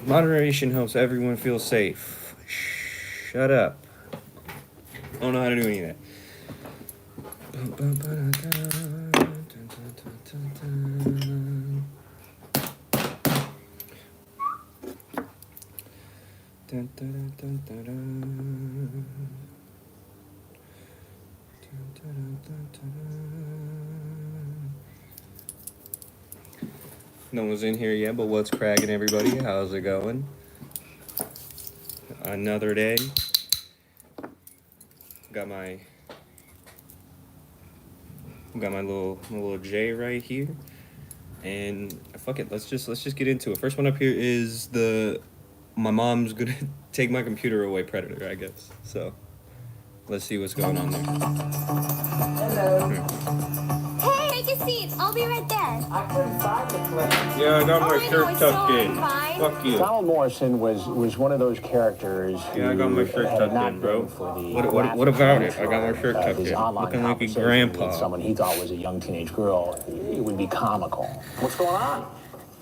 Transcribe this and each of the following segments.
Moderation helps everyone feel safe. Shut up. I don't know how to do any of that. No one's in here yet, but what's cracking, everybody? How's it going? Another day. Got my little J right here, and fuck it. Let's just get into it. First one up here is my mom's gonna take my computer away Predator, I guess. So let's see what's going on there. Hello. Hey, take a seat. I'll be right there. I couldn't find the clip. Yeah, I got my shirt tucked in. Fuck you. Donald Morrison was one of those characters. Yeah, I got my shirt tucked in, bro. What about it? I got my shirt tucked in. Looking like a grandpa. Someone he thought was a young teenage girl. It would be comical. What's going on?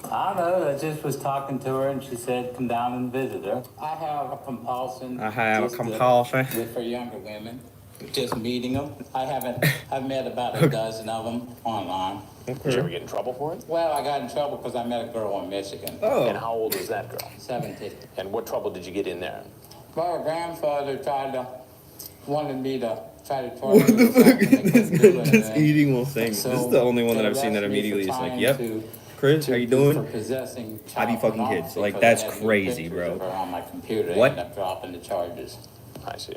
I don't know. I just was talking to her, and she said, "Come down and visit her." I have a compulsion. With for younger women. Just meeting them. I've met about a dozen of them online. Okay. Did you ever get in trouble for it? Well, I got in trouble because I met a girl in Michigan. Oh. And how old was that girl? 17. And what trouble did you get in there? Well, her grandfather wanted me to try to torture What the fuck is this? Just eating while saying. So this is the only one that I've seen that immediately is like, yep. Chris, how you doing? I be fucking kids. Like, that's crazy, bro. On my computer, what? I ended up dropping the charges. I see.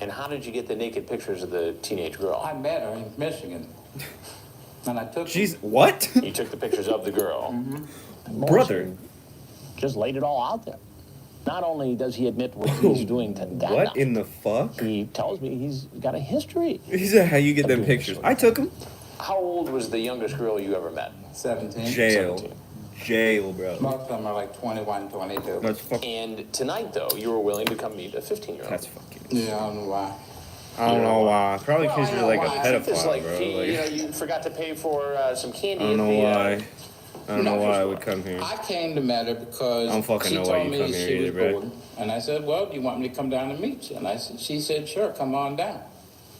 And how did you get the naked pictures of the teenage girl? I met her in Michigan. And I took Jeez, what? You took the pictures of the girl. Mm-hmm. Brother. Just laid it all out there. Not only does he admit what he's doing to that. What in the fuck? He tells me he's got a history. He said, how you get them pictures? I took them. How old was the youngest girl you ever met? 17. Jail. 17. Jail, bro. Most of them are like 21, 22. That's fucking... And tonight, though, you were willing to come meet a 15-year-old. That's fucking... Yeah, I don't know why. I don't know why. Probably because you're like a pedophile, like, bro. You forgot to pay for some candy. I don't know why. I don't know why I would come here. I came to meet her because I don't fucking she know why told you me come here she either, was bro. bored. And I said, well, do you want me to come down and meet you? And she said, sure, come on down.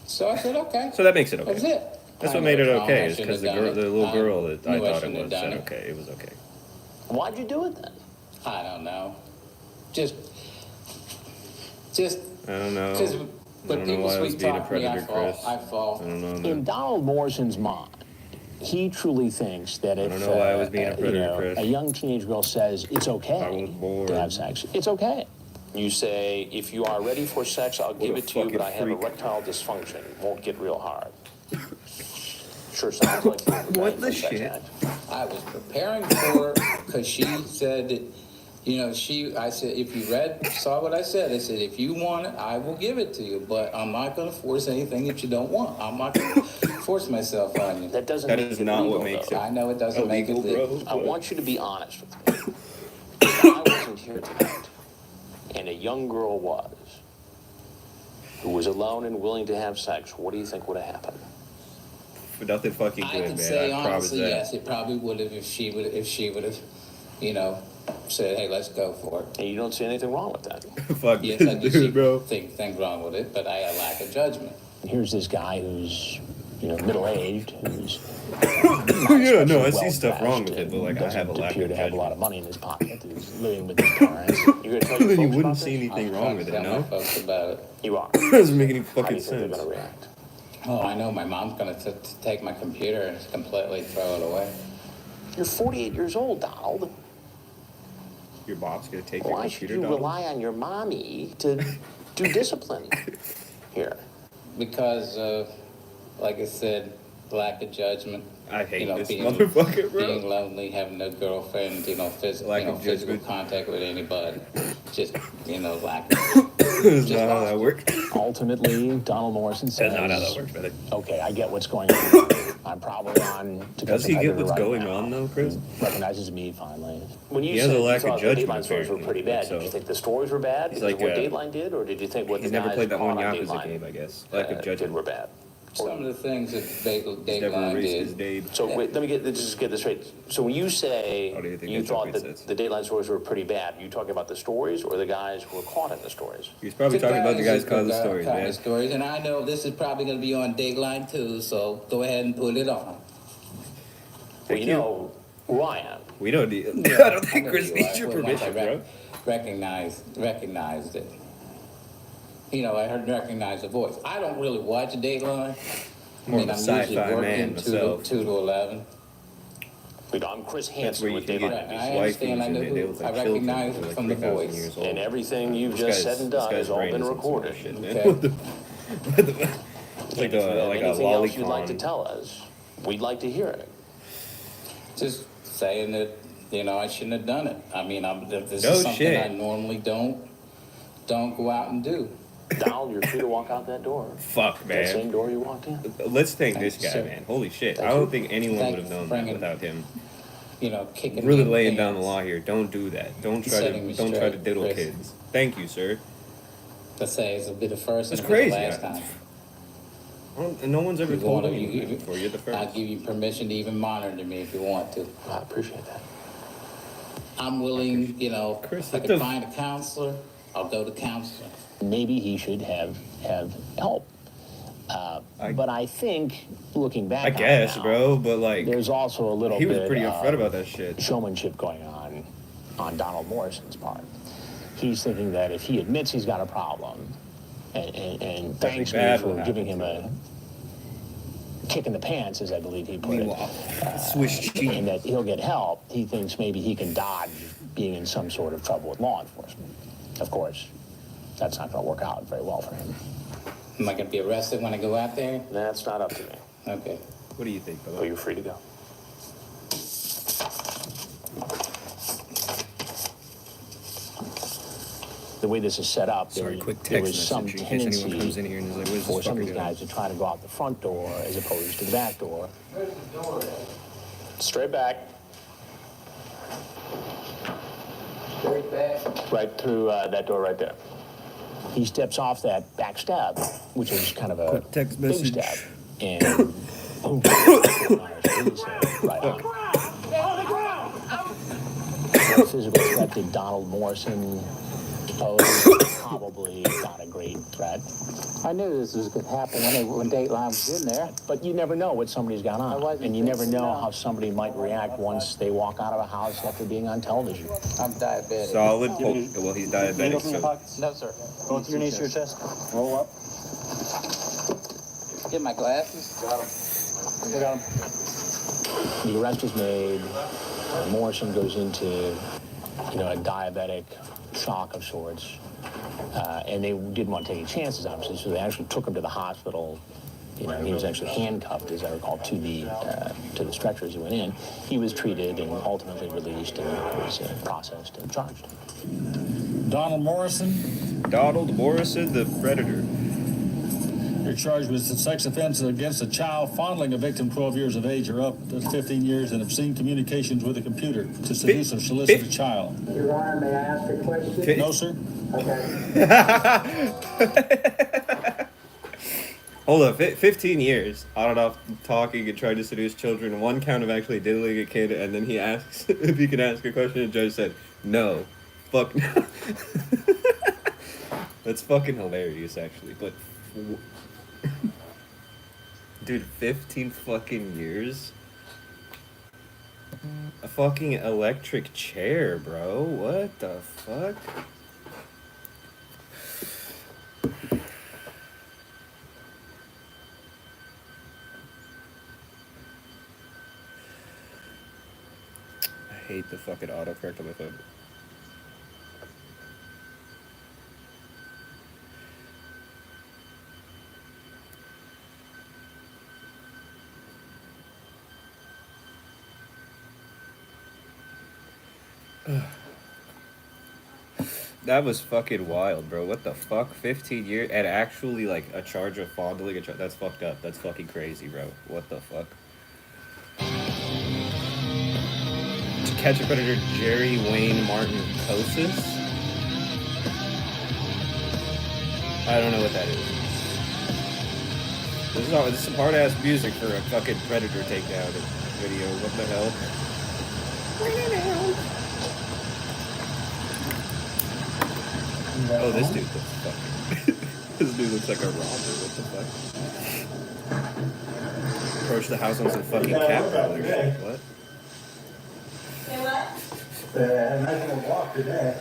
So I said, okay. So that makes it okay. That's it. That's what made it okay, is because the little girl that I thought it was said okay. It was okay. Why'd you do it then? I don't know. Just. I don't know. But I don't know why I was being a predator, Chris. I fall. I don't know, man. In Donald Morrison's mind, he truly thinks that if I don't know why I was being a predator, Chris. A young teenage girl says it's okay I was bored. to have sex, it's okay. You say, if you are ready for sex, I'll give it to you, but I have erectile dysfunction. Won't get real hard. Sure sounds like what the shit? I was preparing for her because she said that, I said, if you saw what I said, if you want it, I will give it to you, but I'm not going to force anything that you don't want. I'm not going to force myself on you. That doesn't That make is it not legal, what makes though. it. I know it doesn't make it legal. I want you to be honest with me. If I wasn't here tonight, and a young girl was, who was alone and willing to have sex, what do you think would have happened? Nothing fucking I good, can man. say I promise honestly, that. yes, it probably would have if she would have, said, hey, let's go for it. And you don't see anything wrong with that. Fuck Yes, this I do dude, bro. think wrong with it, but I had a lack of judgment. Here's this guy who's, middle-aged, who's Yeah, no, I see stuff wrong with it, but like I have a lack appear of to have a lot judgment. of money in his pocket. He's living with his parents. You're gonna tell your Then you folks wouldn't about see this? anything wrong with it, Tell my no? folks about it. You are. It doesn't make any How do fucking you think they're sense. gonna react? Oh, I know. My mom's going to take my computer and completely throw it away. You're 48 years old, Donald. Your bob's gonna take your Why should computer you down? rely on your mommy to do discipline here? Because of, like I said, lack of judgment. I hate this being, motherfucker, bro. Being lonely, having no girlfriend, physical contact with anybody. Just, lack of... That's not how that works. Ultimately, Donald Morrison says... That's not how that works, brother. Okay, I get what's going on. I'm probably on... Does he get what's going on, though, Chris? Recognizes me, finally. When you He has said a lack you of thought judgment, the Dateline stories were pretty bad, so. did you think the stories were bad? He's Because like, what Dateline did? Or did you think what He's the never guys played that one on Yakuza Dateline, game, I guess. Lack of did judgment. were bad? Some of the things that Never Dateline erased his did. name. So wait, let me just get this straight. So when you say How do you think you that's thought what that it says? the Dateline stories were pretty bad, you talking about the stories or the guys who were caught in the stories? He's probably talking about the guys causing the stories, kind man. of stories, and I know this is probably going to be on Dateline too, so go ahead and put it on. Well, Thank you you. know who I am. We don't need. Yeah, I don't think know Chris you needs are. your Well, once I permission, bro. recognized it. You know, I heard recognize the voice. I don't really watch Dateline. More of a I'm usually sci-fi man working myself. 2 to 11. Wait, I'm Chris That's Hansen where you with can Dateline get I NBC. waifus understand, I and know they who- look I like children. recognize They're like from the 3,000 voice. years old. And everything you've This just guy's- said and this done guy's has all brain been is some sort of recorded. shit, man. Okay. What the- It's like And if you have like a anything else you'd like to lolicon. tell us, we'd like to hear it. Just saying that, you know, I shouldn't have done it. I mean, this No is something shit. I normally don't go out and do. Donald, you're free to walk out that door. Fuck, That same man. door you walked in. Let's thank this Thank guy, you, sir. man. Holy shit. Thank I you. don't think anyone Thank would have you known for that bringing- without him. You know, kicking Really me in laying the down the pants. law here. Don't do that. Don't try Setting me to try to straight, diddle Chris. kids. Thank you, sir. Let's say it's a bit of first That's and a bit of crazy. last time. No one's ever You told wanna- anyone you- that before. You're the I'll first. give you permission to even monitor me if you want to. I appreciate that. I'm willing, you know, Chris, if I what can the- find a counselor, I'll go to counselor. Maybe he should have help. But I think, looking back I on it guess, now, bro, but like there's also a little he was bit pretty of upfront about that shit. showmanship going on Donald Morrison's part. He's thinking that if he admits he's got a problem, and thanks me bad for will giving happen him to a kick in the pants, as I believe he put it, Meanwhile, Swiss and cheese. that he'll get help, he thinks maybe he can dodge being in some sort of trouble with law enforcement. Of course, that's not going to work out very well for him. Am I going to be arrested when I go out there? That's not up to me. Okay. What do you think, So brother? you're free to go. The way this is set up, Sorry, quick there text was some message in case anyone tendency comes in here and is like, what is for this some of fucker these doing? guys to try to go out the front door as opposed to the back door. Straight back. Straight back. Right through that door right there. He steps off that back step, which is kind of a Quick text big message. step, and boom, right on. The physical threat that Donald Morrison posed, probably not a great threat. I knew this was going to happen when Dateline was in there. But you never know what somebody's got I on, wasn't and you never fixing know it. how somebody might react once they walk out of a house after being on television. I'm diabetic. Solid. Well, he's diabetic, so No, sir. Go through your knees to your chest. Roll up. Get my glasses. We got him. The arrest is made. Morrison goes into, a diabetic shock of sorts, and they didn't want to take any chances, obviously. So they actually took him to the hospital. He was actually handcuffed, as I recall, to the stretcher as he went in. He was treated and ultimately released and was processed and charged. Donald Morrison, Donald Morrison, the predator. you're charged with a sex offense against a child, fondling a victim 12 years of age or up to 15 years, and obscene communications with a computer to seduce or solicit a child. Your Honor, may I ask a question? No, sir. Okay. Hold up, 15 years on and off talking and trying to seduce children. One count of actually diddling a kid, and then he asks if he can ask a question, and the judge said, no. Fuck no. That's fucking hilarious, actually. But, dude, 15 fucking years? A fucking electric chair, bro. What the fuck? I hate the fucking autocorrect on my phone. That was fucking wild, bro. What the fuck? 15 years and actually like a charge of fondling a child. That's fucked up. That's fucking crazy, bro. What the fuck? To Catch a Predator, Jerry Wayne Martin Kosis? I don't know what that is. This is some hard ass music for a fucking Predator takedown video. What the hell? Oh, this dude looks fucking. This dude looks like a robber. What the fuck? Approached the house on some fucking cat burglar shit. What? Say what? Nice little walk today.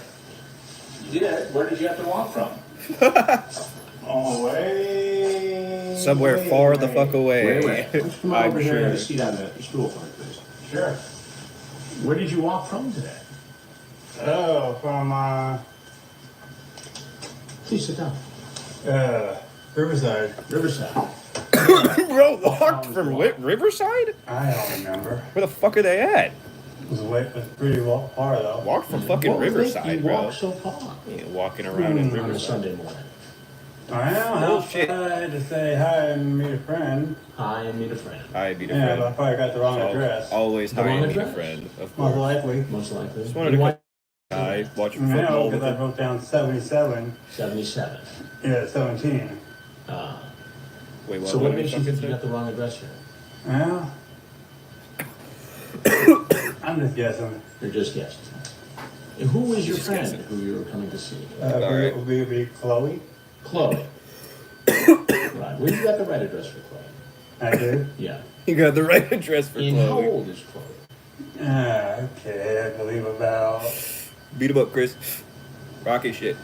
You did? Where did you have to walk from? Oh, way. Somewhere far the fuck away. Wait. Let's come on I'm over here and have a sure. seat on the stool for me, please. Sure. Where did you walk from today? Oh, from, Please sit down. Riverside. Riverside. Bro, walked from Riverside? I don't remember. Where the fuck are they at? It was pretty far, though. Walked from fucking What would make Riverside, you bro. walk so far Yeah, walking around in on a Riverside. Sunday morning? I am Bullshit. outside to say hi and meet a friend. Hi, and meet a friend. Hi, be a Yeah, but I friend. probably got the wrong address. Always The hi wrong and be a address? friend, of Most course. likely. Most likely. Just wanted to Why- Hi, watch No, football because with I it. wrote down 77. 77. Yeah, 17. Wait, what? So what what did makes he you fucking think you say? got the wrong address here? Well, I'm just guessing. You're just guessing. And who is your Just friend guessing. who you were coming to see? Alright. It would be Chloe. Chloe. Right. Well, you got the right address for Chloe. I do. Yeah. You got the right address for And how Chloe. old is Chloe? Okay, I believe about Beat him up, Chris. Rocky shit.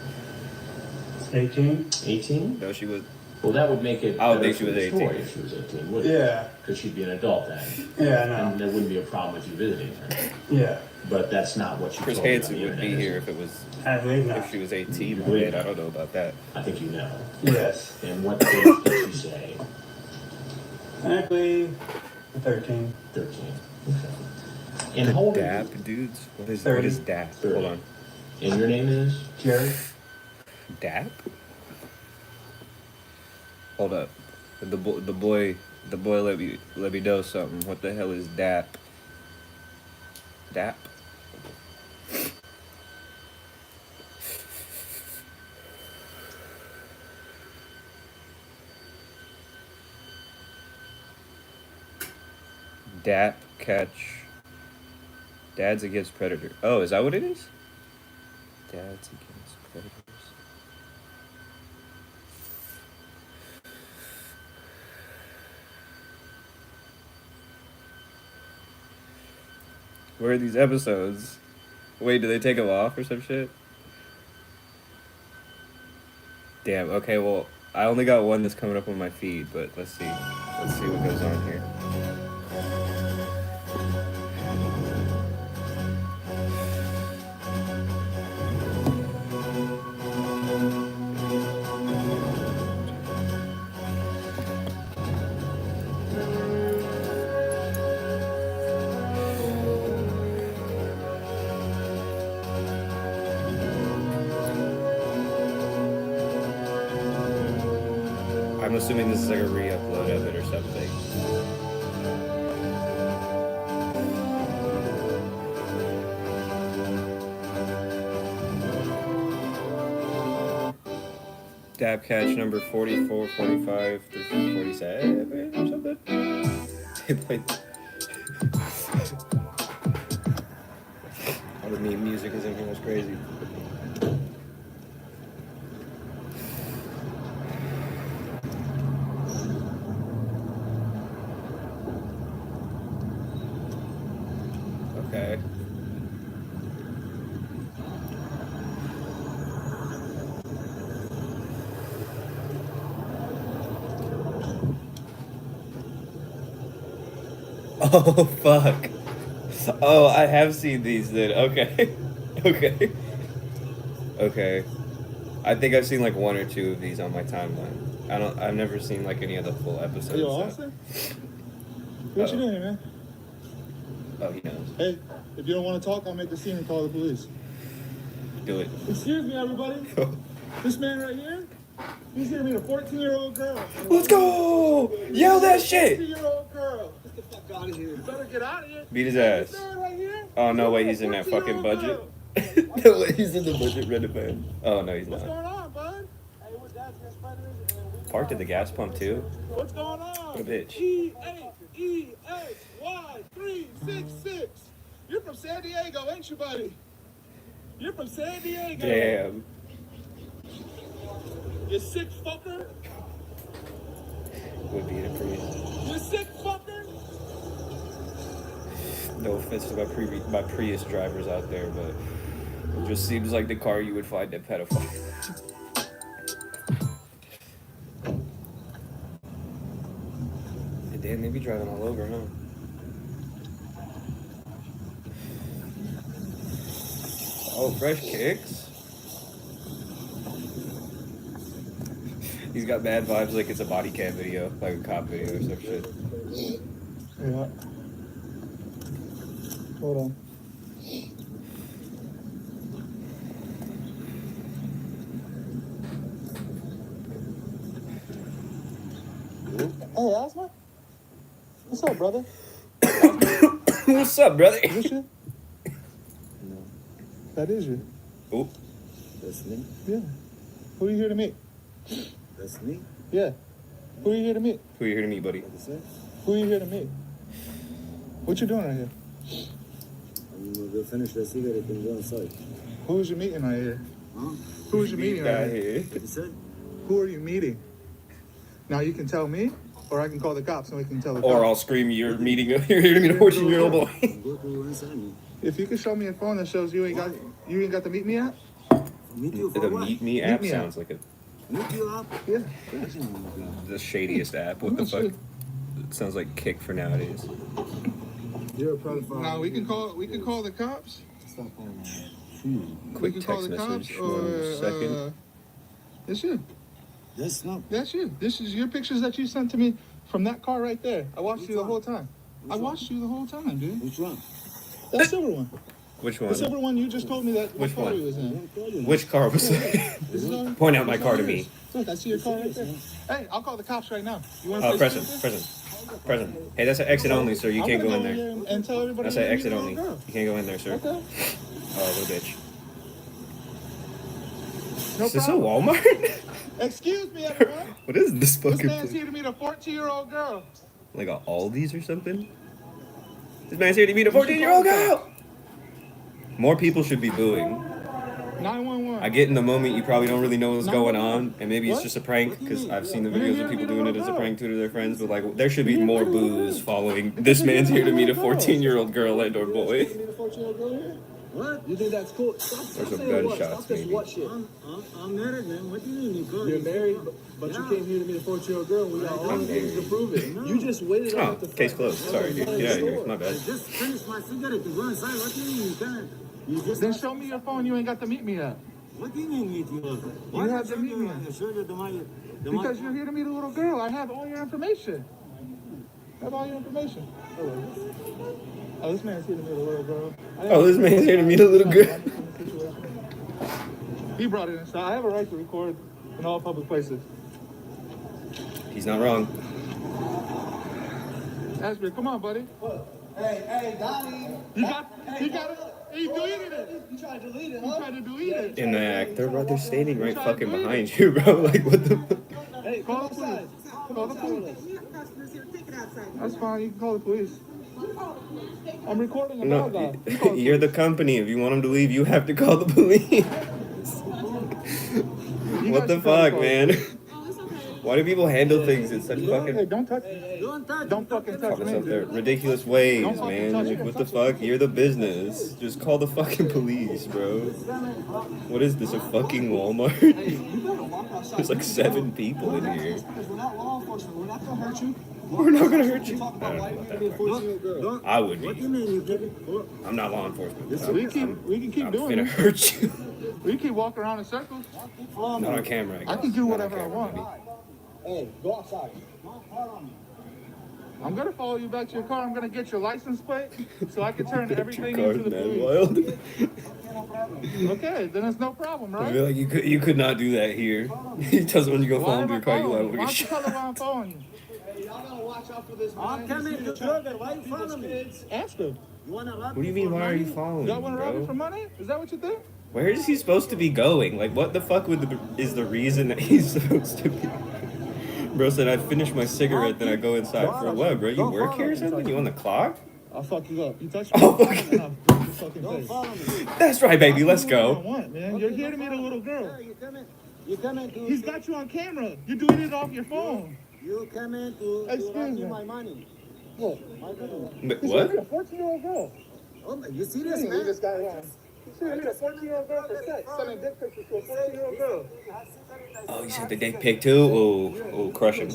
18. 18? No, she was. Well, that would make it. I would better think she for was the 18. story if she was 18, wouldn't it? Yeah. Because she'd be an adult then. Yeah, And no. there wouldn't be a problem with you visiting her. Yeah, But that's not what you Chris told me on Hansen the would be internet, here is if it was I believe not. if she was 18. You My believe bad, I that? don't know about that. it? I think you know. Yes. And what age did she say? I believe 13. 13. Okay. And how old are you? DAP, dudes. What is 30. DAP? 30. Hold on. And your name is? Jerry? DAP? Hold up. The boy let me know something. What the hell is DAP? DAP? DAP catch. Dads against predator. Oh, is that what it is? Dads against predators. Where are these episodes? Wait, do they take them off or some shit? Damn, okay, well, I only got one that's coming up on my feed, but let's see. Let's see what goes on here. I'm assuming this is like a re-upload of it or something. Dab catch number 44, 45 through 47 or something. All the meme music is in here, it's crazy. Okay. Oh, fuck. Oh, I have seen these then. Okay. Okay. Okay. I think I've seen like one or two of these on my timeline. I've never seen like any of the full episodes. Yo, so- Austin? What you doing, man? Oh, he knows. Hey, if you don't want to talk, I'll make a scene and call the police. Do it. Excuse me, everybody. This man right here, he's gonna meet a 14-year-old girl. Let's go! Yell that shit! 14-year-old girl. Get the fuck out of here. You better get out of here. Beat his This ass. man right here. Oh, no way he's in that fucking 14-year-old budget. girl. No way he's in the budget, Reddit man. Oh, no, he's What's not. going on, bud? Hey, we're dad's against predators, and we Parked at the gas pump too. What's going on? What a bitch. E8ESY366. You're from San Diego, ain't you, buddy? You're from San Diego. Damn. You sick fucker. Would be in a Prius. You sick fucker. No offense to my Prius drivers out there, but it just seems like the car you would find a pedophile. Damn, they be driving all over, huh? Oh, fresh kicks. He's got bad vibes like it's a body cam video, like a cop video or some shit. Yeah. Hold on. Hey, Asma. What's up, brother? What's up, brother? Is this you? No. That is you. Oh, That's me. Yeah. Who are you here to meet? That's me. Yeah. Who are you here to meet? who are you here to meet, buddy? What you say? Who are you here to meet? What you doing right here? I'm gonna go finish that cigarette and go inside. Who's you meeting right here? Huh? Who's you meeting right Guy here? here. What you say? Who are you meeting? Now you can tell me, or I can call the cops and we can tell the cops. Or I'll scream you're here to meet a 14-year-old boy. Go to inside me. If you can show me a phone that shows you ain't got to meet me at? Meet you for The what? Meet Me app Me sounds like Meet you up? Yeah. the shadiest app. What the fuck? It sounds like Kick for nowadays. You're a pedophile. Now we can call the cops. Stop calling me. Quick We can call text the cops, message. or 1 second. it's you. That's not. That's you. This is your pictures that you sent to me from that car right there. I watched you the whole time. I watched you the whole time, dude. Which one? That silver one. Which The one? silver one you just told me that Which what car one? he was in. Which car was that? This is all- Point out my this is car all to yours. me. Look, I see your car right there. Hey, I'll call the cops right now. You want to Oh, present. Hey, that's an exit only, sir. You can't go in there. And tell everybody That's you're an exit meeting a only. little girl. You can't go in there, sir. Okay. Oh, little bitch. No Is this a problem. Walmart? Excuse me, everyone. What is this This fucking man's place? here to meet a 14-year-old girl. Like a Aldi's or something? This man's here to meet a 14-year-old girl! More people should be booing. 911. I get in the moment you probably don't really know what's going 911. on, and maybe it's What? just a prank, because I've seen the videos of people doing it as a prank to their friends, but like, there should be You're more here to meet a boos girl. following this man's here to meet a 14-year-old girl and or boy. Meet a 14-year-old girl here? What? You think that's cool? Stop There's some saying what? gunshots, Stop this maybe. what shit. I'm married, man. What do you mean? You're married, but you came here to meet a 14-year-old girl. We got all the things to prove it. You just waited Oh, at the case closed. Sorry, dude. Get out of here. My I bad. just finished my cigarette and go inside. What do you mean? You can't. You just. Then show me your phone. You ain't got to meet me at. What do you mean meet you up? You have to meet me. Because Because you're here to meet a little girl. I have all your information. I have all your information. Oh, this man's here to meet a little girl. Oh, this man's here to meet a little girl. He brought it inside. I have a right to record in all public places. He's not wrong. Asbury, come on, buddy. Hey, Donnie. You got it. He deleted it. You tried to delete it, He tried to delete it. In the act, they're standing right fucking behind you, bro. Like, what the fuck? Hey, Call the police. Call the police. That's fine. You can call the police. I'm recording a No, guy. You call the you're the company. If you want him to leave, you have to call the police. You What guys the should call fuck, police. man? Why do people handle things in such Hey, fucking don't touch me. Don't fucking touch me. up there ridiculous ways, Don't fucking man? touch Like, it. what the fuck? You're the business. Just call the fucking police, bro. What is this? A fucking Walmart? You better walk outside. There's like 7 people in here. Because we're not law enforcement. We're not gonna hurt you. We're not gonna hurt you. Talk I about don't why know you're about gonna be a that part. 14-year-old girl. I would What do you be. mean you did? I'm not law enforcement. We can keep I'm doing finna it. hurt you. We keep walking around in circles. Not on camera. I can do whatever I want. Hey, go outside. I'm gonna follow you back to your car. I'm gonna get your license plate so I can turn everything Your into car's the mad police. wild. Okay, then it's no problem, I right? feel like you could not do that here. He tells when you go Why follow am him I your car, you following you? liable to Why get don't you shot. tell her why I'm following you? Hey, y'all gotta watch out for this man. I'm coming to Kroger. Why you following me? Ask her. You wanna rob What do you me mean? for Why are you money? following Y'all me, want to rob me for bro? money? Is that what you think? Where is he supposed to be going? Like, what the fuck is the reason that he's supposed to be? Bro said I finish my cigarette, then I go inside. For what, bro? You work here or something? You on the clock? I'll fuck you up. You touch me. Oh, fuck. And I'll break your fucking face. That's right, baby. Let's I go. want, man. You're here to meet a little girl. You come in to. He's got you on camera. You're doing it off your phone. You come in to Excuse rob me. me my money. What? My money. But He's what? a 14-year-old girl. Oh, you serious, Leave man? this guy alone. He's a 14-year-old girl for sex. Sending dick pictures to a 14-year-old girl. Oh, you sent the dick pic too? Oh, crushing.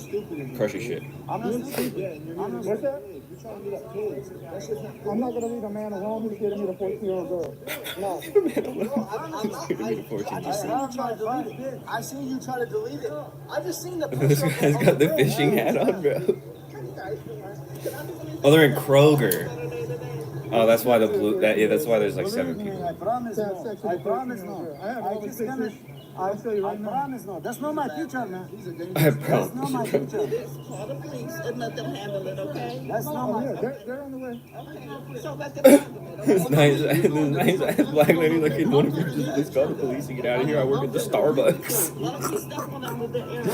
Crushing shit. I'm not stupid. What's that? I'm not gonna leave a man alone who's here to meet a 14-year-old girl. No. I seen you try to delete it. I just seen the This picture. guy's got the fishing hat on, bro. Oh, they're in Kroger. Oh, that's why the blue. That's why there's like 7 people. I promise no. I promise no. I just gonna. I'll tell you right now. I promise no. That's not my future, man. I That's not my promise. future. Call the police and let them handle it, okay? That's not my. They're on the way. Okay. So let them handle it. This nice ass black lady looking. One of you just please call the police and get out of here. I work at the Starbucks. Let them step on them with their area.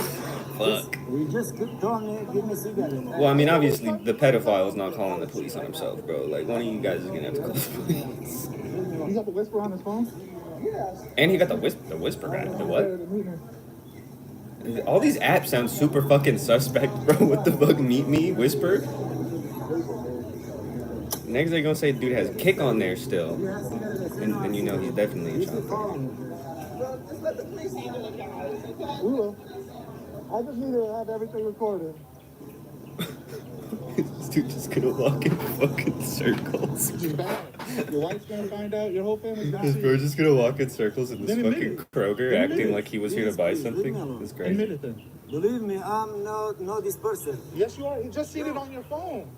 Fuck. We just keep telling me, give me cigarette. Well, I mean, obviously, the pedophile is not calling the police on himself, bro. Like, one of you guys is gonna have to call the police. You got the whisper on his phone? Yes. And he got the whisper guy. The what? All these apps sound super fucking suspect, bro. What the fuck? Meet me? Whisper? Next they're gonna say dude has kick on there still. And then you know he's definitely in trouble. Well, just let the police handle it, guys, okay? We will. I just need to have everything recorded. This dude just gonna walk in fucking circles. Which is bad. Your wife's gonna find out. Your whole family's gonna This see. bro's just gonna walk in circles in this Then admit fucking it. Kroger Then admit acting it. like he was here to buy something. That's Admit crazy. it then. Believe me, I'm not this person. Yes, you are. You just seen it on your phone.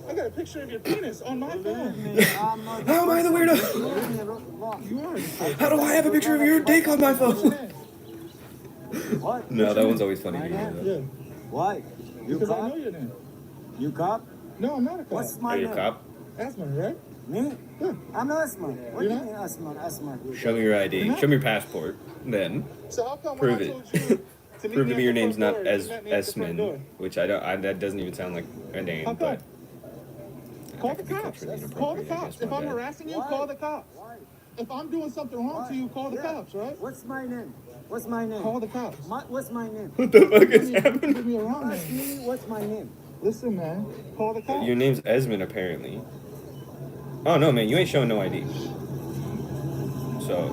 I got a picture of your penis on my phone. I'm not. How am I the weirdo? You are. How do I have a picture of your dick on my phone? What? No, that one's always funny to me. Yeah. Though. Why? You Because I cop? know your name. You cop? No, I'm not a cop. What's Are my you a name? cop? Asthma, right? Me? Yeah. I'm not Asman. What do You're you mean Asman? Asman. Show me your ID. Show me your passport. Then So how come Prove when it. I told you to meet prove me to me at your the name's front not door, you met me at the front door? Esman, which I don't. That doesn't even sound like a name. How come? But Call that the could be cops. culturally Call the inappropriate, I cops. guess, If my I'm bad. harassing you, Why? call the cops. Why? If I'm doing something wrong to you, call the Yeah. cops, right? What's my name? What's my name? Call the cops. What's my name? What the fuck is Give happening? me a wrong Ask name. me what's my name. Listen, man. Call the cops. Your name's Esmond, apparently. Oh no, man, you ain't showing no ID. So,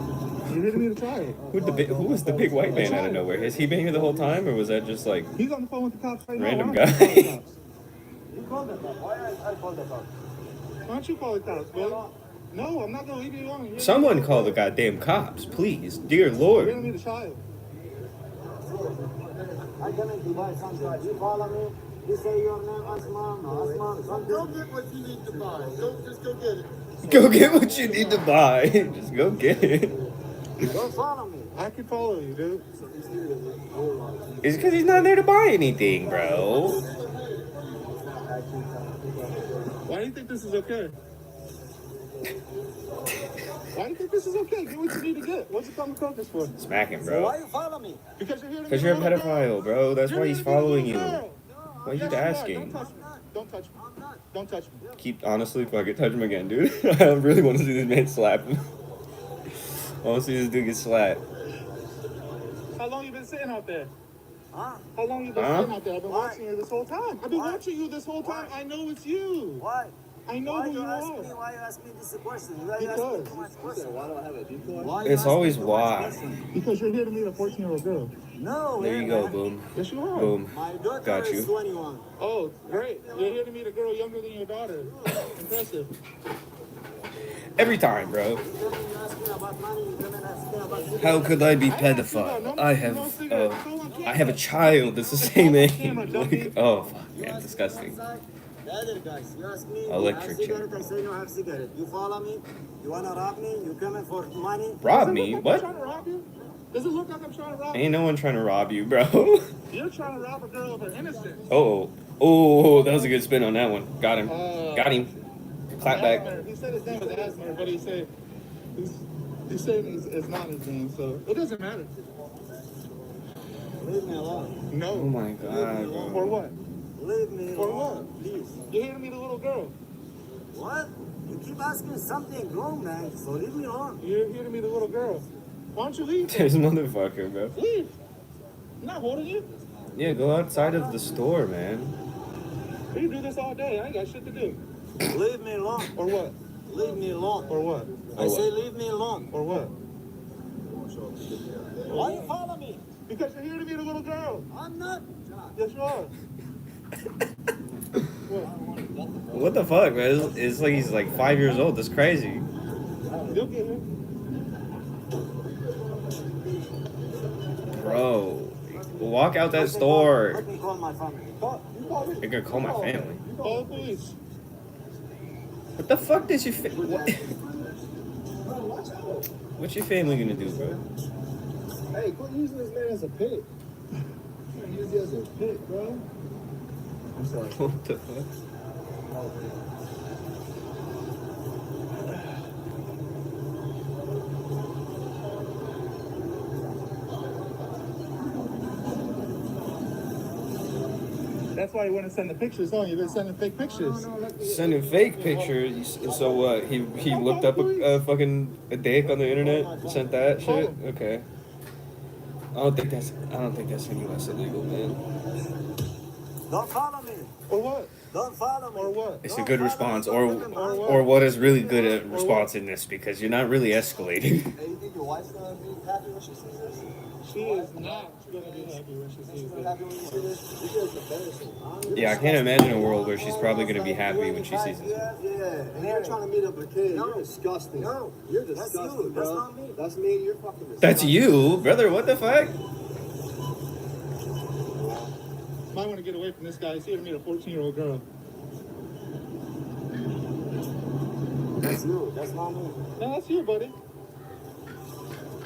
You're here to meet a child. who was the big white man out of nowhere? Has he been here the whole time, or was that just like He's on the phone with the cops right Random now. Why don't guy. you call the cops? You call the cop. Why I call the cop? Why don't you call the cops, Billy? No, I'm not gonna leave you alone. You're someone call the goddamn cops, please, dear You're gonna Lord? meet a child. I come in to buy something. You follow me. You say your name Asman. Asman. Go get what you need to buy. Just go get it. Go get what you need to buy. Just go get it. Don't follow me. I can follow you, dude. It's because he's not there to buy anything, bro. Why do you think this is okay? Why do you think this is okay? Get what you need to get. What's the common focus for? Smack him, So bro. why you follow me? Because you're here to Because meet you're a little girl. pedophile, bro. That's You're why here he's to meet a little following you. girl. Why are you Yes, are. asking? Don't touch me. Don't touch me. Don't touch me. Keep honestly, if I could touch him again, dude. I really want to see this man slap him. I want to see this dude get slapped. How long you been sitting out there? Huh? How long you been Huh? sitting out there? I've been watching you this whole time. I've been Why? watching you this whole time. I know it's you. Why? I know Why who you ask me? are. Why you ask me this question? Why you Because. ask me too much question? Why do I have a decoy? Why you It's ask me always too much why. question? Because you're here to meet a 14-year-old girl. No. There you man. go, boom. Yes, you are. Boom. My daughter Got is you. 21. Oh, great. You're here to meet a girl younger than your daughter. Impressive. Every time, bro. You come and ask me about money. You come and ask me about cigarettes. How could I be I haven't seen pedophile? no- I no have, cigarettes. It's all on camera. I have a child that's the same all on age. camera, Like, dummy. oh, fuck, You man, ask me disgusting. outside, the other guys, you ask me, Electric you have chair. cigarette, I say no, I have cigarette. You follow me, you wanna rob me, you coming for money. Rob Does it me? look like I'm What? trying to rob you? Does it look like I'm trying to rob you? Ain't no one trying to rob you, bro. You're trying to rob a girl of her innocence. Oh, oh, that was a good spin on that one. Got him. Got him. Clap back. Asmer. He said his name was Asmer, but he said it's not his name, so it doesn't matter. Leave me alone. No. Oh my god, For bro. what? Leave me For alone. what? Please. You're here to meet a little girl. What? You keep asking something wrong, man. So leave me alone. You're here to meet a little girl. Why don't you leave? There's motherfucker, bro. Leave. I'm not holding you. Yeah, go outside of the store, man. We can do this all day. I ain't got shit to do. Leave me alone. Or what? Leave me alone. Or what? I say leave me alone. Or what? Why you follow me? Because you're here to meet a little girl. I'm not. Yes, you are. What the fuck, man? It's like he's like 5 years old. That's crazy. You'll get here. Bro, walk out that store. Let me call my family. You're gonna call my family. Call the police. What the fuck did you What's your family gonna do, bro? Hey, quit using this man as a pit. Use it as a pit, bro. I'm sorry. What the fuck? That's why you want to send the pictures, huh? You've been sending fake pictures. Sending fake pictures. So what? He looked up a fucking dick on the internet, sent that shit. Okay. I don't think that's any less illegal, man. Don't follow me. Or what? Don't follow me. Or what? It's a good response, or what is really good at response in this, because you're not really escalating. Hey, you think your wife's gonna be happy when she sees this? She is not going to be happy when she sees this. Happy when you see this? This is embarrassing. Yeah, I can't imagine a world where she's probably gonna be happy when she sees this. Yeah. And you're trying to meet up with a kid. You're disgusting. No, you're disgusting, bro. That's not me. That's me. You're fucking disgusting. That's you, brother. What the fuck? Might want to get away from this guy. He's here to meet a 14-year-old girl. That's you. That's not me. No, that's you, buddy.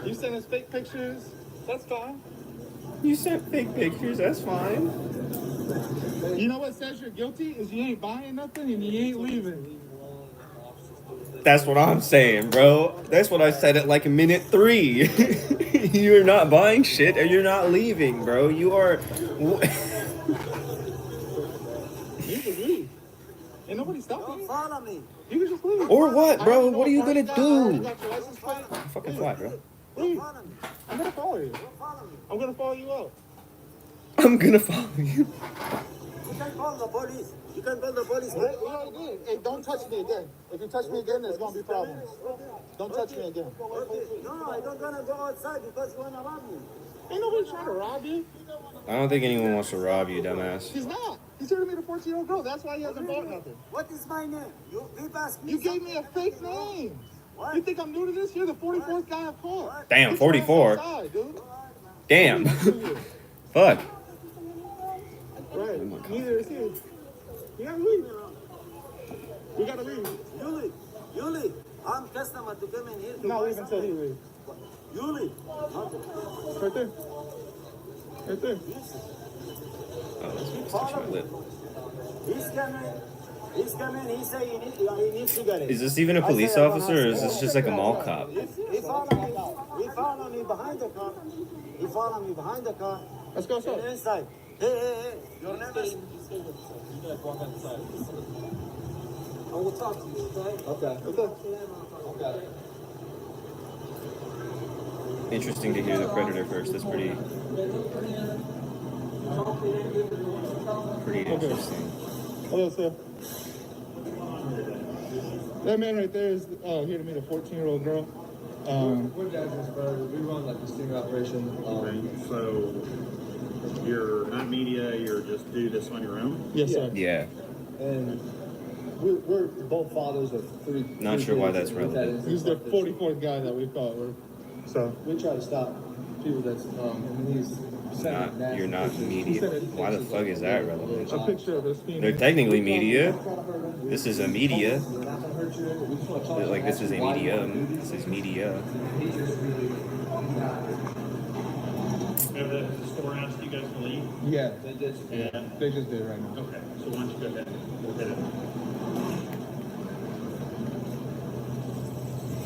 You send us fake pictures. That's fine. You sent fake pictures. That's fine. You know what says you're guilty is you ain't buying nothing and you ain't leaving. That's what I'm saying, bro. That's what I said at like minute 3. You're not buying shit and you're not leaving, bro. You are. You can leave. Ain't nobody stopping you. Don't follow me. You can just leave. Or what, bro? What are you gonna You do? got your license plate? Fucking fly, bro. Leave. Follow me. I'm gonna follow you. Don't follow me. I'm gonna follow you out. I'm gonna follow you. You can call the police. You can call the police. Hey, don't touch me again. If you touch me again, there's gonna be problems. Don't touch me again. No, I don't gonna go outside because you wanna rob me. Ain't nobody trying to rob you. I don't think anyone wants to rob you, dumbass. He's not. He's here to meet a 14-year-old girl. That's why he hasn't bought nothing. What is my name? You keep asking me. You gave me a fake name. What? You think I'm new to this? You're the 44th guy I've called. Damn, Get your ass 44. outside, dude. Damn. Fuck. Right. Neither is he. You gotta leave. We gotta leave. You leave. I'm customer to come in here. I'm not leaving until he leaves. You leave. Right there. Right there. Oh, let's touch my lip. He's coming. He say he needs cigarettes. Is this even a police officer, or is this just like a mall cop? He follow me behind the car. He follow me behind the car. Let's go, And sir. inside. Hey. Your name is? I will talk to you, okay? Okay. Interesting to hear the predator first. That's pretty interesting. Hello, sir. That man right there is here to meet a 14-year-old girl. What it is, we run like a sting operation. So you're not media, you're just do this on your own? Yes, sir. Yeah. And we're both fathers of three. Not sure why that's relevant. He's the 44th guy that we caught. So we try to stop people that's You're not media. Why the fuck is that relevant? a picture of this female. They're technically media. This is a media. Like this is a medium. This is media. Have the store asked you guys to leave? Yeah, They did. yeah, they just did right now. Okay, so why don't you go ahead? We'll hit it.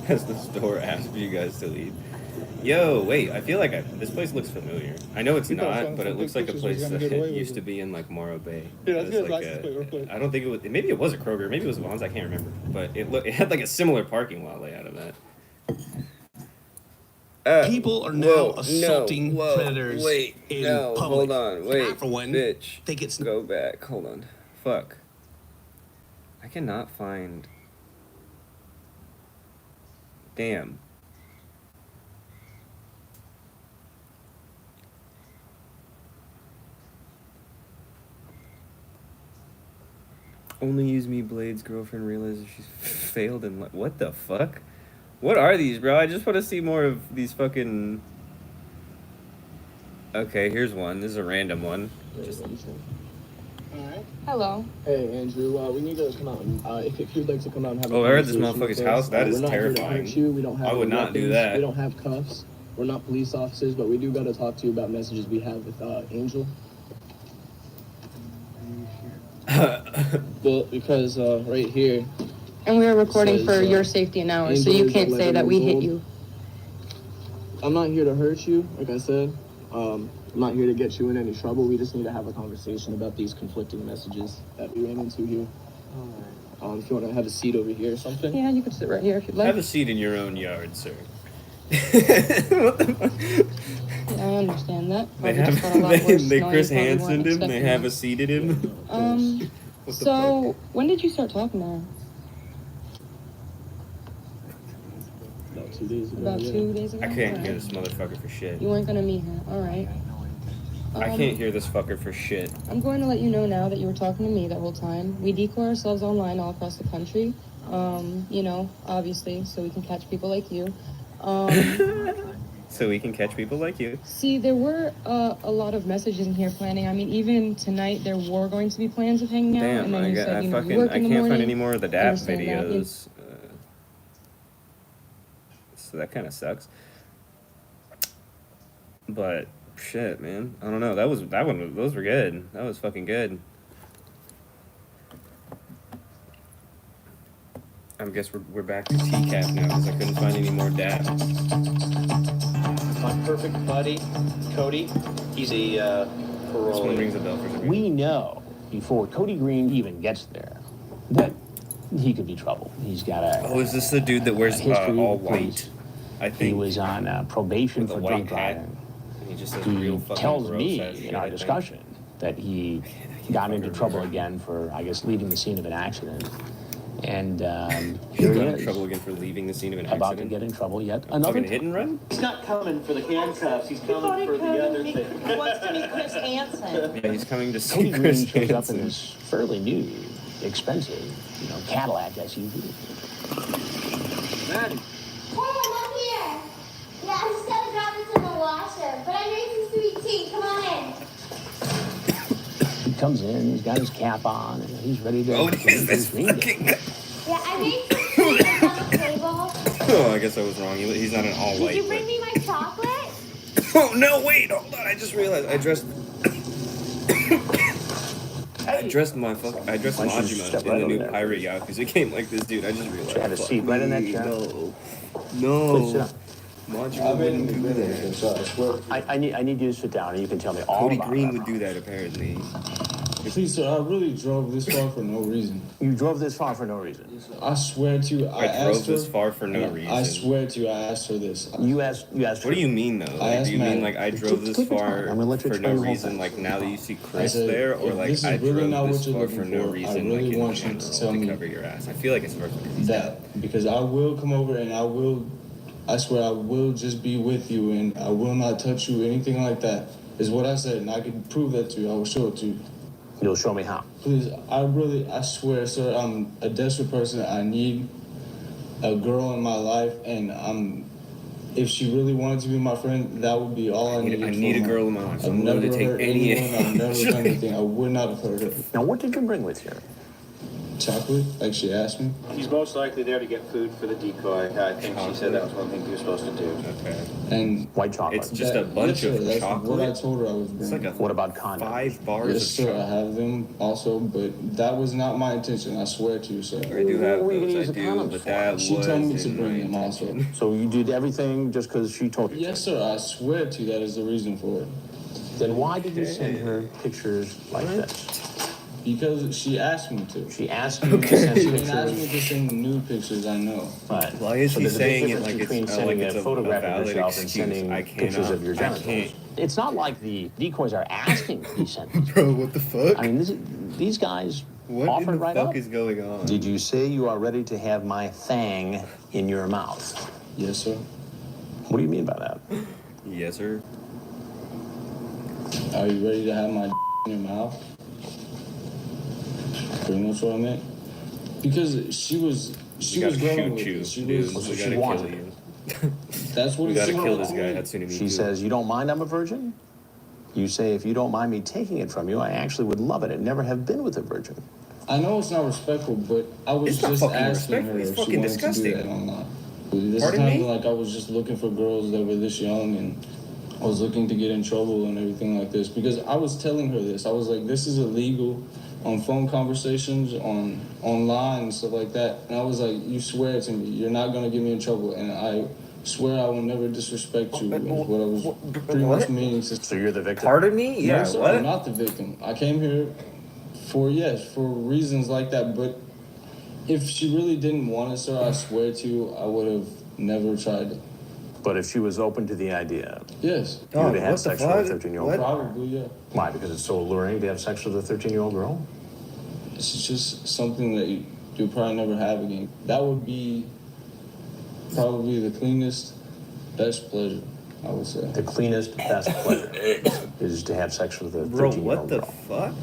Has the store asked for you guys to leave? Yo, wait, I feel like this place looks familiar. I know it's We thought not, some but it looks like a pictures was place gonna that get away with used it. to be in like Morro Bay. Yeah, It let's was get his like license plate real quick. I don't think it was. Maybe it was a Kroger. Maybe it was Vons. I can't remember. But it had like a similar parking lot layout of that. People are now assaulting predators in public. Hold on, And I, wait, for one, bitch, think it's go back, hold on, fuck, I cannot find, damn, only use me Blade's girlfriend realizes she's failed and what the fuck? What are these, bro? I just want to see more of these fucking... Okay, here's one. This is a random one. Just... Alright. Hello. Hey, Andrew. We need to come out and if you'd like to come out and have a Oh, I heard this conversation with motherfucker's us. house. That is we're not here to terrifying. hurt you. We don't have I would any not do weapons. that. We don't have cuffs. We're not police officers, but we do got to talk to you about messages we have with Angel. Well, because right here. And we are recording says, for your safety and ours, so Angel you is can't say 11 that we years hit old. you. I'm not here to hurt you, like I said. I'm not here to get you in any trouble. We just need to have a conversation about these conflicting messages that we ran into here. If you want to have a seat over here or something. Yeah, you can sit right here if you'd like. Have a seat in your own yard, sir. What the fuck? Yeah, I understand that. They Probably just got a lot worse they than Chris you probably weren't Hansened him. They expecting have that. a seated him. What the So when did you start talking to her? About 2 days ago. About 2 days ago? I can't Alright. hear this motherfucker for shit. You weren't gonna meet her. Alright. I can't hear this fucker for shit. I'm going to let you know now that you were talking to me that whole time. We decoy ourselves online all across the country. You know, obviously, so we can catch people like you. So we can catch people like you. See, there were a lot of messages in here planning. I mean, even tonight there were going to be plans of hanging out. Damn, and then you said, you know, you work I in the can't morning. find any more of the DAP Understand that. videos. So that kind of sucks. But shit, man, I don't know. Those were good. That was fucking good. I guess we're back to Tcap now because I couldn't find any more DAP. My perfect buddy, Cody, he's a This one parolee. rings a bell for some reason. We know before Cody Green even gets there that he could be trouble. He's got a Oh, is this the dude that wears history all with police. white? I He think was on probation with a for white drunk hat. driving. And he just says He real fucking tells gross me ass shit, in our I think. discussion that he got into trouble again for, I guess, leaving the scene of an accident. And He here he got in is, trouble again for leaving the scene of an about to accident. get in trouble yet another Fucking time. hit and run? He's not coming for the handcuffs. He's coming for the other thing. He wants to meet Chris Hansen. Yeah, he's coming to see Cody Green Chris shows up in Hansen. this fairly new, expensive, Cadillac SUV. Maddie. Hey, I'm up here. Yeah, I just gotta drop this in the washer, but I made some sweet tea. Come on in. He comes in, he's got his cap on, and he's ready to. Oh, is this fucking... Yeah, I made some tea on the table. Oh, I guess I was wrong. He's not an all white. Did you bring me my chocolate? Oh no! Wait, hold on. I just realized I dressed. I dressed Why don't you Majima step in right the over new there? pirate Yakuza game like this, dude. I just realized. Should have a seat right in that chair. No. Please sit down. Majima wouldn't do that. I need you to sit down, and you can tell me all Cody about Green it. would do that apparently. Please, sir, I really drove this far for no reason. You drove this far for no reason. I swear to you, I drove this far for no reason. I swear to you, I asked her this. You asked. What do you mean though? Like, do you mean like I drove this Take your far time. I'm gonna let you for no explain the whole reason? thing. Like now that you see Chris said, there, or if like this is I really not drove what this you're far looking for no for, I reason? really like want you in to general, tell me cover your ass. I feel like it's first because he's dead. That because I will come over and I swear I will just be with you and I will not touch you, anything like that. Is what I said, and I can prove that to you. I will show it to you. You'll show me how. Please, I swear, sir, I'm a desperate person. I need a girl in my life, and if she really wanted to be my friend, that would be all I needed. I need a from her. girl in my life. So I've I'm never willing to take hurt any. anyone. I've never done anything. I would not have hurt her. Now, what did you bring with you? chocolate, like she asked me. He's most likely there to get food for the decoy. I think she said that was one thing he was supposed to do. Okay. And White chocolate. It's just a bunch yes, sir, of that's chocolate. what I told her I was It's bringing. like a What about condoms? 5 bars Yes, of sir, I chocolate. have them also, but that was not my intention. I swear to you, sir. I do have What were you gonna use those, I the do, condoms but for? that She was told me to in bring my them also. intention. So you did everything just because she told you? Yes, sir, I swear to you that is the reason for it. Then why did you send her pictures like this? Because she asked me to. She asked you to send She didn't ask me pictures. to send nude pictures, I know. Right. Why is So he there's a big saying it difference like between it's sending like it's a photograph of valid yourself and excuse? sending I pictures of your cannot. I genitals. can't. It's not like the decoys are asking to be sent. Bro, what the fuck? I mean, these guys What in offered the right fuck up. is going on? Did you say you are ready to have my thang in your mouth? Yes, sir. What do you mean by that? Yes, sir. Are you ready to have my in your mouth? Pretty much what I meant. Because she was We gotta going with shoot you, it. She dude. was. We she gotta kill wanted you. That's what We it gotta seemed kill like this to guy. me. That's soon to She me. says, you don't mind I'm a virgin? You say, if you don't mind me taking it from you, I actually would love it and never have been with a virgin. I know it's not respectful, but I was It's not just fucking asking respectful. her It's if she fucking wanted disgusting. to do that online. This Pardon kind me? of like I was just looking for girls that were this young and I was looking to get in trouble and everything like this because I was telling her this. I was like, this is illegal on phone conversations, online and stuff like that. And I was like, you swear to me, you're not gonna get me in trouble, and I swear I will never disrespect you. Is what I was pretty much meaning to. So you're the victim? Pardon me? Yeah, No, sir, what? I'm not the victim. I came here for reasons like that. But if she really didn't want it, sir, I swear to you, I would have never tried it. But if she was open to the idea, Yes, you would Dog, have had what the sex with a fuck? 13-year-old What? girl. probably, yeah. Why? Because it's so alluring to have sex with a 13-year-old girl? It's just something that you'll probably never have again. That would be probably the cleanest, best pleasure, I would say. The cleanest, best pleasure is to have sex with a 13-year-old Bro, girl. what the fuck?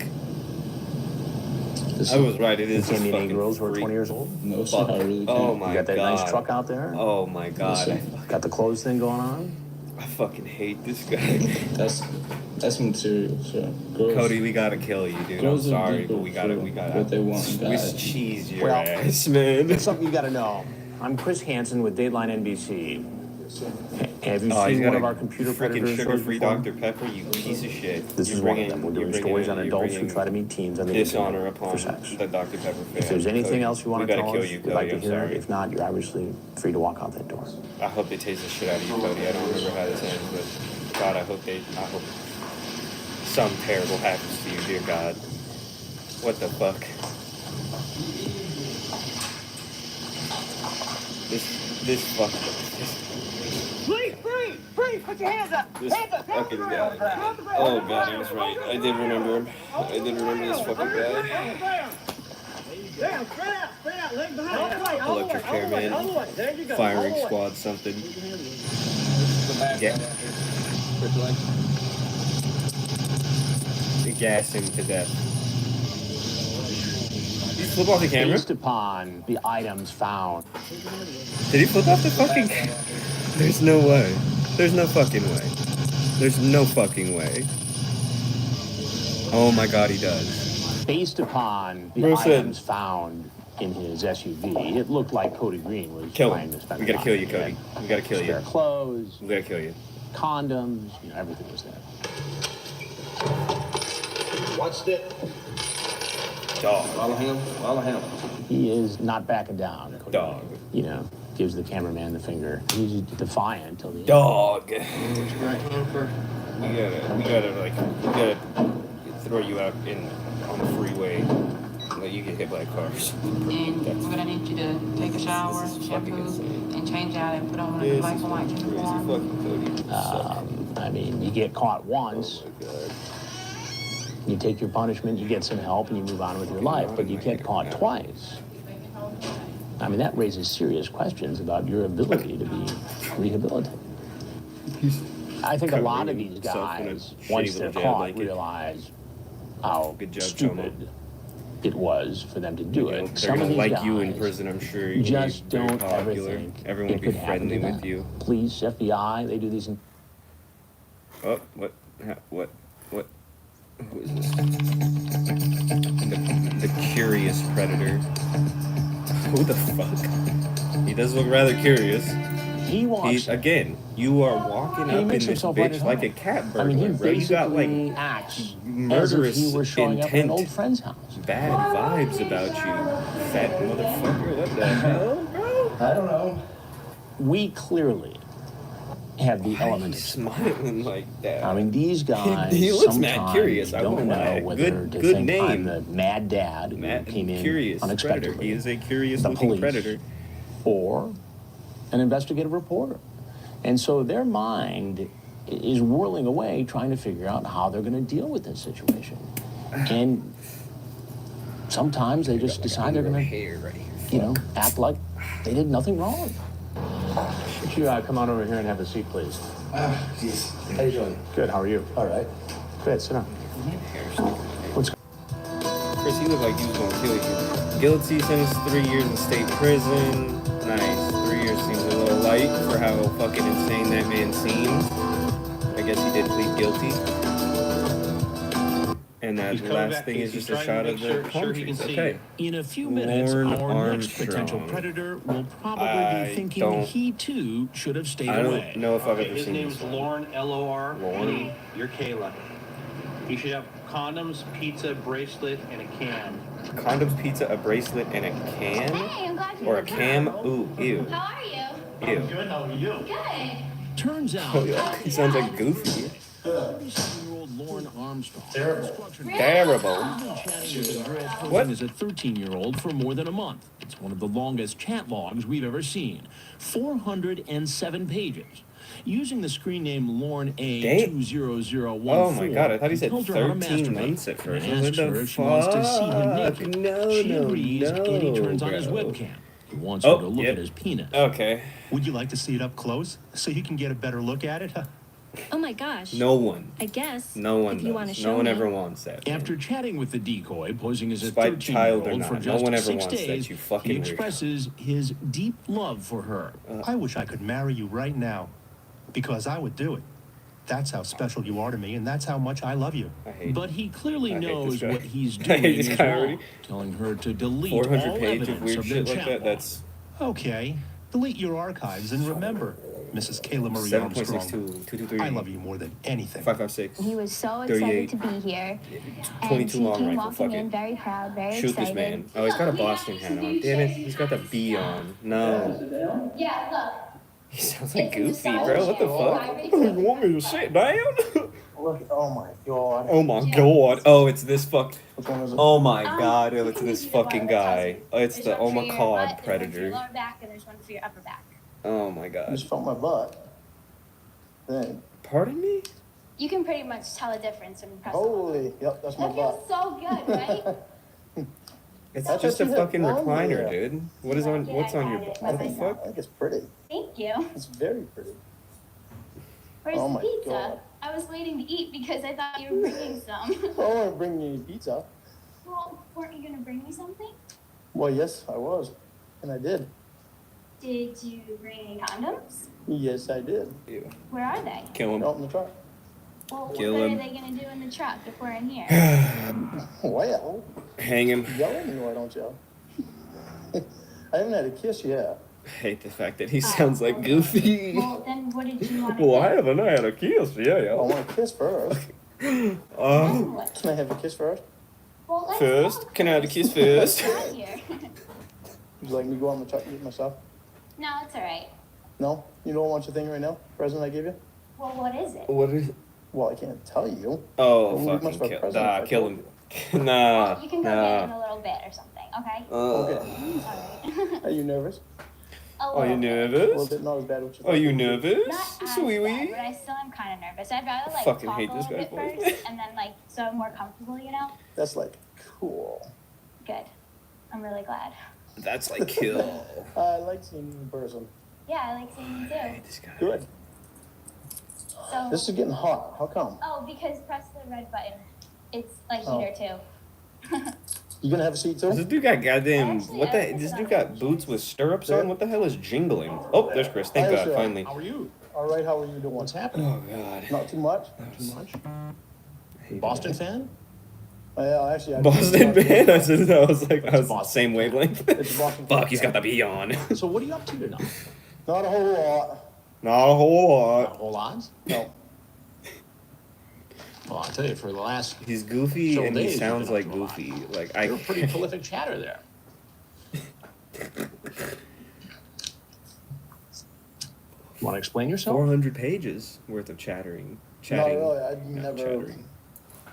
This I was right. It You is can't just meet any fucking girls who are freak. 20 years old? No, sir, Fuck. I really can't. Oh my You got that god. nice truck out there? Oh my god. sir. Got the clothes thing going on? I fucking hate this guy. That's material, sir. Girls, Cody, we gotta kill you, dude. I'm girls are sorry, deeper but we gotta for what they want in Swiss guys. cheese your Well, ass, man. It's something you got to know. I'm Chris Hansen with Dateline NBC. Have you Oh, he's seen got one of a our computer freaking predator shows sugar-free before? Dr. Pepper, you piece of shit. This You're is one of bringing- them. We're you're doing bringing stories it- on you're adults who bringing try to meet teens on the dishonor internet upon for sex. the Dr. Pepper fan. If there's anything Cody, else you want we to gotta tell kill us, you, we'd like Cody. to I'm hear it. sorry. If not, you're obviously free to walk out that door. I hope they taste the shit out of you, Cody. I don't remember how this ends, but God, I hope something terrible happens to you, dear God. What the fuck? This Put your hands up! This fucking guy. Oh god, I was right. I did remember him. I did remember this fucking guy. Down, spread out, leg behind. Electric Hairman, firing squad, something. Gas him to death. Did he flip off the camera? Based upon the items found. Did he flip off the fucking camera? There's no way. There's no fucking way. There's no fucking way. Oh my god, he does. Based upon the Bro said- items found in his SUV, it looked like Cody Green was Kill trying him. to spend We the gotta kill night. you, Cody. We gotta kill you. Spare clothes, We gotta kill you. condoms, everything was there. Watched it. Dog. Follow him. He is not backing down. Cody Dog. Green. Gives the cameraman the finger. He's defiant until the end. Dog. We gotta throw you out on the freeway. Let you get hit by a car. And we're gonna need you to take a shower, shampoo, and change out and put on one of the black and white uniform. I mean, you get caught once. You take your punishment, you get some help, and you move on with your life. But you get caught twice. I mean, that raises serious questions about your ability to be rehabilitated. I think a lot of these guys, once they're caught, realize how stupid it was for them to do it. They're Some gonna of these like you in guys prison, I'm sure. You're just very don't ever popular. think Everyone it will be could happen friendly to with them. you. Police, FBI, they do these. Oh, what? Who is this? The curious predator. Who the fuck? He does look rather curious. He walks. Again, you are walking He up in makes this himself right bitch at like home. a cat I mean, he burglar, bro. You got like basically acts as if murderous he were showing up at an old intent, friend's house. bad vibes about you, fat motherfucker. What the hell, bro? I don't know. We clearly have the Why element are you of smiling like that? I mean, these guys He looks sometimes mad curious. I don't won't know lie. whether Good to good think name. I'm the mad dad who Mad came in curious unexpectedly, predator. He is a curious the looking police, predator. or an investigative reporter. And so their mind is whirling away trying to figure out how they're going to deal with this situation. And sometimes they just decide they're going to, act like they did nothing wrong. Would you come on over here and have a seat, please? Jeez. How you doing? Good, how are you? All right. Good, sit down. What's Chris, he looked like he was gonna kill you. Guilty sentence 3 years in state prison. Nice. 3 years seems a little light for how fucking insane that man seemed. I guess he did plead guilty. And that last thing is just a shot of the palm trees. Okay. In a few minutes, Lorne our next potential Armstrong. predator will probably be thinking he too should have stayed I away. don't know if I've ever His seen name's this one. Lorne, L-O-R. Lorne. You're Kayla. You should have condoms, pizza, bracelet, and a cam. Condoms, pizza, a bracelet, and a can? Hey, I'm glad you Or a came. cam? Ooh, ew. How are you? Ew. Good, how are you? Good. Turns out, Oh, yeah. He sounds like Goofy. 37-year-old Lorne Armstrong. Terrible. What? Is a 13-year-old for more than a month. It's one of the longest chat logs we've ever seen. 407 pages. Using the screen name Lorne A20014. Oh my god, I thought he said tells her how to 13 masturbate months at first. and What asks the her if she wants to see him naked. She agrees, and he turns on his bro. webcam. He wants her to look at his penis. Okay. Would you like to see it up close so you can get a better look at it? Oh my gosh. No one. I guess. No one if you want to does. show No one me. ever wants that. After chatting with the decoy, posing as a Despite child or 13-year-old for not, just no one ever 6 wants that, days, you fucking he weirdo. expresses his deep love for her. I wish I could marry you right now because I would do it. That's how special you are to me, and that's how much I love you. But he clearly knows guy. what he's I doing hate this is guy wrong, already. telling her to delete 400 all pages of evidence weird of the shit like chat that. log. That's Okay, delete your archives and remember, Mrs. Kayla Marie Armstrong, 7.62, I love you more than anything. 556. He was so 38. excited to be here. 22 and long he came rifle. walking Fuck in it. very proud, very Shoot excited. this man. Oh, he's got a Boston hat on. Damn it. He's got the B on. No. Yeah, look. He sounds like Goofy, bro. What the fuck? You want me to sit down? Look, oh my god. Oh my god. Oh, it's this fuck. Which one is it? Oh my god. Oh, it's this fucking guy. Oh, it's There's the one oh for my your god butt, there's one for your predator. lower back, and there's one for your upper back. Oh my You god. just felt my butt. Thing. Pardon me? You can pretty much tell a difference when you press Holy, yep, that's my That butt. feels so good, right? It's I just a thought you had fucking blonde recliner, hair. dude. What is on? What's on your? I got it What the myself. fuck? I think it's pretty. Thank you. It's very pretty. Where's Oh the my pizza? God. I was waiting to eat because I thought you were bringing some. Oh, I want to bring you pizza. Well, weren't you gonna bring me something? Well, yes, I was. And I did. Did you bring any condoms? Yes, I did. Ew. Where are they? Kill him. Out in the truck. Well, what Kill good him. are they gonna do in the truck if we're in here? Well, Hang him. yell at me, why don't you? I haven't had a kiss yet. I hate the fact that he sounds like Goofy. Well, then what did you want to Well, do? I haven't had a kiss. Yeah, I yeah. want a kiss first. Um, Can I have a kiss first? Well, let's first, go. can I have a kiss first? Out here. Would you like me to go on the truck and get myself? No, it's all right. No? You don't want your thing right now? Present I gave you? Well, what is it? What is? Well, I can't tell you. Oh, Well, we must fucking have kill! presents, Nah, I kill told him. Nah, You can go get it in nah. a little bit or something, okay? Okay. All right. Are you nervous? A Are you little bit. A little nervous? bit, not as bad as you Are you thought. nervous, Not as sweet bad, wee? but I still am kind of nervous. I'd rather like Fucking talk hate a this little guy bit for it. first, and then like so I'm more comfortable, you know. That's like cool. Good. I'm really glad. That's like kill. I like seeing you in person. Yeah, I like seeing you too. This guy. Good. So. This is getting hot. How come? Oh, because press the red button. It's a Oh. heater too. You gonna have a seat too? This dude got goddamn. Actually, What I the? think This it's dude on got the boots with stirrups on. What the hell is jingling? Oh, there's Chris. Thank Hi, God, sir. finally. How are you? All right, how are you doing? What's happening? Oh God. Not too much? Too much? I hate Boston that. fan? Yeah, actually, Boston man. I was like, I was Boston. same wavelength. It's Boston. Fuck, he's got the B on. So what are you up to tonight? Not a whole lot. Not a whole Not a lot. whole lot? No. Well, I'll tell you, for the last He's goofy several and he days, sounds you've like been up to a Goofy. lot. Like You're a pretty prolific chatter there. Want to explain yourself? 400 pages worth of chattering. Chatting. Not really. I not never chattering.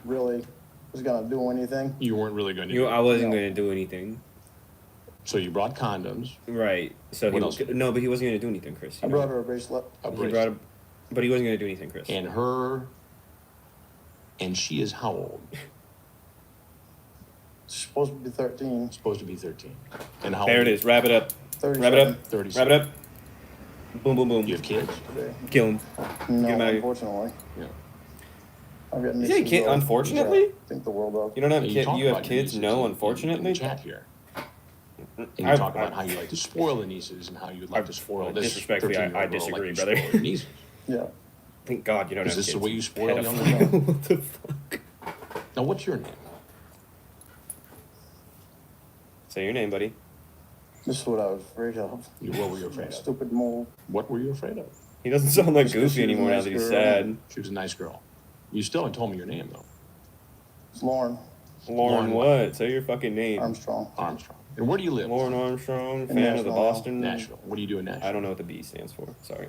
really was gonna do anything. You weren't really going to You, do it. I wasn't No. going to do anything. So you brought condoms. Right. So What else? no, but he wasn't going to do anything, Chris. I brought her a bracelet. A He bracelet. brought a, but he wasn't going to do anything, Chris. And she is how old? She's supposed to be 13. Supposed to be 13. And how There old? it is. Wrap it up. 37. Wrap it up. 37. Wrap it up. Boom, boom, boom. You have kids? Today. Kill him. No, Get him out of here. unfortunately. Yeah. I've got You say nieces, kid, though, unfortunately? which I think the world of. You don't have You kids. talk You have about your kids. nieces No, in unfortunately. the chat here. And you I've- talk about I've- how you like to spoil the nieces and how you'd like to spoil this disrespectfully, 13-year-old I girl like disagree, you brother. spoil your nieces. Yeah. Thank God you don't Is have this kids. the way you spoil young Pedophile. women? What the fuck? Now, what's your name? Say your name, buddy. This is what I was afraid of. What were you afraid of? Stupid mole. What were you afraid of? He doesn't sound like Just 'cause Goofy she was a anymore now nice that he's girl. sad. She was a nice girl. You still haven't told me your name, though. It's Lauren Lauren, what? Say your fucking name. Armstrong. Armstrong. And where do you live? Lauren Armstrong, In fan of the Nashville. Boston. Nashville. What do you do in Nashville? I don't know what the B stands for. Sorry.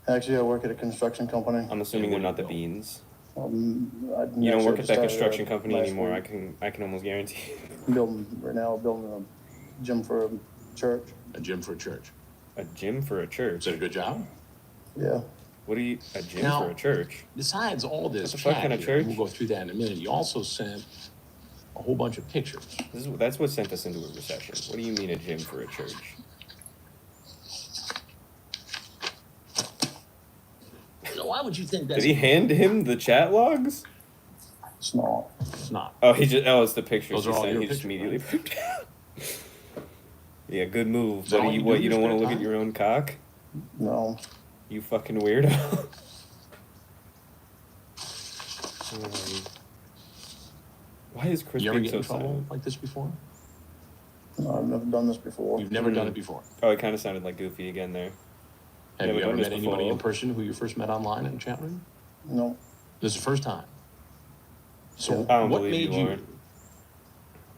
Actually, I work at a construction company. I'm assuming they're where not do the you go? beans. I'm You don't actually work at that just started construction company last anymore. week. I can almost guarantee. Building a gym for a church. A gym for a church. A gym for a Is church. that a good job? Yeah. What are you? A gym Now- for a church? Besides all this What the fuck chat kind of here, church? we'll go through that in a minute. You also sent a whole bunch of pictures. That's what sent us into a recession. What do you mean a gym for a church? Why would you think Did that's... he hand him the chat logs? It's not. It's not. Oh, it's the pictures Those are he all sent. your He just pictures, immediately put down. Yeah, good move. Is that But all you you what? do You in don't your want to spare look at time? your own cock? No. You fucking weirdo. Why is Chris You ever being get in so trouble silent? like this before? No, I've never done this before. You've never done it before. Oh, it kind of sounded like Goofy again there. Have Never you ever done this met anybody in before. person who you first met online in a chat room? No. This is the first time. So I don't what believe made you, you, Lauren.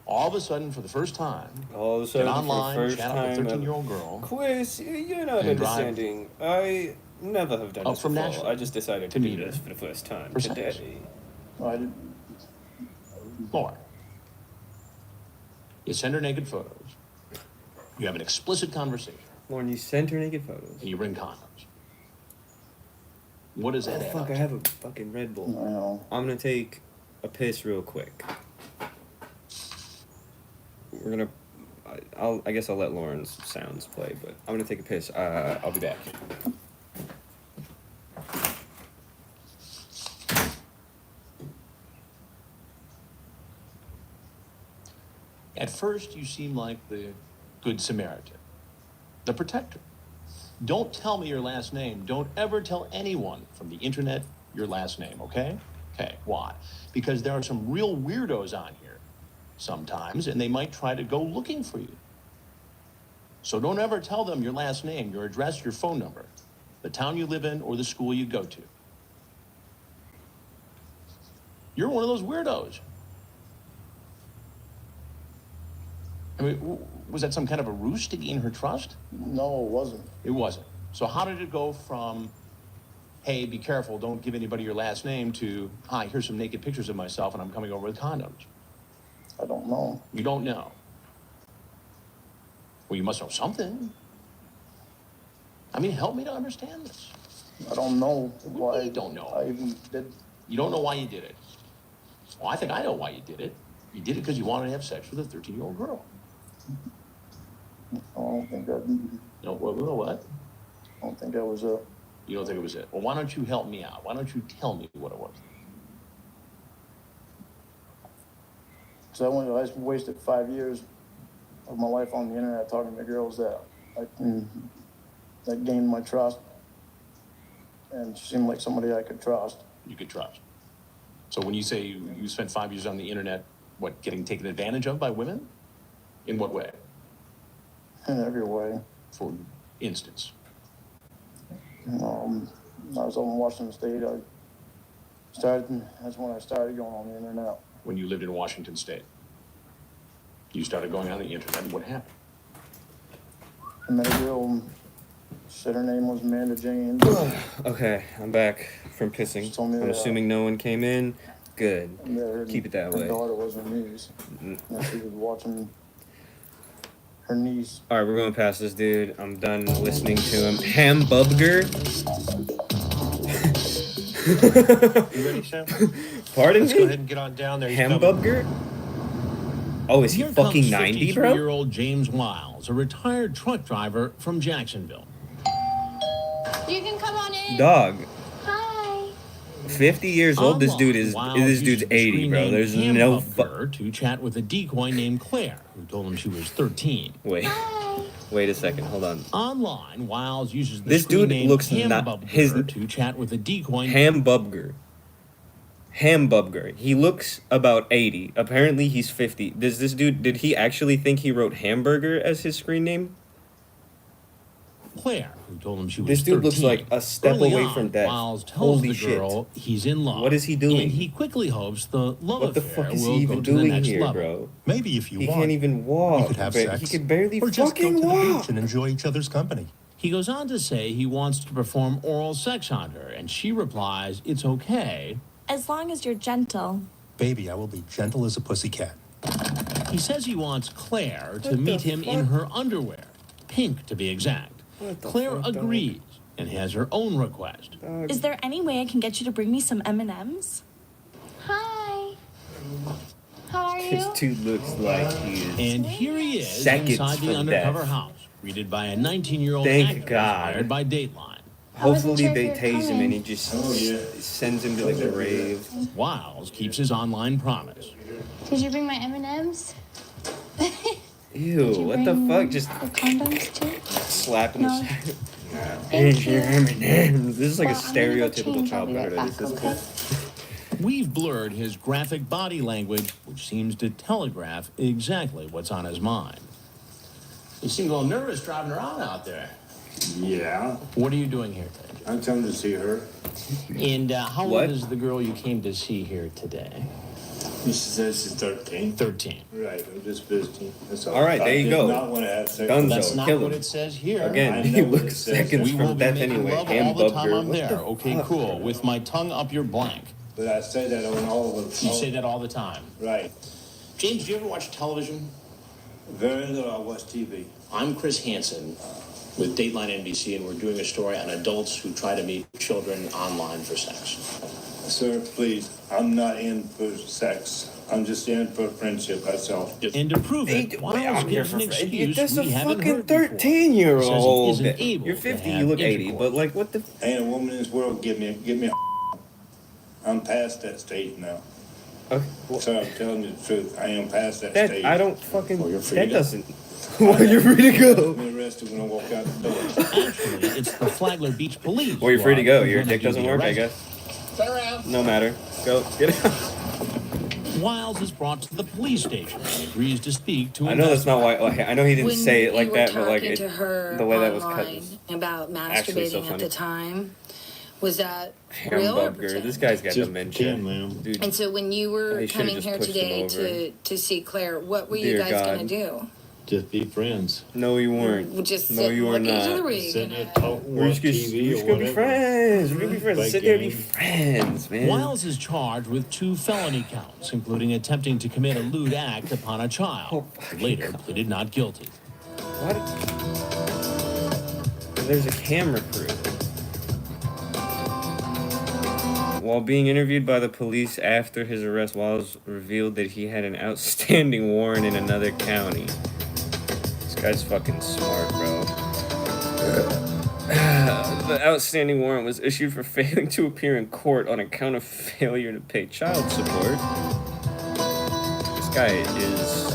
all of a sudden, for the first time, All of a get sudden, online, for the first chat up with a time, 13-year-old girl, Quiz, you're not And drive understanding. I never have done up this from before. Nashville I just decided to to do meet her this for the first time for sex. today. No, I didn't. Lauren, you send her naked photos, you have an explicit conversation, Lauren, you sent her naked photos. and you bring condoms. What does that add Fuck, up I to? have a fucking Red Bull. I know. I'm gonna take a piss real quick. We're gonna. I guess I'll let Lauren's sounds play, but I'm gonna take a piss. I'll be back. At first, you seem like the Good Samaritan, the protector. Don't tell me your last name. Don't ever tell anyone from the internet your last name, okay? Okay, why? Because there are some real weirdos on here sometimes, and they might try to go looking for you. So don't ever tell them your last name, your address, your phone number, the town you live in, or the school you go to. You're one of those weirdos. I mean, was that some kind of a ruse to gain her trust? No, it wasn't. It wasn't. So how did it go from, hey, be careful, don't give anybody your last name, to, hi, here's some naked pictures of myself and I'm coming over with condoms? I don't know. You don't know. Well, you must know something. I mean, help me to understand this. I don't know why. You don't know. I even did. You don't know why you did it. Well, I think I know why you did it. You did it because you wanted to have sex with a 13-year-old girl. I don't think that. No, what? I don't think that was it. You don't think it was it? Well, why don't you help me out? Why don't you tell me what it was? So I wasted 5 years of my life on the internet talking to girls that gained my trust, and she seemed like somebody I could trust. You could trust. So when you say you spent 5 years on the internet What, getting taken advantage of by women? In what way? In every way. For instance. I was over in Washington State. That's when I started going on the internet. When you lived in Washington State, you started going on the internet. What happened? I met a girl. Said her name was Amanda Jane. Okay, I'm back from pissing. I'm assuming no one came in. Good. Keep it that way. Her daughter was her niece. And she was watching her niece. All right, we're going past this dude. I'm done listening to him. Hambubger. You ready, Sam? Pardon Let's me? go ahead and get on down there. Hambubger? Oh, is he Here fucking comes 90, bro? 53-year-old James Wiles, a retired truck driver from Jacksonville. You can come on in. Dog. Hi. 50 years old. This dude is. This dude's 80, bro. There's no. To chat with a decoy named Claire, who told him she was 13. Wait. Wait a second. Hold on. Online, Wiles uses the This dude name looks not his to chat with a decoy. Hambubger. Hambubger. He looks about 80. Apparently, he's 50. Does this dude? Did he actually think he wrote hamburger as his screen name? Claire, who told him she was This dude 13. looks like a step Early away on, from death. Wiles tells Holy the girl shit. he's in love. What is he doing? And he quickly hopes the love What the affair fuck is will he go even to the doing next here, level. bro? Maybe if you He want. can't even walk. You could have but sex. He could barely or just fucking go to the walk. beach and enjoy each other's company. He goes on to say he wants to perform oral sex on her, and she replies, it's okay. As long as you're gentle. Baby, I will be gentle as a pussycat. He says he wants Claire to meet him in her underwear, pink to be exact. Claire agrees and has her own request. Is there any way I can get you to bring me some M&Ms? Hi. How are This you? dude looks like he is. And here he is seconds inside the from undercover death. house, greeted by a 19-year-old Thank actress God. hired by Dateline. Hopefully they tase him and he just sends him to the grave. Wiles keeps his online promise. Did you bring my M&Ms? Ew, what the fuck? Just The condoms too? slapping No. his. Thank you. This is like a Well, I'm gonna go stereotypical change. child I'll be right predator. This back, is okay? We've blurred his graphic body language, which seems to telegraph exactly what's on his mind. You seem a little nervous driving around out there. Yeah. What are you doing here today? I'm coming to see her. And how What? old is the girl you came to see here today? She says she's 13. 13. Right, I'm just visiting. That's all. All right, there I you did go. not want to have sex. Dunzo, That's not kill what him. it says here. Again, I he know what it looks says. seconds We will from be death making anyway. love all the time I'm Hambubger. there. What Okay, the cool. fuck? With my tongue up your blank. But I say that on all of You say that all the time. Right. James, do you ever watch television? Very little I watch TV. I'm Chris Hansen with Dateline NBC, and we're doing a story on adults who try to meet children online for sex. Sir, please, I'm not in for sex. I'm just in for friendship, that's all. And to prove it, Wiles I'm here gives for an excuse That's a we haven't fucking heard before. 13-year-old. Says he isn't able You're to 50, have you look 80, intercourse. but like, what the? Ain't a woman in this world give me a I'm past that stage now. Okay, So I'm telling you the truth. I am past that stage. I don't fucking. Well, you're free that to go. doesn't. Well, you're free to go. I'm arrested when I walk out the door. Actually, it's the Flagler Beach Police. Well, you're who free to are go. Your gonna dick do doesn't the work, I arrest. guess. Turn around. No matter. Go get out. Wiles is brought to the police station and agrees to speak to I know that's not why. Like, I know he didn't When say it like you were that, but like talking it, to her the way that was cut online was about actually so masturbating at funny. the time, was that real or Hamburger. pretend? This guy's got Just dementia. pretend, ma'am. Dude, And so when you were They should've coming just here pushed him today over. to see Claire, what were Dear you guys God. gonna do? Just be friends. no, you weren't. Would just No, sit you and were look at each other? not. Were you Sit gonna... there, talk, We're just watch gonna, TV we're just or gonna be whatever. friends. We're gonna be friends. Play Sit there and be games. friends, man. Wiles is charged with 2 felony counts, including attempting to commit a lewd act upon a child. Later pleaded not guilty. What? There's a camera crew. While being interviewed by the police after his arrest, Wiles revealed that he had an outstanding warrant in another county. This guy's fucking smart, bro. The outstanding warrant was issued for failing to appear in court on account of failure to pay child support. This guy is...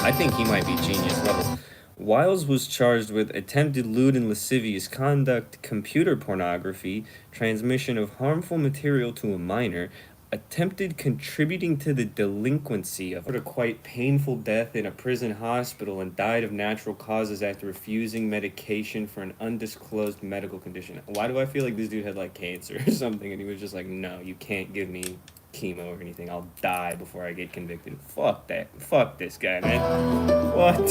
I think he might be genius level. Wiles was charged with attempted lewd and lascivious conduct, computer pornography, transmission of harmful material to a minor, attempted contributing to the delinquency of a quite painful death in a prison hospital and died of natural causes after refusing medication for an undisclosed medical condition. Why do I feel like this dude had like cancer or something and he was just like, no, you can't give me chemo or anything. I'll die before I get convicted. Fuck that. Fuck this guy, man. What?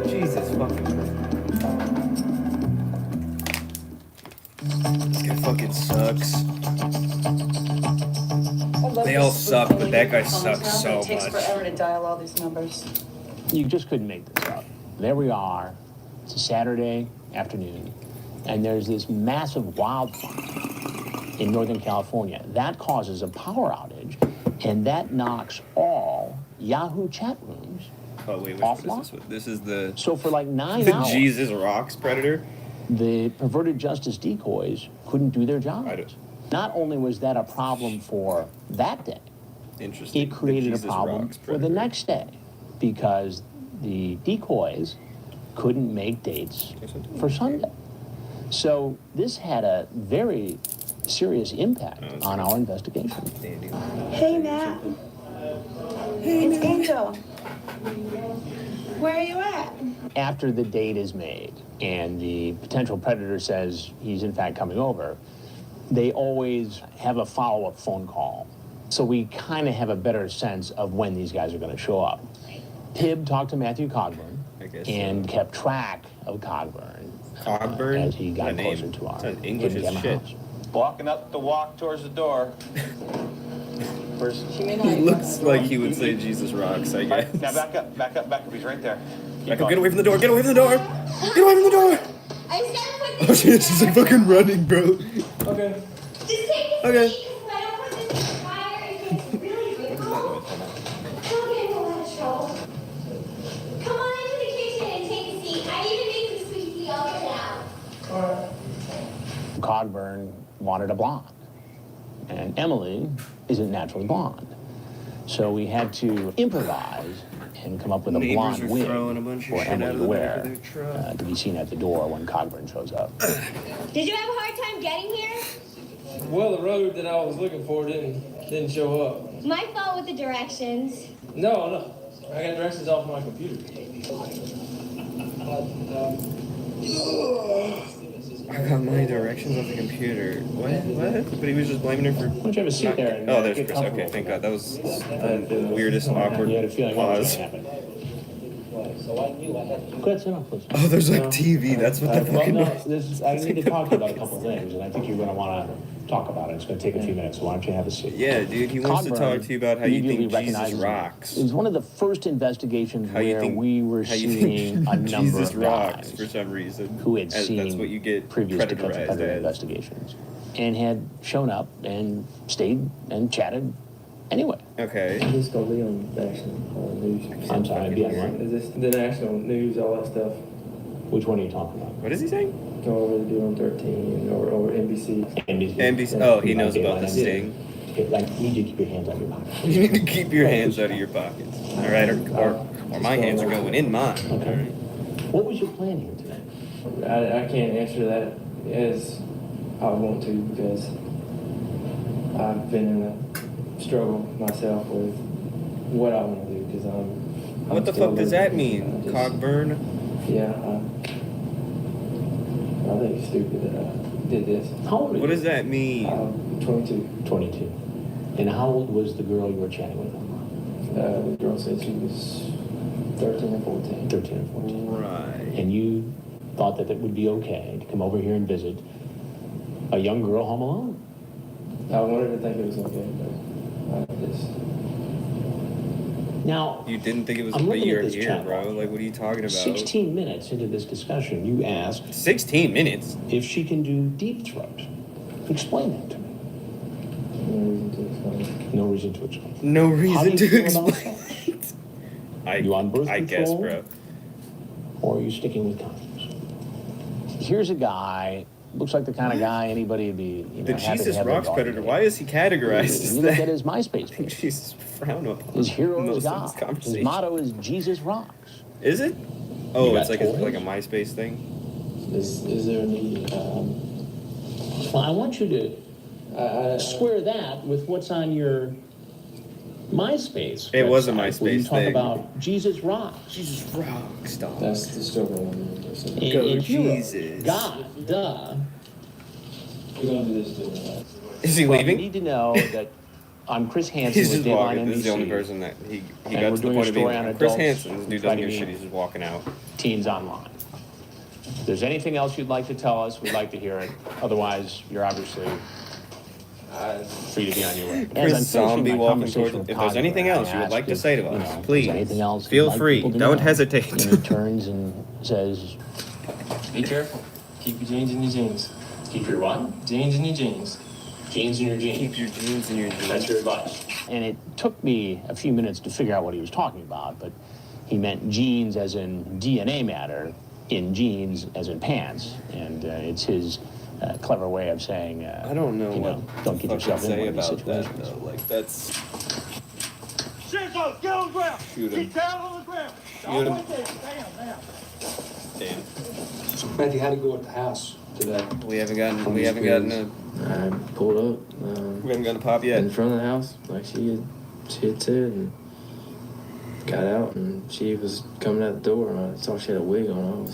Jesus fucking Christ. This guy fucking sucks. They all suck, but that guy sucks so It takes much. forever to dial all these numbers. You just couldn't make this up. There we are. It's a Saturday afternoon, and there's this massive wildfire in Northern California. That causes a power outage, and that knocks all Yahoo chat rooms offline. This is the... So for like 9 the hours... Jesus Rocks Predator? The perverted justice decoys couldn't do their jobs. Not only was that a problem for that day, it created a problem for the next day because the decoys couldn't make dates for Sunday. So this had a very serious impact on our investigation. Hey, Matt. It's Angel. Where are you at? After the date is made and the potential predator says he's in fact coming over, they always have a follow-up phone call. So we kind of have a better sense of when these guys are going to show up. Tib talked to Matthew Cogburn and kept track of Cogburn. As he got closer to our English as shit. house. Walking up the walk towards the door. He looks like he would say Jesus Rocks, I guess. Now back up, back up, back up. He's right there. Back up, get away from the door, get away from the door! Get away from the door! Oh shit, she's like fucking running, bro. Okay. Okay. Cogburn wanted a blonde, and Emily isn't naturally blonde. So we had to improvise and come up with a blonde wig for Emily to wear to be seen at the door when Cogburn shows up. Did you have a hard time getting here? Well, the road that I was looking for didn't show up. My fault with the directions. No. I got directions off my computer. I got my directions off the computer. What? But he was just blaming her for... Why don't you have a seat there? And oh, there's get Chris. Okay, comfortable. thank God. That was the weirdest awkward You had a feeling what was pause. going to happen. Go ahead, sit down, please. Oh, there's like TV. That's what the fucking... I need to talk to you about a couple of things, and I think you're going to want to talk about it. It's going to take a few minutes, so why don't you have a seat? Yeah, dude, he wants to talk to you about how you think Jesus recognizes me. rocks. It was one of the first investigations where we were seeing a number Jesus of rocks guys for some reason. who had That's seen what you get previous defensive predarized predator as. investigations and had shown up and stayed and chatted anyway. Okay. Is this going to be on national news? I'm sorry, be on what? Is this the national news, all that stuff? Which one are you talking about? What is he saying? Go over to do on 13 or NBC. NBC. Oh, he knows about the sting. Like, you need to keep your hands out of your pockets. You need to keep your hands out of your pockets. All right, or my hands are going in mine. Okay. What was your plan here today? I can't answer that as I want to because I've been in a struggle myself with what I want to do because I'm What the fuck does that mean? Cogburn? Yeah, I think it's stupid that I did this. How old are you? What does that mean? 22. 22. And how old was the girl you were chatting with? The girl said she was 13 or 14. 13 or 14. Right. And you thought that it would be okay to come over here and visit a young girl home alone? I wanted to think it was okay, but I just... Now, You didn't think it was I'm a looking year at this here, chat bro. box. Like, what are you talking about? 16 minutes into this discussion, you asked... 16 minutes? If she can do deep throat. Explain that to me. No reason to explain. No How do reason you to feel about explain. sex? I, You on birth I control? guess, bro. Or are you sticking with condoms? Here's a guy, looks like the kind of guy anybody would be, The happy to Jesus have their Rocks dog Predator, with. why is he categorized as You look at that? his MySpace page. Jesus frown upon. His hero most is of God. this His conversation. motto is Jesus rocks. Is it? You Oh, got it's like toys? a MySpace thing? Is there any... Well, I want you to Square that with what's on your MySpace. It was a website, MySpace where you talk thing. about Jesus rocks. Jesus rocks, dog. That's the struggle. Go And heroes. Jesus. God, duh. We're going to do this too. Is he Well, you leaving? need to know that I'm Chris Hansen He's with just Dateline walking. NBC. This is the only person that he And got we're to the doing point a of being story on like, Chris adults Hansen, this who dude try doesn't to give a shit, meet he's just walking out. Teens online. If there's anything else you'd like to tell us, we'd like to hear it. Otherwise, you're obviously free to be on your way. Chris Zombie walking towards. If there's anything else you would like to say to us, please feel free. Don't hesitate. And he turns and says, Be careful. Keep your jeans in your jeans. keep your what? Jeans in your jeans. Jeans in your jeans. Keep your jeans in your jeans. That's your advice. And it took me a few minutes to figure out what he was talking about, but he meant genes as in DNA matter, in jeans as in pants. And it's his clever way of saying, I don't know what don't get to yourself in say one of these about that situations. though. Like that's Get on the ground. shoot him. Get down on the ground. Shoot him. Damn. Damn. So, Matthew, how'd it go at the house today? We haven't gotten a I pulled up. we haven't gotten a pop yet. In front of the house, like she had said, and got out, and she was coming out the door, and I saw she had a wig on.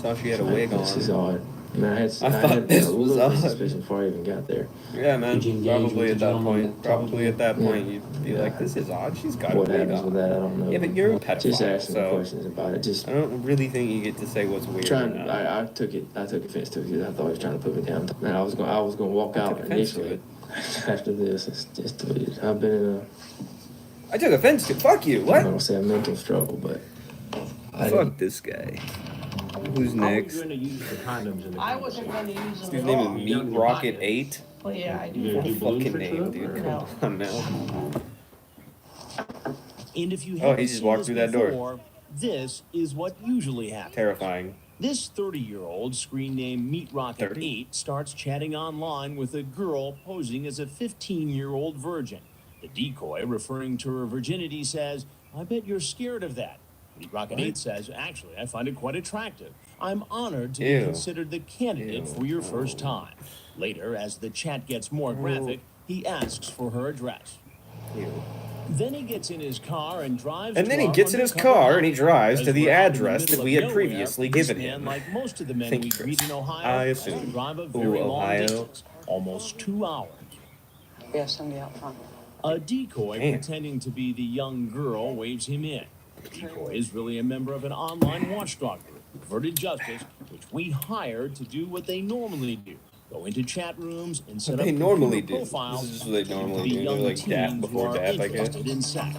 Saw she had a wig on. This is odd. I mean, I had thought this a was little odd. suspicion before I even got there. Yeah, man. Did you engage Probably with at the that gentleman point. that talked Probably to at that you? point, you'd be like, "This is odd. She's got What a wig happens on." with that, I don't know. Yeah, but you're a pedophile. Just asking so questions about it. Just I don't really think you get to say what's weird. or not. I took offense to it because I thought he was trying to put me down. And I was going to walk out offense to initially. it. After this, it's just deleted. I've been in I took offense to. Fuck you. I What? don't say a mental struggle, but Fuck this guy. Who's next? going to use the condoms in the I wasn't going to use His them at name all. is Meat Rocket 8. Well, yeah, I do. You gonna do balloon Fucking tricks name, with dude. them, or No. Come on now. And if you Oh, haven't he just seen walked this through that door. before, this is what usually happens. Terrifying. This 30-year-old, screen name Meat Rocket 30? 8, starts chatting online with a girl posing as a 15-year-old virgin. The decoy, referring to her virginity, says, "I bet you're scared of that." Meat Rocket 8 says, "Actually, I find it quite attractive. I'm honored to Ew. be considered the candidate for your first time." Later, as the chat gets more graphic, he asks for her address. Ew. Then he gets in his car and drives. And to then he our gets in his undercover car and he house. drives As to the we're out in address middle that of we had nowhere, previously this given man, him. like most of the men Thank we you, greet Chris. in Ohio, I has to assume. drive a Ooh, very long Ohio. distance, almost 2 hours. We have somebody out front. A decoy Damn. pretending to be the young girl waves him in. The decoy is really a member of an online watchdog group, Perverted Justice, which we hired to do what they normally do. Go into chat rooms and set What they up normally computer do. profiles This is just what they normally to do. young They're like dap teens before who are dap, I guess. interested in sex.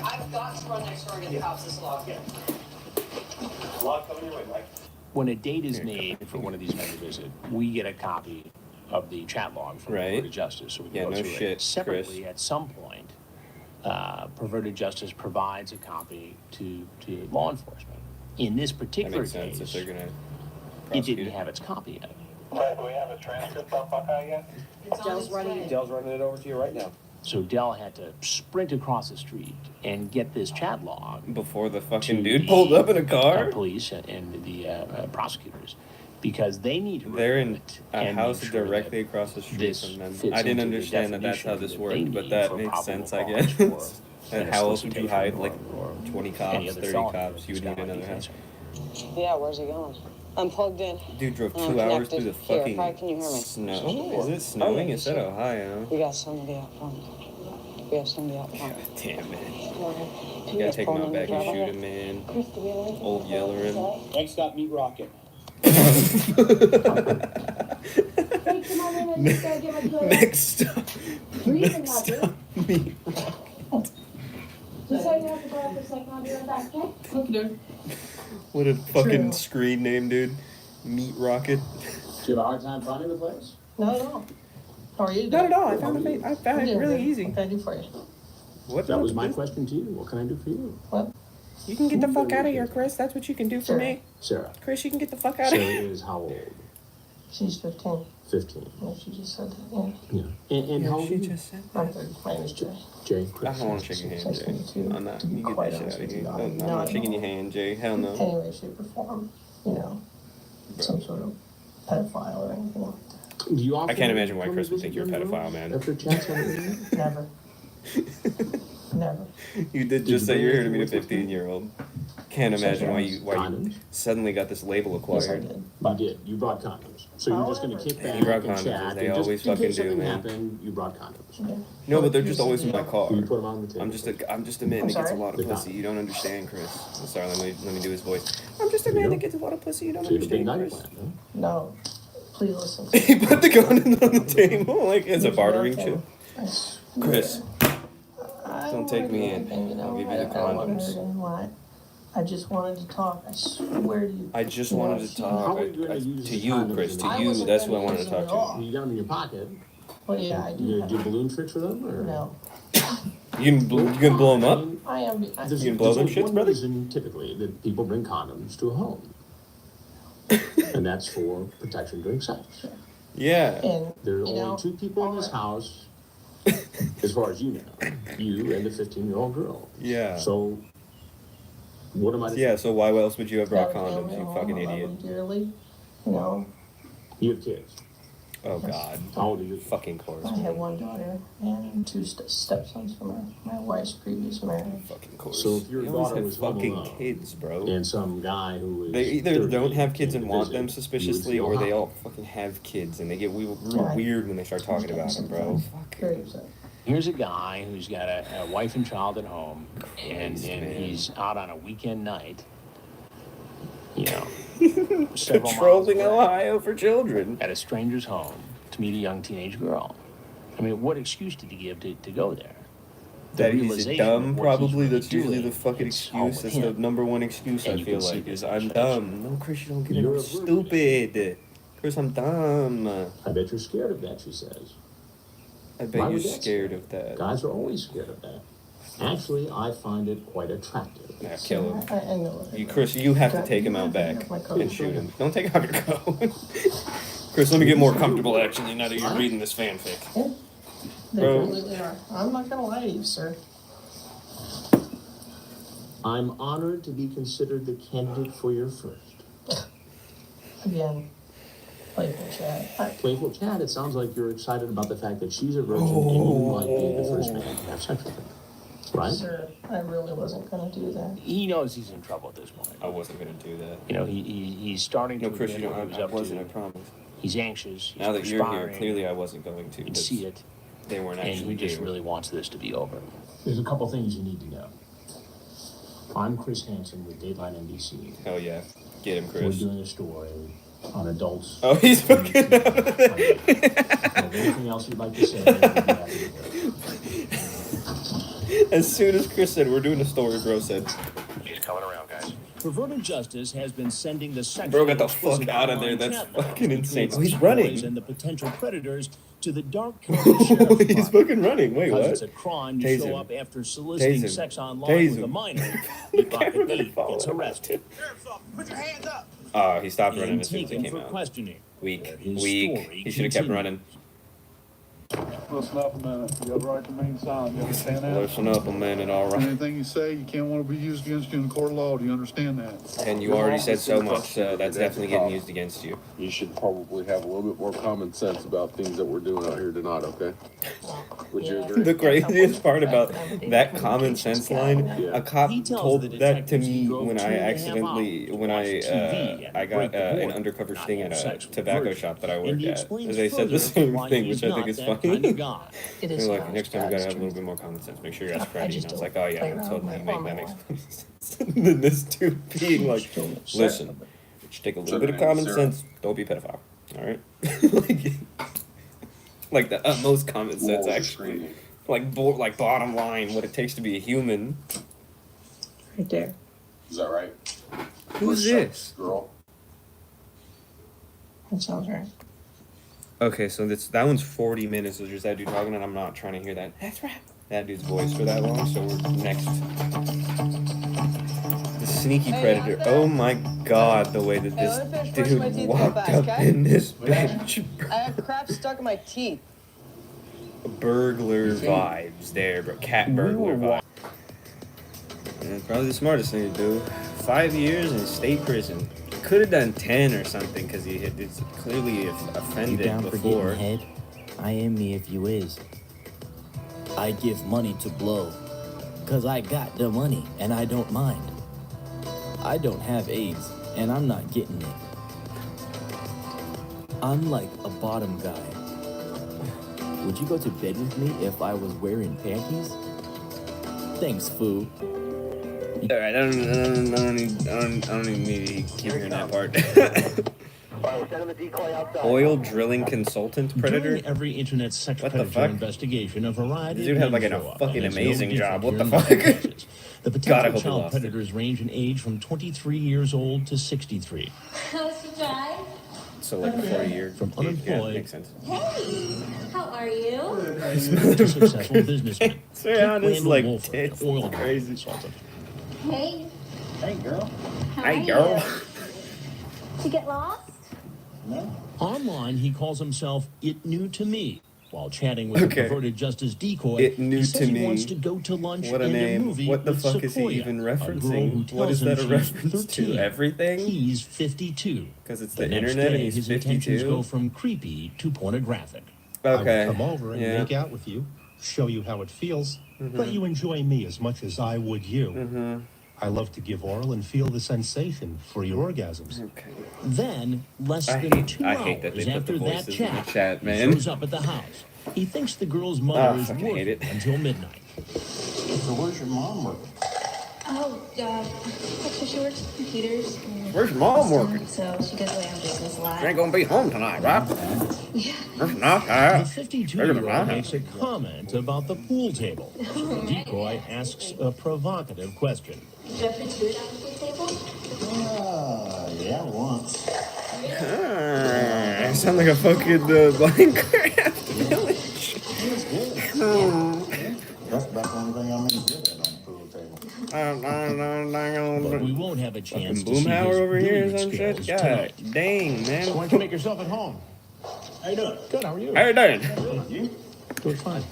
I've got to run next door and get the cops this log. When a date is made for one of these men to visit, we get a copy of the chat log from Perverted Justice, so we can Yeah, go no through shit, it separately. At some point, Perverted Justice provides a copy to law enforcement. In this That particular makes sense if case, they're gonna it prosecute didn't it. have its copy yet. Do we have a transcript on file yet? Dell's running it. Dell's running it over to you right now. So Dell had to sprint across the street and get this chat log before the fucking to dude the, pulled up in a car. Police and the prosecutors, because they need to They're review in it a and house make sure directly across the street this from them. fits I didn't into the understand that that's how definition this that worked, they but need that for makes probable sense, I cause guess. for That an house would you solicitation hide or- like or 20 any cops, other 30 felony cops, you would that need might be another house. concerned. Yeah, where's he going? I'm plugged in. Dude drove And I'm 2 hours through connected. the Here, fucking Fry, can you hear me? snow. Is it snowing? It said Ohio. We got somebody out front. We have somebody out front. Damn, man. Can You gotta take him out back and shoot him, man. Old Yellerin. Next stop, Meat Rocket. Next stop. Next stop. Meat Rocket. Just so you have to go up a second, I'll be right back, okay? Okay, dude. What a fucking screen name, dude. Meat Rocket. Do you have a hard time finding the place? Not at all. How are you? Not at all. I found it really easy. What can I do for you? What? That was my question to you. What can I do for you? What? You can get the fuck out of here, Chris. That's what you can do for me. Sarah. Chris, you can get the fuck out of Sarah here. is how old? She's 15. 15. Yeah, she just said that, yeah. Yeah. And how old are you? just said I'm 30. My name is Jay. Jay. I don't want to shake your hand, Nice to Jay. meet you. I'm not. To be You get quite that shit honest out of with here. you, I'm I'm not not shaking your hand, Jay. Hell no. Any way, shape, or form, you know, some sort of pedophile or anything like that. Do you I can't imagine why Chris would think you're a pedophile, man. After chats on the internet? Never. Never. You did just say you're here to meet a 15-year-old. Can't imagine why you suddenly got this label Yes, I acquired. did. You did. You brought condoms. So you're just going to kick back He brought and condoms, chat. they and just always in case fucking do, something man. happened, you brought condoms. No, but they're just always in my car. You put them on the table. I'm just a man that gets a lot of pussy. You don't understand, Chris. I'm sorry, let me do his voice. I'm just a man that gets a lot of pussy. You don't understand, Chris. No. Please listen. He put the condoms on the table like it's a bartering chip. I swear. Chris, I don't take me in. anything, you know, I'll give you the I don't want to condoms. hurt anyone. I just wanted to talk. I swear to you. I just You know, wanted to talk to you, Chris. To I you, wasn't that's gonna what I wanted use to them talk at all. to. You got them in your pocket. Well, yeah, I do. You have do them. balloon tricks for them? Or? No. You can blow them up? I am. There's, You can blow them there's shits, one brother? reason typically that people bring condoms to a home. And that's for protection during sex. Yeah. And, There are you know, only two people in this house, as far as you know. You and the 15-year-old girl. Yeah. So, what am I to Yeah, so why else would you have brought got a condoms, family you at fucking home. I love idiot? them dearly. You know, You have kids. Oh, God. How old are you? Fucking course. I have one daughter and two stepsons from my wife's previous marriage. Fucking course. So if your You always daughter have was home fucking alone kids, bro. and some guy who was They either 30 don't have kids came and to want visit, them you would suspiciously, feel or they hot. all fucking have kids and they get real Right. weird when they start talking about them, bro. Very upset. Here's a guy who's got a wife and child at home, and he's out on a weekend night. You know, several miles Patrolling away Ohio for children. at a stranger's home to meet a young teenage girl. I mean, what excuse did he give to go there? The That he's realization dumb, of what probably. he's really That's usually doing, the fucking it's all excuse. with That's the him. number one excuse, And I you feel can see like, this is in I'm his dumb. No, Chris, you don't get it. You're I'm a virgin. stupid. Chris, I'm dumb. I bet you're scared of that, she says. I Why bet you're would that scared scare of that. Guys are always scared of that. Actually, I find it quite attractive. Yeah, kill him. I know. You, Chris, you have to take him out back and shoot him. Don't take out your coat. Chris, let me get more comfortable, actually, now that you're reading this fanfic. They Bro. completely are. I'm not gonna lie to you, sir. I'm honored to be considered the candidate for your first. Again, playful chat. Playful chat, it sounds like you're excited about the fact that she's a virgin and you might be the first man to have sex with her. Right? Sir, I really wasn't gonna do that. He knows he's in trouble at this point. I wasn't going to do that. You know, he's starting No, to Chris, you admit know, what he was I up wasn't, I to. promise. He's anxious. He's Now that you're here, perspiring. clearly I wasn't going to. You can 'cause see it. They weren't And actually he just here. really wants this to be over. There's a couple things you need to know. I'm Chris Hansen with Dateline NBC. Hell yeah. Get him, We're Chris. doing a story on adults. Oh, he's fucking Anything else you'd like to say? We'd be happy to hear. As soon as Chris said, we're doing a story, bro said, He's coming around, guys. Perverted Justice has been sending the sexual bro, get the explicit fuck out of there. online That's chat logs fucking insane. between Oh, he's decoys running. and the potential predators to the dark county sheriff's He's department. fucking running. Wait, Because what? it's a crime to Tase show him. up after soliciting Tase him. sex online Tase with a him. minor. The pocket eight gets arrested. He stopped running And as soon as he taken came for out. questioning. Weak. His Weak. story He should have kept continues. running. Listen up a minute. You have the right to remain silent. You understand that? Listen up a minute, all right. Anything you say, you can't want to be used against you in court of law. Do you understand that? And you already said so much, so that's definitely getting used against you. You should probably have a little bit more common sense about things that we're doing out here tonight, okay? Would you agree? The craziest part about that common sense line, a cop He tells told the that to detectives he me drove when I 2.5 accidentally, hours when to watch TV and I break got the an border, undercover not sting have at a sex with tobacco virgins. shop that I And worked he at. explains They said the further same why thing, he's which I not think is that funny. kind of guy. It They're is like, not next time you as gotta bad have as a little bit more common sense. Make sure you ask I Freddie. just And I was don't like, oh yeah, play I around totally with make my that mom makes a plenty of sense. And then this dude being like, listen, just take a little bit of common sense. Don't be a pedophile. All right. like the utmost common sense, actually. Like bottom line, what it takes to be a human. Right there. Is that right? Who's this? Girl. That sounds right. Okay, so that one's 40 minutes. So there's that dude talking, and I'm not trying to hear that. That's right. That dude's voice for that long. So we're next. The sneaky predator. Oh my god, the way that this dude walked up in this bitch. I have crap stuck in my teeth. Burglar vibes there, bro. Cat burglar vibes. Yeah, probably the smartest thing to do. 5 years in state prison. Could have done 10 or something because he had it's clearly offended You down before. for getting head? I am me if you is. I give money to blow. Cause I got the money and I don't mind. I don't have AIDS and I'm not getting it. I'm like a bottom guy. Would you go to bed with me if I was wearing panties? Thanks, foo. Alright, I don't even need to keep hearing that part. Oil drilling consultant predator? During every internet sex What the predator fuck? investigation, a variety This dude of had like names a show up, fucking and it's no amazing job. What the different fuck? here in Massachusetts. The God, I potential hope he child lost it. predators range in age from 23 years old to 63. How's the drive? So like a 40-year From yeah, unemployed makes sense. Hey, how are you? to successful businessmen. Sarah Take is like Randall Wolford, tits. oil Crazy. consultant. Hey, Hey, girl. how Hey, are girl. you? Did you get lost? No? Online, he calls himself It New to Me. While chatting with Okay. a perverted justice decoy, It New he says to he Me. wants to go to lunch What a and name. a movie What the with fuck is he Sequoia, even a girl who referencing? What is tells that a him she's reference to? 13. Everything? He's 52. Because it's The the next internet day, and he's his intentions 52? go from creepy to pornographic. Okay. I would come over and yeah. make out with you, show you how it feels, Mhm. let you enjoy me as much as I would you. Mm-hmm. I love to give oral and feel the sensation for your orgasms. Okay. Then, less I than hate- 2 I hours hate that they put after the that voices in the chat, chat, he man. shows up at the house. He thinks the girl's mother Ah, is fucking hate working it. until midnight. So where's your mom working? Oh, actually, she works with computers. Where's mom working? So she goes away on business a lot. She ain't gonna be home tonight, right? Yeah. There's not. The 52-year-old makes a comment about the pool table. So the decoy asks a provocative question. Did you ever do it on the pool table? Yeah, once. I sound like a fucking Minecraft village. That's about the only thing I'm gonna do that on the pool table. But we won't have a chance Fucking to see his Boomhauer over here or billiard some shit? skills God tonight. dang, man. Why don't you make yourself at home? How you doing? Good, how are you? How you doing? You? Doing fine.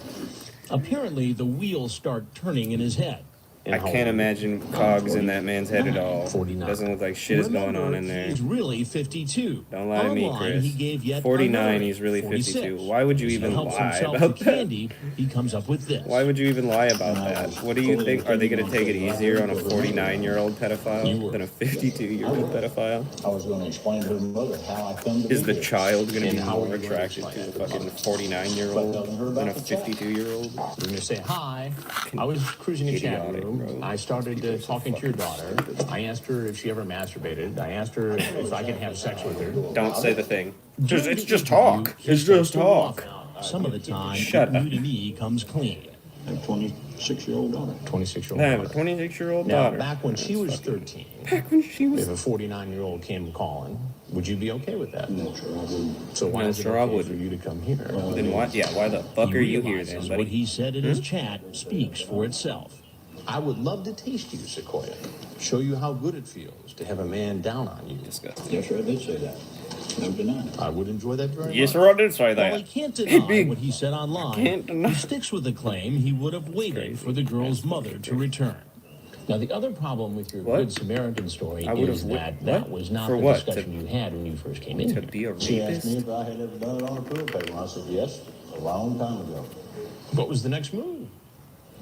Apparently, the wheels start turning in his head. I can't imagine cogs in that man's head at all. 49. Doesn't look like shit is going on in there. He's really 52. Don't lie to me, Online, Chris. he gave yet 49, another he's really 46. 52. Why would you As he even helps lie himself about to that? candy, he comes up with this. Why would you even lie about that? What do you think? Are they going to take it easier on a 49-year-old pedophile than a 52-year-old pedophile? I was gonna explain to her mother how I come to Is be the here. child going to be And how more are you gonna attracted explain to a it? fucking 49-year-old than a 52-year-old? We're going to say hi. I was cruising a chat Idiotic, room. bro. I started talking to your daughter. I asked her if she ever masturbated. I asked her if I could have sex with her. Don't say the thing. During It's the just interview, talk. he It's starts just to talk. rough out. Some of the time, Shut It up. New to Me comes clean. A 26-year-old daughter. 26-year-old I have a daughter. 26-year-old Now, daughter. back when she was 13, Back when she was... if a 49-year-old came calling, would you be okay with that? No, sir, I wouldn't. So why No, is it sir, I okay for wouldn't. you to come here? Then why? Yeah, why the fuck He are you here realizes then, what buddy? he said in his chat speaks for itself. I would love to taste you, Sequoia. Show you how good it feels to have a man down on you. Disgusting. Yes, sir, I did say that. No denying. I would enjoy that very Yes, much. sir, I did say While he that. can't Hey, deny big. what he said online, Can't deny. he sticks with the claim he would have waited for the girl's mother to return. Now, the other problem with your What? Good Samaritan story I would is have that what? that was not For the what? discussion you had when you first came in To here. be a She asked me rapist? if I had ever done it on the pool table. I said, yes, a long time ago. What was the next move?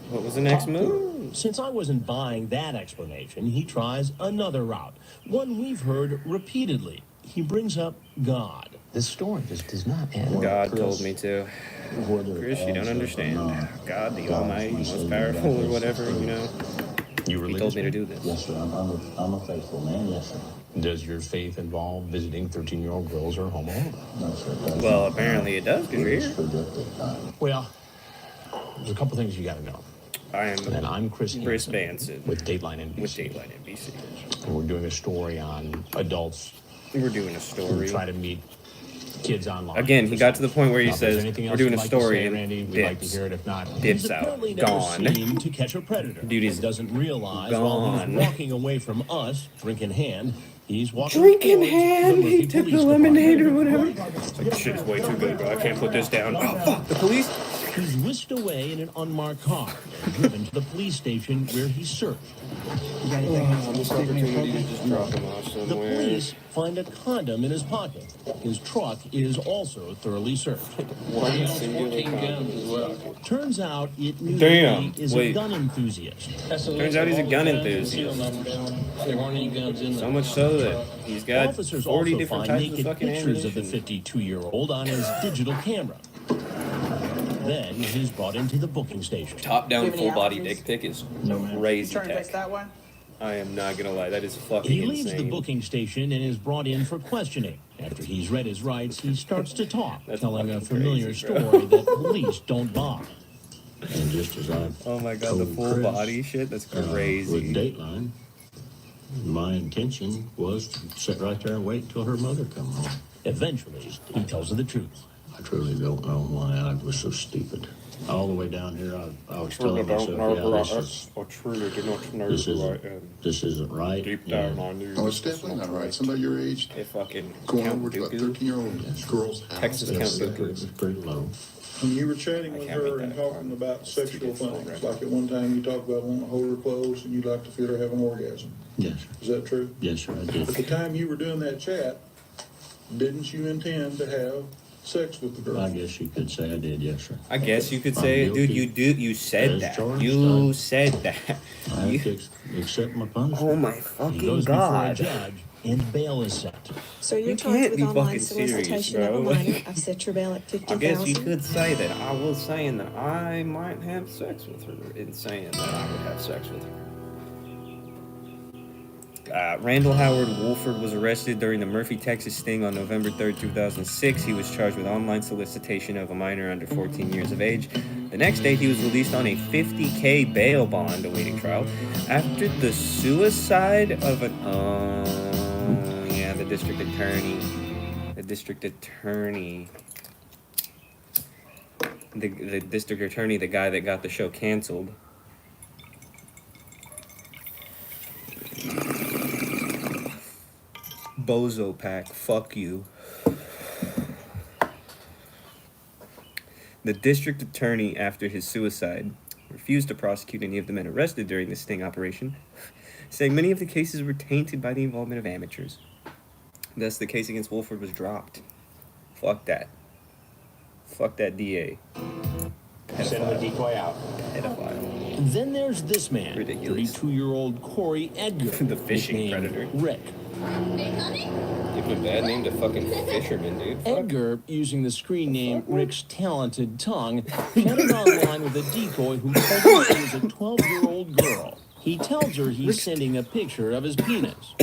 What was the next move? Since I wasn't buying that explanation, he tries another route, one we've heard repeatedly. He brings up God. This story just does not end. God told me to. Whether Chris, you don't as understand. God, the God, Almighty, we most say powerful, that or is- whatever, you know. You He religious? told me to man? do this. Yes, sir, I'm a faithful man, yes, sir. Does your faith involve visiting 13-year-old girls or homo? No, sir. that's Well, not- apparently it does, because you're It's here. predicted time. Well, there's a couple things you got to know. I And am I'm Chris Chris Hansen Banson with Dateline NBC. with Dateline NBC. And we're doing a story on adults We're doing a who story. try to meet kids online. Again, he got to the point where he Now, if there's says, anything we're else doing you'd a like to story, say, and Randy, we'd like to dips. hear it. If not, Dips He's out. apparently never Gone. seemed to catch a predator. Dude is and doesn't realize while he's gone. walking away from us, drink in hand, he's walking Drink in towards hand, the Murphy he took Police the lemonade or Department. whatever. It's like, shit is way too good, bro. I can't put this down. Oh, fuck, the police? He's whisked away in an unmarked car and driven to the police station where he's searched. This opportunity to just drop him off The somewhere. police find a condom in his pocket. His truck is also thoroughly searched. One singular condom as well. Turns out it knew Damn, he is wait. a gun enthusiast. Turns out he's a gun enthusiast. There weren't any guns in So much so that he's got Officers 40 also different find types of naked fucking pictures of the ammunition. 52-year-old on his digital camera. Then he's brought into the booking station. Top down Do you have any full body allergies? dick pic is You crazy turn and face tech. that way? I am not gonna lie, that is fucking He leaves insane. the booking station and is brought in for questioning. After he's read his rights, he starts to talk, That's telling a fucking familiar crazy, bro. story that police don't buy. And just as I Oh my god, the full body shit, that's with crazy. Dateline, my intention was to sit right there and wait until her mother come home. Eventually, he tells her the truth. I truly don't know why I was so stupid. All the way down here, I was Truly telling don't myself, know who I this is, or truly do not know this who I isn't, am. this isn't right. Deep Yeah. down I knew. Oh, it's definitely not right. Somebody your age They fucking going Count over to a Dooku. 13-year-old girl's house. Texas Yes, Count it Dooku. was pretty low. When you were chatting I with can't her make and that talking apart. about It's sexual too difficult things, right like at one time you talked about wanting to hold her close and you'd like to feel her have an orgasm. Yes, sir. Is that true? Yes, sir, I At did. the time you were doing that chat, didn't you intend to have sex with the girl? I guess you could say I did, yes, sir. I guess you could I'm say it, dude. guilty. You said As that. charged, You said that. I have You- to accept my punishment. Oh my He fucking goes before a god. judge and bail is set. So you're You charged can't with be online fucking serious, solicitation of a bro. minor. I've set your bail at I guess you $50,000. could say that I was saying that I might have sex with her in saying that I would have sex with her. Randall Howard Wolford was arrested during the Murphy, Texas sting on November 3rd, 2006. He was charged with online solicitation of a minor under 14 years of age. The next day, he was released on a $50K bail bond awaiting trial after the suicide of an... yeah, the district attorney. The district attorney, the guy that got the show canceled. Bozo pack, fuck you. The district attorney, after his suicide, refused to prosecute any of the men arrested during the sting operation, saying many of the cases were tainted by the involvement of amateurs. Thus, the case against Wolford was dropped. Fuck that. Fuck that DA. Send the decoy out. Pedophile. Then there's this man, Ridiculous. 32-year-old Corey Edgar. The fishing nicknamed predator. Rick. Give him a bad name to fucking fisherman, dude. Fuck. Edgar, using the screen name Rick's Talented Tongue, chatted online with a decoy who told him she was a 12-year-old girl. He tells her he's sending a picture of his penis.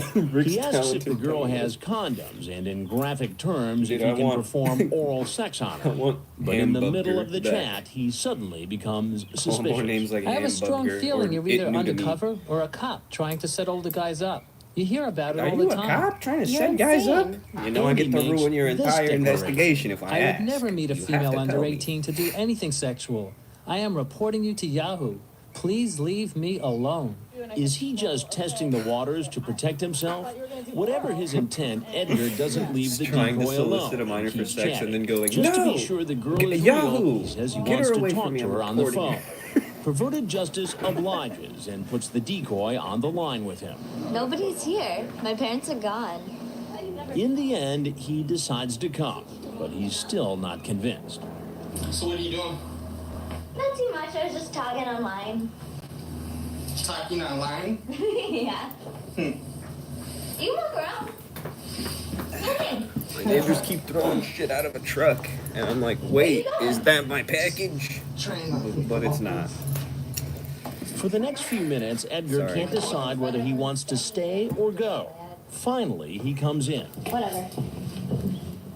He asks if the girl has condoms and, in graphic terms, Dude, if he I can want- perform oral sex on her. But in the middle of the Hamburger chat, he suddenly becomes More suspicious. names like I have a strong Hamburger feeling or you're It either New to Me. undercover or a cop trying to set older guys up. You hear about it Are all you the a time. cop trying to You're set guys up? insane. You know I get to Andy makes ruin your this entire declaration. investigation if I I ask. would never meet a You have female to under tell me. 18 to do anything sexual. I am reporting you to Yahoo. Please leave me alone. Is he just testing the waters to protect himself? Whatever his intent, Edgar doesn't leave the trying to decoy solicit alone. a minor He for keeps sex chatting. and then going, Just to "No! be sure the girl Get- is Yahoo! real, he says he Get wants her to away talk from me, to I'm her on the recording phone. Perverted Justice obliges and puts the decoy on the line with him. Nobody's here. My parents are gone. In the end, he decides to come, but he's still not convinced. So what are you doing? Not too much. I was just talking online. Talking online? Yeah. You can walk around. Hey. My neighbors keep throwing shit out of a truck, and I'm like, wait, is that my package? But it's not. For the next few minutes, Edgar Sorry. can't decide whether he wants to stay or go. Finally, he comes in, Whatever.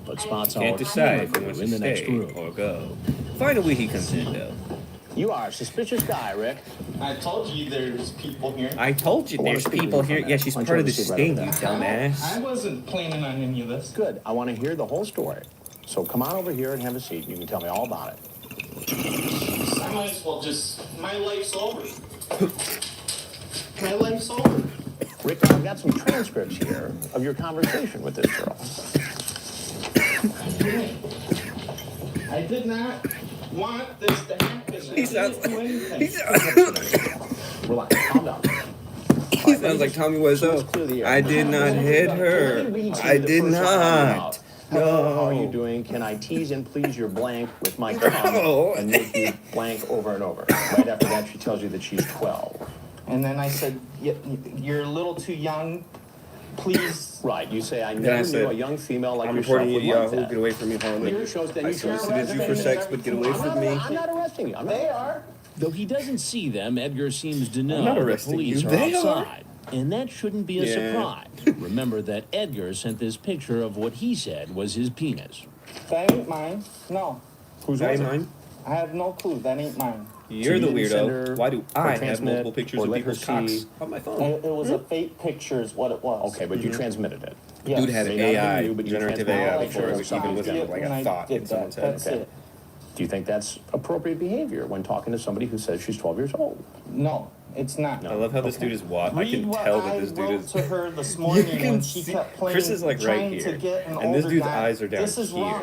but spots our Can't decide if he camera wants crew to in the next stay room. or go. Finally, he comes in, though. You are a suspicious guy, Rick. I told you there's people here. I told you I wanna there's speak people with you here. from Yeah, that. she's Why don't part you of the sit right sting, over you there? dumbass. I wasn't planning on any of this. Good. I want to hear the whole story. So come on over here and have a seat. You can tell me all about it. I might as well just. My life's over. My life's over. Rick, I've got some transcripts here of your conversation with this girl. I did not want this to happen. He sounds like... Relax. Calm down. He sounds like Tommy Wiseau. I did not hit her. I did not. Hello, how are you No. doing? Can I tease and please your blank with my cum and make you blank over and over? Right after that, she tells you that she's 12. And then I said, you're a little too young. Please. Right, you say, I Then I never said, knew a young female like I'm yourself reporting you would to like Yahoo. that. Get away from me, Harley. Your shows that I you solicited you for sex, but get away from me. I'm not arresting you. They are. Though he doesn't see them, Edgar seems to I'm know not the arresting police you. are They are. outside. And that shouldn't be a Yeah. surprise. Remember that Edgar sent this picture of what he said was his penis. That ain't mine. No. Whose That was ain't it? mine. I have no clue. That ain't mine. You're the you didn't send weirdo. her Why do or I have transmit multiple pictures or of let her people's cocks see- on my phone? It was a fake picture is what it was. Okay, but you transmitted it. Yes. Dude had May not have AI, been you, but you generative transmitted AI it. before it Sure, was it's even fine. like And a I thought did in someone's that. head. That's Okay. it. Do you think that's appropriate behavior when talking to somebody who says she's 12 years old? No, it's not. I love how this dude is I Read can what tell that I this dude wrote is. to her this morning can when she see- kept playing. Chris is, like, right trying here, To get an and this older dude's guy. eyes are down This is here. wrong.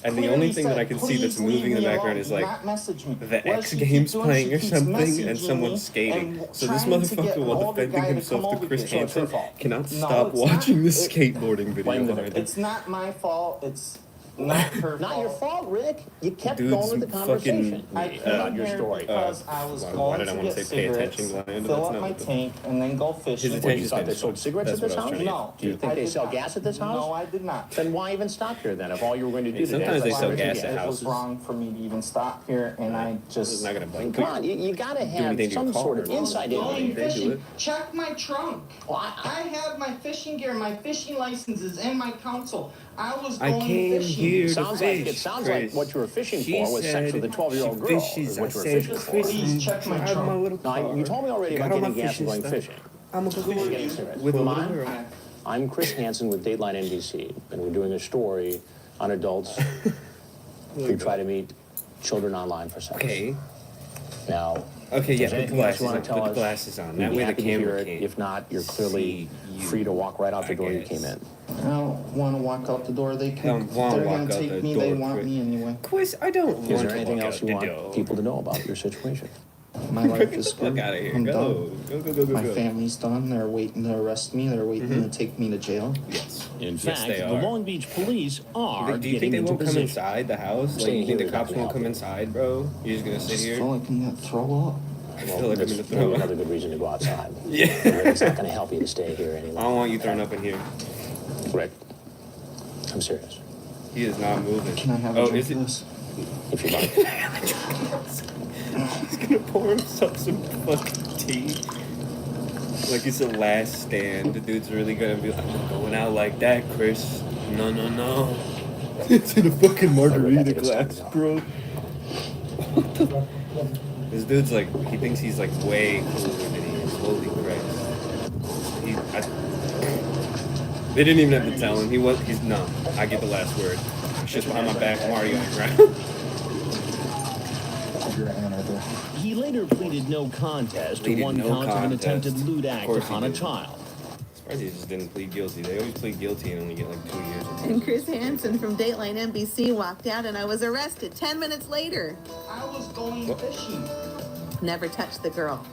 And the only thing that I can see that's moving in the background is like the X Games playing or something, and someone skating. So this motherfucker, while defending himself to Chris Hansen, cannot stop watching the skateboarding video behind him. It's not my fault. It's not her fault. Not your fault, Rick. You kept Dude's going with the conversation. I came your here story. because I was why going did I to wanna get say pay cigarettes, attention, Glenn? fill That's up not my what the- tank, and then go fishing. His What, you attention thought they span's sold fine. cigarettes That's at this what I was house? trying to No. Do you think I they did sell not. gas at this house? No, I did not. Then why even stop here then if all you were going to do Hey, today sometimes they was sell buy gas tickets? at It was houses. wrong for me to even stop here, and I This just. is not gonna blink. Come on, you got to have anything to some your car, sort of no? insight Going into it. They do fishing. it. Check my trunk. I have my fishing gear, my fishing licenses, and my counsel. I was I going came fishing. here to Sounds fish. like it sounds like Chris. what you were fishing She for was sex said with a 12-year-old she girl. fishes. Is what I you were said, fishing for. Chris, Please check my drive trunk. my little Now, car. you told me already Got about all my getting gas and fishing going stuff. fishing. I'm a go Getting fishing cigarettes. with a Who am little I? girl. I'm Chris Hansen with Dateline NBC, and we're doing a story on adults who try to meet children online for sex. Okay. Now, Okay, if yeah, there's put anything else glasses you want on. to tell Put us, glasses on. we'd That be way the happy to hear camera it. can't If not, you're clearly see you, free to walk right out the I door you guess. came in. I don't want to walk out the door. They can. Don't wanna They're walk gonna out take the me. They door, want Chris. me anyway. Chris, I don't want Is there to anything walk else out you the want door. people to know about your situation? My life is Get the fuck screwed. out of here. I'm Go. done. Go. My family's done. They're waiting to arrest me. They're waiting to take me to jail. Yes. In Yes, fact, they the are. Long Beach police are Do you think getting they into won't come position. inside the house? Like, Staying you think here the is not cops gonna won't help come you. inside, bro? You're just gonna sit I here? feel like I'm gonna throw up. I feel like I'm gonna That's throw up. another good reason to go outside. Yeah. It's not going to help you to stay here any I longer. don't want you thrown up in here. Rick, I'm serious. He is not moving. Can I have a Oh, drink is it? of this? If you like. He's gonna pour himself some fucking tea. Like it's a last stand. The dude's really gonna be like, I'm not going out like that, Chris. No. It's in a fucking margarita glass, bro. What the? This dude's like, he thinks he's like way cooler than he is. Holy Christ. They didn't even have to tell him. He's no. I get the last word. It's just behind my back, Mario and ground. He later pleaded no contest to one count of an attempted lewd act upon a child. Surprised he just didn't plead guilty. They always plead guilty and only get like 2 years. And Chris Hansen from Dateline NBC walked out and I was arrested 10 minutes later. I was going fishing. Never touched the girl.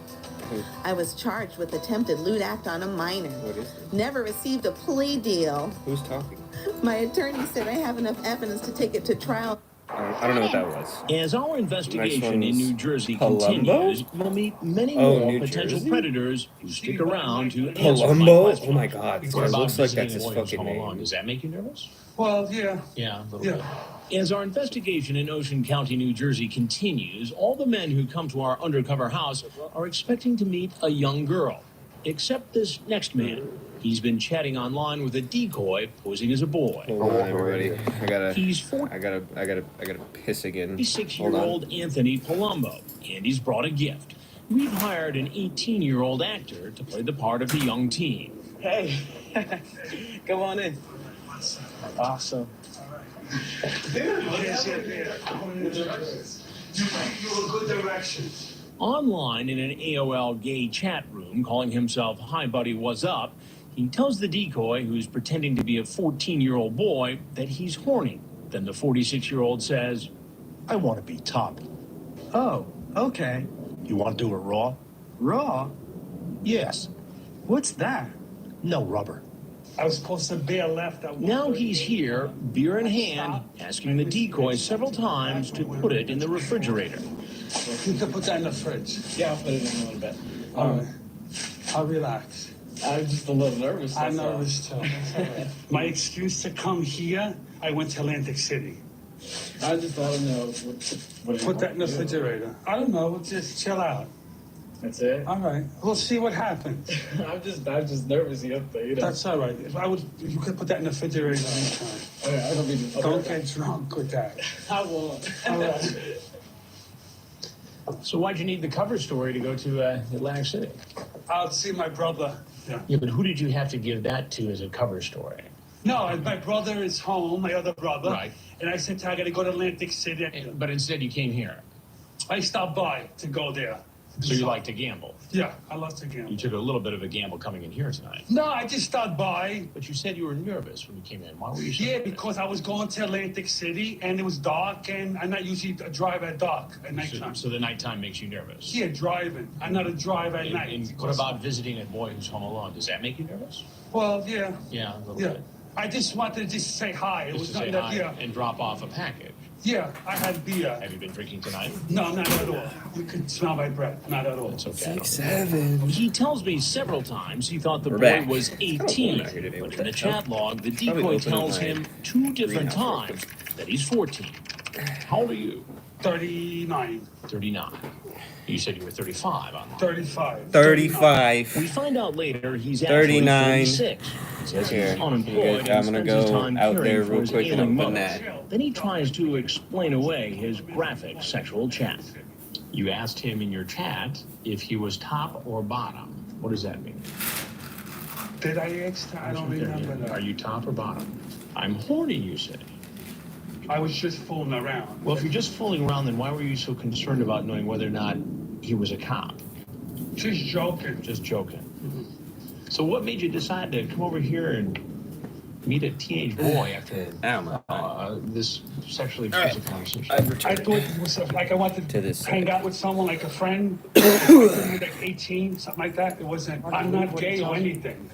I was charged with attempted lewd act on a minor. What is it? Never received a plea deal. Who's talking? My attorney said I have enough evidence to take it to trial. I don't know what that was. As our investigation Next in one's New Jersey Columbo? continues, we'll meet many Oh, more New potential Jersey? predators who stick around to answer my Columbo? questions. Oh my God, this What guy about looks like visiting that's his Williams fucking Home Alone? name. Does that make you nervous? Well, yeah. Yeah, a little bit. As our investigation in Ocean County, New Jersey continues, all the men who come to our undercover house are expecting to meet a young girl. Except this next man. He's been chatting online with a decoy posing as a boy. Hold on, everybody. He's I gotta piss again. 46-year-old Anthony Palumbo, and he's brought a gift. We've hired an 18-year-old actor to play the part of the young teen. Hey, come on in. Awesome. Online in an AOL gay chat room, calling himself Hi Buddy, What's Up, he tells the decoy, who's pretending to be a 14-year-old boy, that he's horny. Then the 46-year-old says, I want to be Tommy. Oh, okay. You want to do it raw? Raw? Yes. What's that? No rubber. I was supposed to bear left. Now he's here, beer in hand, asking the decoy several times to put it in the refrigerator. You can put that in the fridge. Yeah, I'll put it in a little bit. All right. I'll relax. I'm just a little nervous. I'm nervous too. My excuse to come here, I went to Atlantic City. I just don't know. What Put that in the refrigerator. I don't know. Just chill out. That's it. All right. We'll see what happens. I'm just nervous. You know. That's all right. You could put that in the refrigerator anytime. Okay, I don't be. Don't get drunk with that. I won't. All right. So why'd you need the cover story to go to Atlantic City? I'll see my brother. Yeah, but who did you have to give that to as a cover story? No, my brother is home, my other brother. Right. And I said, I got to go to Atlantic City. But instead you came here. I stopped by to go there. So you like to gamble? Yeah, I love to gamble. You took a little bit of a gamble coming in here tonight. No, I just stopped by. But you said you were nervous when you came in. Why were you so Yeah, nervous? because I was going to Atlantic City and it was dark and I'm not usually a drive at dark at nighttime. So the nighttime makes you nervous? Yeah, driving. I'm not a drive at night. And what about visiting a boy who's home alone? Does that make you nervous? Well, yeah. Yeah, a little Yeah. bit. I just wanted to just say hi. It Just was to say nothing hi that, yeah. and drop off a package. Yeah, I had beer. Have you been drinking tonight? No, not at all. You could smell my breath. Not at all. It's okay. 6'7". He tells me several times he thought the We're boy back. was 18. Not here today. But What in the the hell? chat log, the Probably decoy open tells my him 2 different greenhouse real times that he's 14. How old are you? 39. 39. You said you were 35 online. 35. 35. We find out later he's actually 39. 36. He says Here, he's you unemployed guys, and I'm gonna spends his go time out caring there for real his quick and ailing open mother. that. Then he tries to explain away his graphic sexual chat. You asked him in your chat if he was top or bottom. What does that mean? Did I ask that? I don't remember that. Are you top or bottom? I'm horny, you say. I was just fooling around. Well, if you're just fooling around, then why were you so concerned about knowing whether or not he was a cop? Just joking. Just joking. So what made you decide to come over here and meet a teenage boy after this sexually explicit conversation? I thought it was like I wanted To this hang out with someone like a friend, like 18, something like that. It wasn't. I'm not gay or anything.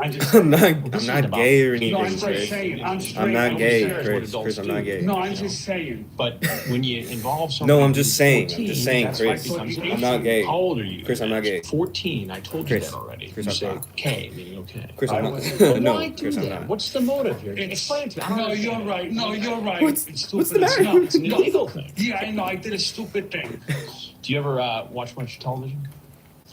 I'm just. I'm not gay or anything, No, I'm just Chris. saying. I'm straight. I'm not gay, serious what Chris. adults Chris, I'm not do. gay. No, I'm just saying. But when you involve someone, No, I'm just saying. I'm 14, just saying, that's why it Chris. becomes an I'm issue. not gay. How old are you? Chris, I'm not gay. 14. I told you Chris. that already. Chris, you I'm say not. K, meaning okay. Chris, I'm Well, not. No, why do Chris, I'm that? not. What's the motive here? Explain to me. I don't No, understand. you're right. No, you're right. What's It's the matter? It's not. It's an illegal thing. Yeah, I know. I did a stupid thing. Do you ever watch much television?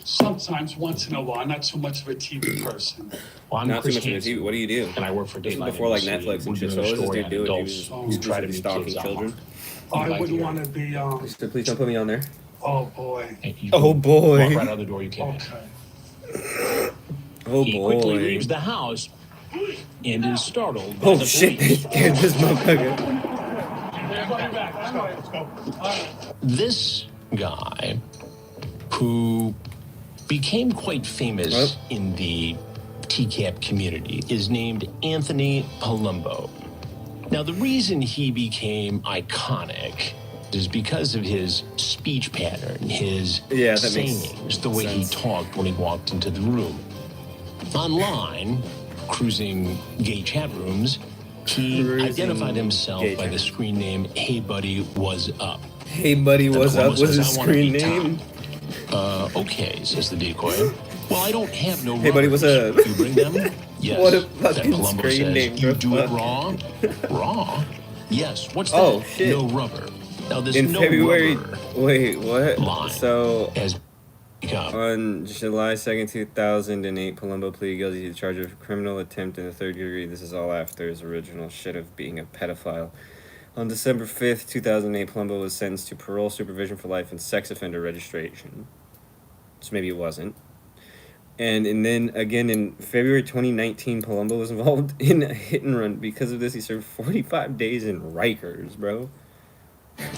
Sometimes, once in a while. I'm not too much of a TV person. Well, I'm Not too Chris much of a Hansen, TV. What do you do? and I work for This is Dateline before like NBC. Netflix and We're shit. So doing a what does this story dude on do? He adults was who try to just meet stalking kids children. I like wouldn't to want to be. So please don't put me on there. Oh boy. You Oh, can boy. Walk right out the door you came in. Okay. Oh He quickly boy. leaves the house and is startled by Oh the shit! They police. scared this motherfucker. This guy, who became quite famous in the Tcap community, is named Anthony Palumbo. Now, the reason he became iconic is because of his speech pattern, his Yeah, that makes sayings, the way he sense. talked when he walked into the room. Online, cruising gay chat rooms, he Cruising identified himself gay by chat. the screen name "Hey Buddy, was up." Hey buddy, And the what's Palumbo up? What's says, his "I wanna screen be name? top." Okay, says the decoy. Well, I don't have no Hey, buddy, what's rubbers. up? You bring them? Yes. What a Then fucking Palumbo screen says, name, You bro. do it Fuck. raw? Raw? Yes. What's that? Oh, shit. No rubber. Now, this In no February. rubber Wait, what? line So has become on July 2nd, 2008, Palumbo pleaded guilty to the charge of criminal attempt in the third degree. This is all after his original shit of being a pedophile. On December 5th, 2008, Palumbo was sentenced to parole, supervision for life, and sex offender registration. So maybe it wasn't. And then again in February 2019, Palumbo was involved in a hit and run. Because of this, he served 45 days in Rikers, bro.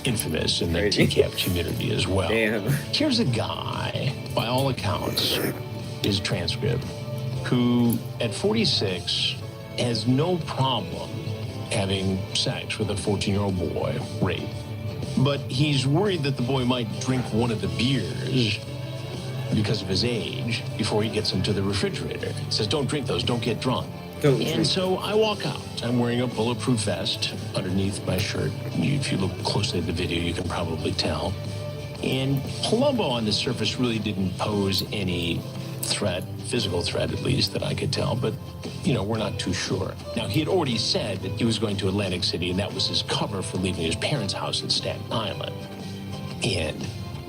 infamous in the Crazy. Tcap community as well. Damn. Here's a guy, by all accounts, his transcript, who at 46 has no problem having sex with a 14-year-old boy, rape. But he's worried that the boy might drink one of the beers because of his age before he gets them to the refrigerator. He says, don't drink those, don't get drunk. And so I walk out. I'm wearing a bulletproof vest underneath my shirt. If you look closely at the video, you can probably tell. And Palumbo on the surface really didn't pose any threat, physical threat at least, that I could tell, but, you know, we're not too sure. Now, he had already said that he was going to Atlantic City, and that was his cover for leaving his parents' house in Staten Island. And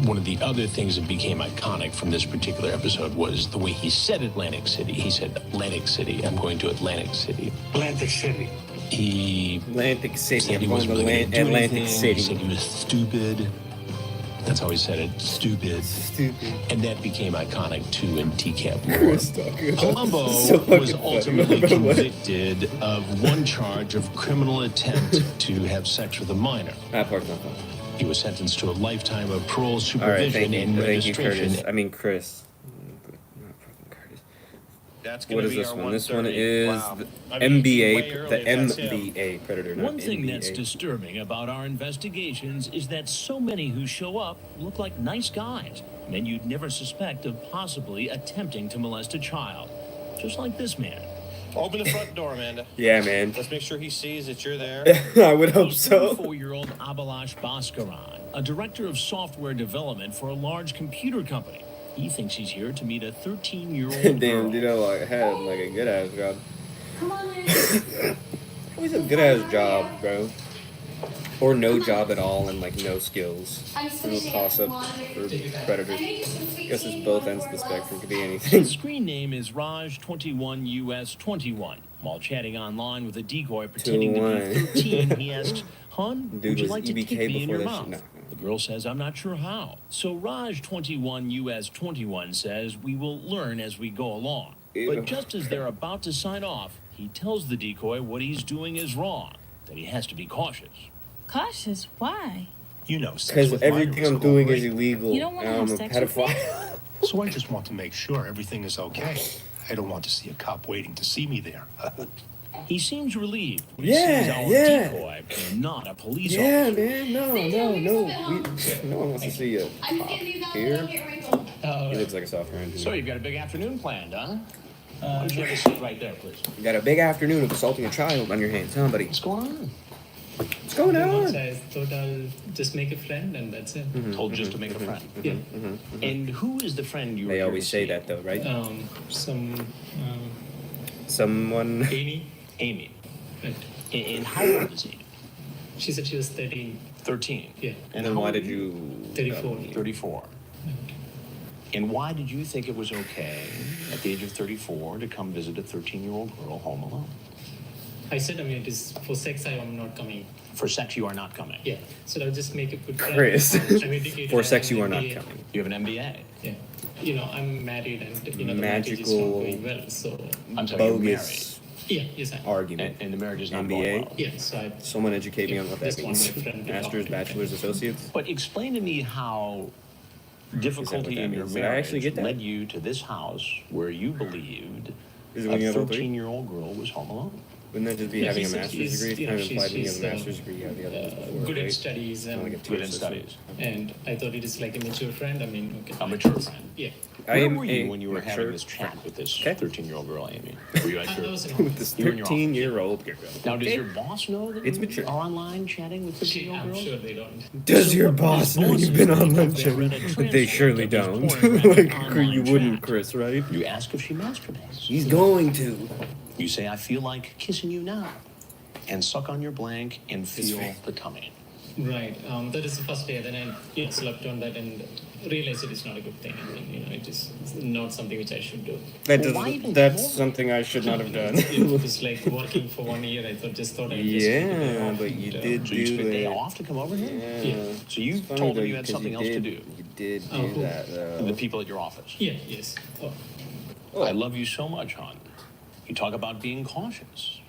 one of the other things that became iconic from this particular episode was the way he said Atlantic City. He said, Atlantic City, I'm going to Atlantic City. Atlantic City. Atlantic City, Said he I'm wasn't going really to gonna do Atlantic anything. City. He said he was stupid. That's how he said it, stupid. Stupid. And that became iconic too in Tcap lore. Chris talking about Palumbo this is so fucking was funny. ultimately What? convicted of one charge of criminal attempt to have sex with a minor. That part's not funny. He was sentenced to a lifetime of parole All right, supervision and thank you, registration. Curtis. I mean, Chris. Not fucking Curtis. That's What is this one? This one is the I mean, way MBA, early, the that's him. MBA Predator, not One thing NBA. that's disturbing about our investigations is that so many who show up look like nice guys, men you'd never suspect of possibly attempting to molest a child. Just like this man. Open the front door, Amanda. Yeah, man. Let's make sure he sees that you're there. I would hope so. 34-year-old Abhilash Bhaskaran, a director of software development for a large computer company. He thinks he's here to meet a 13-year-old Damn, girl. dude, I like, had like a good ass job. Come on in. Always a good ass job, bro. Or no job at all and like no skills. No toss up for Predators. Guess it's both ends of the spectrum. Could be anything. His screen name is Raj21US21. While chatting online with a decoy pretending to be 13, he asks, "Hun, Dude would you was like to EBK take me in before your that shit. mouth?" No. The girl says, "I'm not sure how." So Raj21US21 says, "We will learn as we go along." Ew. But just as they're about to sign off, he tells the decoy what he's doing is wrong, that he has to be cautious. Cautious? Why? You know, sex Because with everything minors I'm is doing great. is illegal. You don't wanna and have I'm a sex with me? pedophile. So I just want to make sure everything is okay. I don't want to see a cop waiting to see me there. He seems relieved when Yeah, he sees our yeah. decoy and not a police Yeah, officer. man. No one wants to see a cop here. He looks like a software engineer. So you've got a big afternoon planned, huh? Why don't you have a seat right there, please? You got a big afternoon of assaulting a child on your hands, huh, buddy? What's going on? What's going on? I thought I'll just make a friend and that's it. Told just to make a friend. Yeah. And who is the friend you were They here always to say see? that, though, right? Someone. Amy. Amy. Right. And how old is Amy? She said she was 13. 13. Yeah. And then how why old did are you? 34. 34. And why did you think it was okay at the age of 34 to come visit a 13-year-old girl home alone? I said, it is for sex, I am not coming. For sex, you are not coming. Yeah. So I'll just make a good friend. Chris. I'm educated, For I sex, have you an are not MBA. coming. You have an MBA. Yeah. I'm married and, the marriage is not Magical, going well. So, I'm sorry, you're married. bogus yeah, yes, I am. argument. And the marriage is not MBA? going well. Yeah, so I Someone educate me on what that just want means. my friend to Masters, talk to me. bachelor's, associates. But explain to me how difficulty that in your means? Did I actually marriage get that? led you to this house where you believed Is it a when you have all three? 13-year-old girl was home alone. Wouldn't that just be Yeah, having a she's- master's she's, degree? It's you kind know, of implied when you have a she's, master's degree, you have the other ones before, good right? at studies Kinda and like a Good in tutor system. studies. and I thought it is like a mature friend. Okay. A mature friend. Yeah. Where am were you a when you were mature having this chat with this 13-year-old girl, Amy? Were you at your... I was in With this You and your 13-year-old girl. Now, does Okay. your boss know that It's you mature. are online chatting with 13-year-old I'm girls? sure they don't. Does your what boss his know bosses you've been think online if they chatting? read a But they transcript surely of his don't. pornographic Like, online you wouldn't, chat. Chris, right? You ask if she masturbates. He's going to. You say, I feel like kissing you now. And suck on your blank and feel the tummy. Right. That is the first day. Then I slept on that and realized it is not a good thing. I mean, it is not something which I should do. That Well, why doesn't, even that's bother? something I should not have done. It was like working for 1 year. I thought I would just Yeah, take a day off but you and, did So you took a day that. off to come over here? Yeah. So you It's funny, told though, them you had 'cause something else to do. You did do who? that, though. The people at your office. Yeah. Yes. Oh. I love you so much, hon. You talk about being cautious.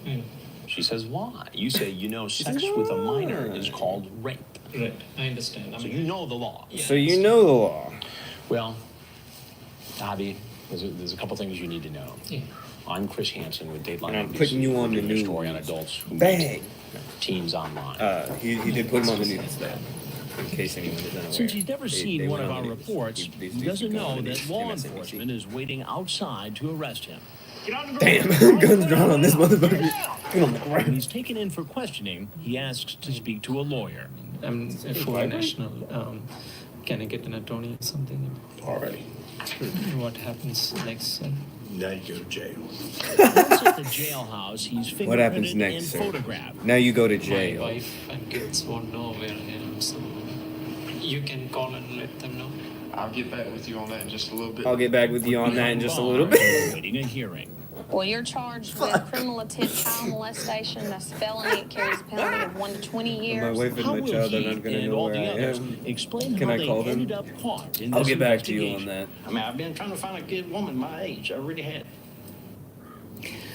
I know. She says, why? You say, sex says, with a minor why? is called rape. Right. I understand. So you know the law. So you know the law. Well, Abby, there's a couple things you need to know. Yeah. I'm Chris Hansen with Dateline And I'm NBC. putting you on We're the doing a news. story on adults who Bang! meet teens online. He did put him on the news, though. in case anyone is unaware. Since he's never seen one of went our on these- reports, these he doesn't people know on that these law MSNBC. enforcement is waiting outside to arrest him. Damn, guns drawn on this motherfucker. When he's taken in for questioning, he asks to speak to a lawyer. I'm a foreign national. Can I get an attorney or something? Alrighty. What happens next? Now you go to jail. Once at the jailhouse, he's What happens fingerprinted next, and sir? photographed. Now you go to My jail. wife and kids won't know where I am, so you can call and let them know. I'll get back with you on that in just a little bit. I'll get back with you on that in just a little bit. Waiting a hearing. Well, you're charged with criminal attempt child molestation. That's felony. It carries a penalty of 1 to 20 My years. wife How and my will child are he not gonna and know all where the I others am. explain Can how I they call them? ended up caught in I'll this get back to you on investigation? that. I mean, I've been trying to find a good woman my age. I really had.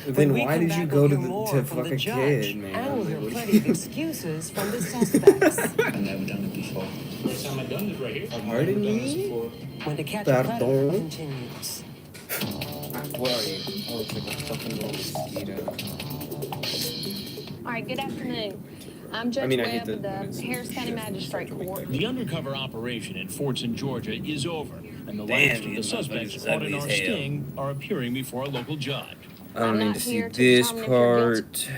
Then why did you go to fuck a kid, man? I will hear Like, what- plenty of excuses from the suspects. I've never done it before. First time I've done this right here. Pardon me? When the catch a predator Pardon? continues. What are you? Oh, it's like a fucking little mosquito. All right, good afternoon. I'm Judge I mean, I hate Webb the- of the Harris County Magistrate Court. The undercover operation in Fortson, Georgia is over, and the Damn, last of the these suspects motherfuckers caught in ugly our as hell. sting are appearing before a local judge. I don't I'm need not to see here to this determine if you're part.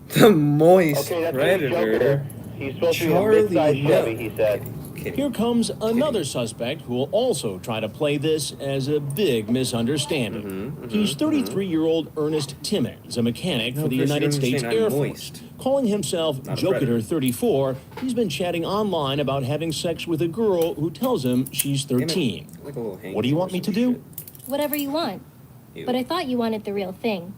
The moist Okay, that's predator. He's supposed to be a Charlie mid-sized Chevy, Hill. he said. Here comes another suspect who will also try to play this as a big misunderstanding. He's 33-year-old Ernest Timmons, a mechanic No, for the Chris, you United don't States understand, Air I'm Force. moist. Calling himself Not a predator. Joketer34, he's been chatting online about having sex with a girl who tells him she's 13. Like a little What do you want me to do? Whatever you want. Ew. But I thought you wanted the real thing.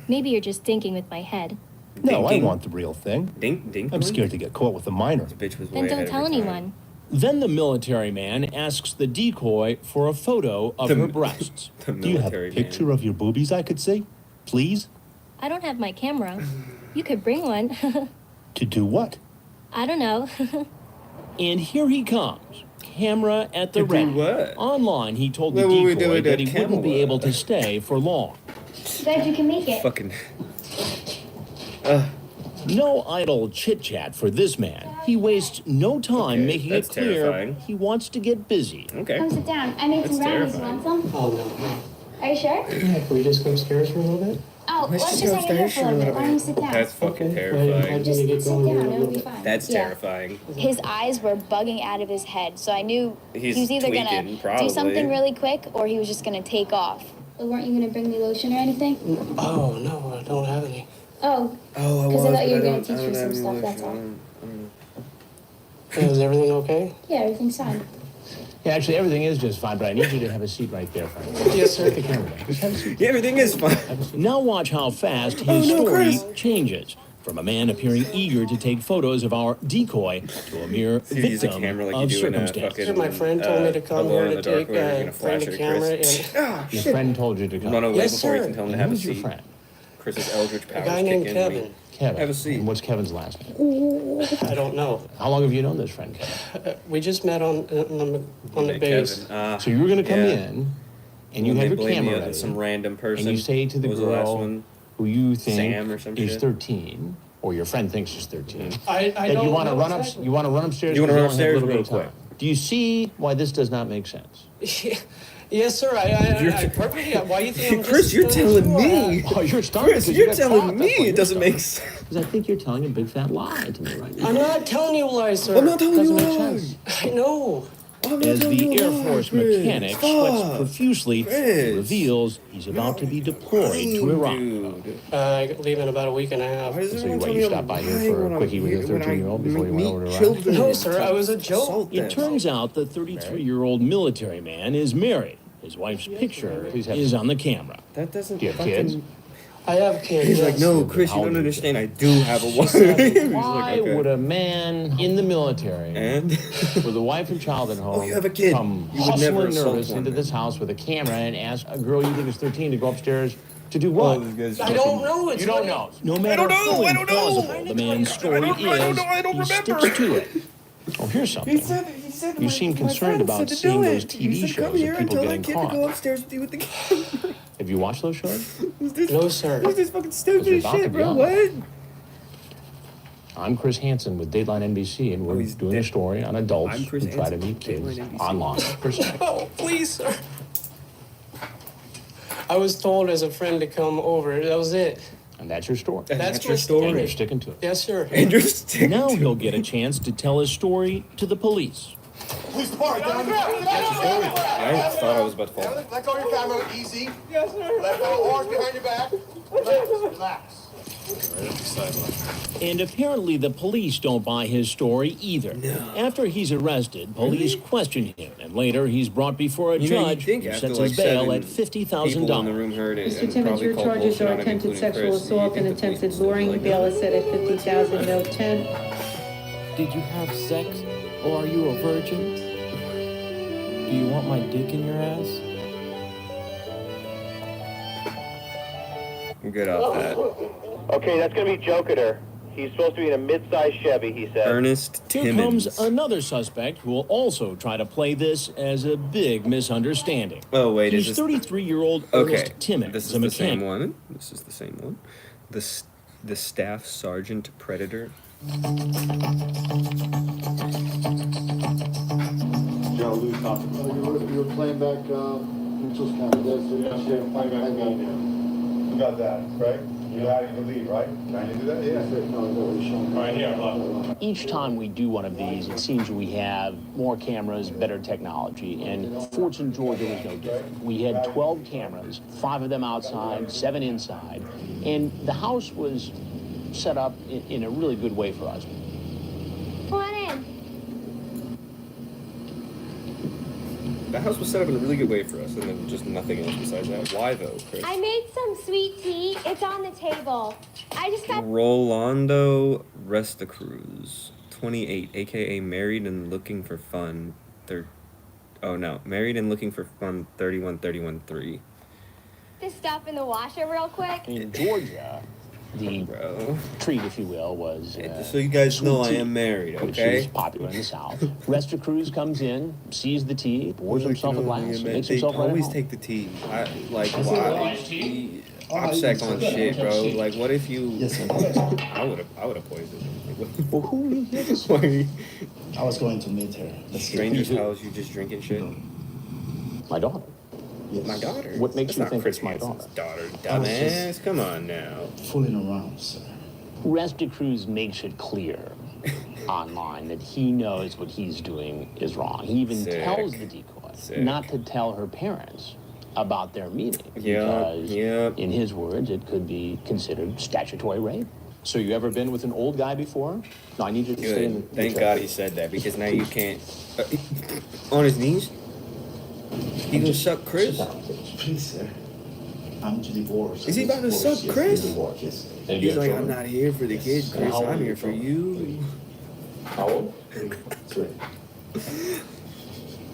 Maybe you're just thinking with my head. No, I Dinking. want the real thing. Dink, dink. I'm scared to get caught with a minor. This bitch was Then way don't ahead of tell her time. anyone. Then the military man asks the decoy for a photo of her breasts. The Do you have a military picture man. of your boobies I could see? Please? I don't have my camera. You could bring one. To do what? I don't know. And here he comes. Camera at the To do ready. what? Online, he told the What would we do decoy with that that he camera? wouldn't be able to stay for long. Glad you can make it. Fucking. No idle chit-chat for this man. He wastes no time Okay, making it that's clear terrifying. he wants to get busy. Okay. Come sit down. I made That's some brownies. You terrifying. want some? Oh, no. Are you sure? Yeah, can we just go upstairs for a little bit? Oh, Let's let's just just go hang out here upstairs for a little bit. for a Why don't you sit down? That's fucking I terrifying. Just get sit going down. a It'll little be bit. fine. That's Yeah. terrifying. His eyes were bugging out of his head, so I knew He's he was either tweaking, gonna probably. do something really quick or he was just gonna take off. But weren't you gonna bring me lotion or anything? Oh, no, I don't have any. Oh, Oh, I because I was, thought you were but gonna don't- teach I me don't some have stuff. any That's all. lotion. Is everything okay? Yeah, everything's fine. Yeah, actually, everything is just fine, but I need you to have a seat right there, Frank. Yes, sir. Put the camera down. Just have a seat. Yeah, everything is fine. Now watch how fast his Oh, no, story Chris. changes. From a man appearing eager to take photos of our decoy to a mere See, use a victim camera like of you do in a circumstance. fucking. My friend told me to come Alone here in to the Dark take where you're gonna bring flash the at camera Chris. and Your friend told you to come. Run away Yes, before you sir. can tell him to have a Who's your seat. friend? Chris's Eldritch a powers guy kick named in. Kevin. Kevin. Have a seat. And what's Kevin's last name? I don't know. How long have you known this friend, Kevin? We just met on the base. So you were going to come in, and you When had they your blame camera the other- ready, some random person. and you say to the What was the last girl one? who you think Sam or some is shit? 13, or your friend thinks she's 13, I that don't you want to know run up, exactly. you want to run upstairs. You wanna 'cause run only have a upstairs little bit real of time. quick. Do you see why this does not make sense? Yes, sir. I perfectly. Why you think I'm Chris, just you're doing telling this? me. Oh, you're starting. Chris, 'cause you're got telling caught. me That's why it you're doesn't make starting. sense. Because I think you're telling a big fat lie to me right now. I'm not telling you lies, sir. I'm not telling you Doesn't make lies. sense. I know. I'm not As telling the you Air lies, Force Chris. mechanic Stop. sweats profusely, Chris. he reveals he's about to be deployed to Iraq. Dude. I leave in about a week and a half. Why does So you everyone wait, tell you me stopped I'm by here lying for a when I'm quickie with your here- when I 13-year-old before you went meet over to Iraq? children No, and sir. I was a joke. assault It them. turns out the 33-year-old military man is married. His wife's picture is on the camera. That doesn't Do you have fucking... kids? I have kids. He's like, yes. no, Chris, How you old don't are you? understand. I do have a wife. Why He's like, okay. would a man in the military And? with a wife and child at home Oh, you have a kid. come You would never hustling assault nervous one into man. this house with a camera and ask a girl you think is 13 to go upstairs to do Oh, what? this guy's I don't know. It's You don't funny. know. No matter how I don't know. implausible the man's story I don't is, he remember. sticks to it. Oh, here's something. He said You seem concerned about seeing those TV shows of people getting kid caught. to go upstairs with you with the camera. Have you watched those shows? Who's this? No, sir. Who's this fucking They're stupid about to shit, be bro? on. What? I'm Chris Hansen with Dateline NBC, and we're doing a story on adults who try to meet kids online. Oh, please, sir. I was told as a friend to come over. That was it. And that's your story. That's your my story. And you're sticking to it. Yes, sir. And you're sticking Now he'll get a chance to tell his story to the police. Please park down there. I thought I was about to fall. Let go of your camera, easy. Yes, sir. Let go, arms behind your back. Relax. And apparently the police don't buy his story either. No. After he's arrested, police question him, and later he's brought before a judge who sets his bail at $50,000. Mr. Timmons, your charges are attempted sexual assault and attempted luring. Bail is set at $50,000, note 10. Did you have sex, or are you a virgin? Do you want my dick in your ass? Get off that. Okay, that's going to be Joker. He's supposed to be in a mid-sized Chevy, he said. Ernest Here Timmons. comes another suspect who will also try to play this as a big misunderstanding. Oh, wait, He's is this... 33-year-old Okay, Ernest Timmons, this is a the same mechanic. one. This is the same one. The staff sergeant predator. Joe, Lou, you were playing back Mitchell's County. Yes, playing back. You got that, right? You had to leave, right? Can you do that? Yeah. No, right here. Each time we do one of these, it seems we have more cameras, better technology, and Fortune, Georgia was no different. We had 12 cameras, 5 of them outside, 7 inside, and the house was set up in a really good way for us. Come on in. That house was set up in a really good way for us, and then just nothing else besides that. Why though, Chris? I made some sweet tea. It's on the table. I just got... Rolando Restacruz, 28, aka married and looking for fun. Married and looking for fun. 31-31-3. this stuff in the washer real quick. In Georgia, the treat, if you will, was just so you guys know, I am married, okay? Which is popular in the South. Restacruz comes in, sees the tea, pours himself a glass, and makes himself right at always home. take the tea. Why? I'm sick on shit, bro. Like, what if you? I would have poisoned him. Well, who are you here to see? I was going to meet her. Stranger's house, you just drinking shit? My daughter. Yes. My daughter? What makes you think Chris it's my Hansen's daughter? Dumbass, come on now. Fooling around, sir. Restacruz makes it clear online that he knows what he's doing is wrong. He even tells the decoy not to tell her parents about their meeting because, in his words, it could be considered statutory rape. So you ever been with an old guy before? No, I need you to stay in the... Thank God he said that, because now you can't... on his knees? He gonna suck Chris? Please, sir. I'm to divorce. Is he about to suck Chris? Yes. He's like, I'm not here for the kids, Chris. I'm here for you. How old? 3.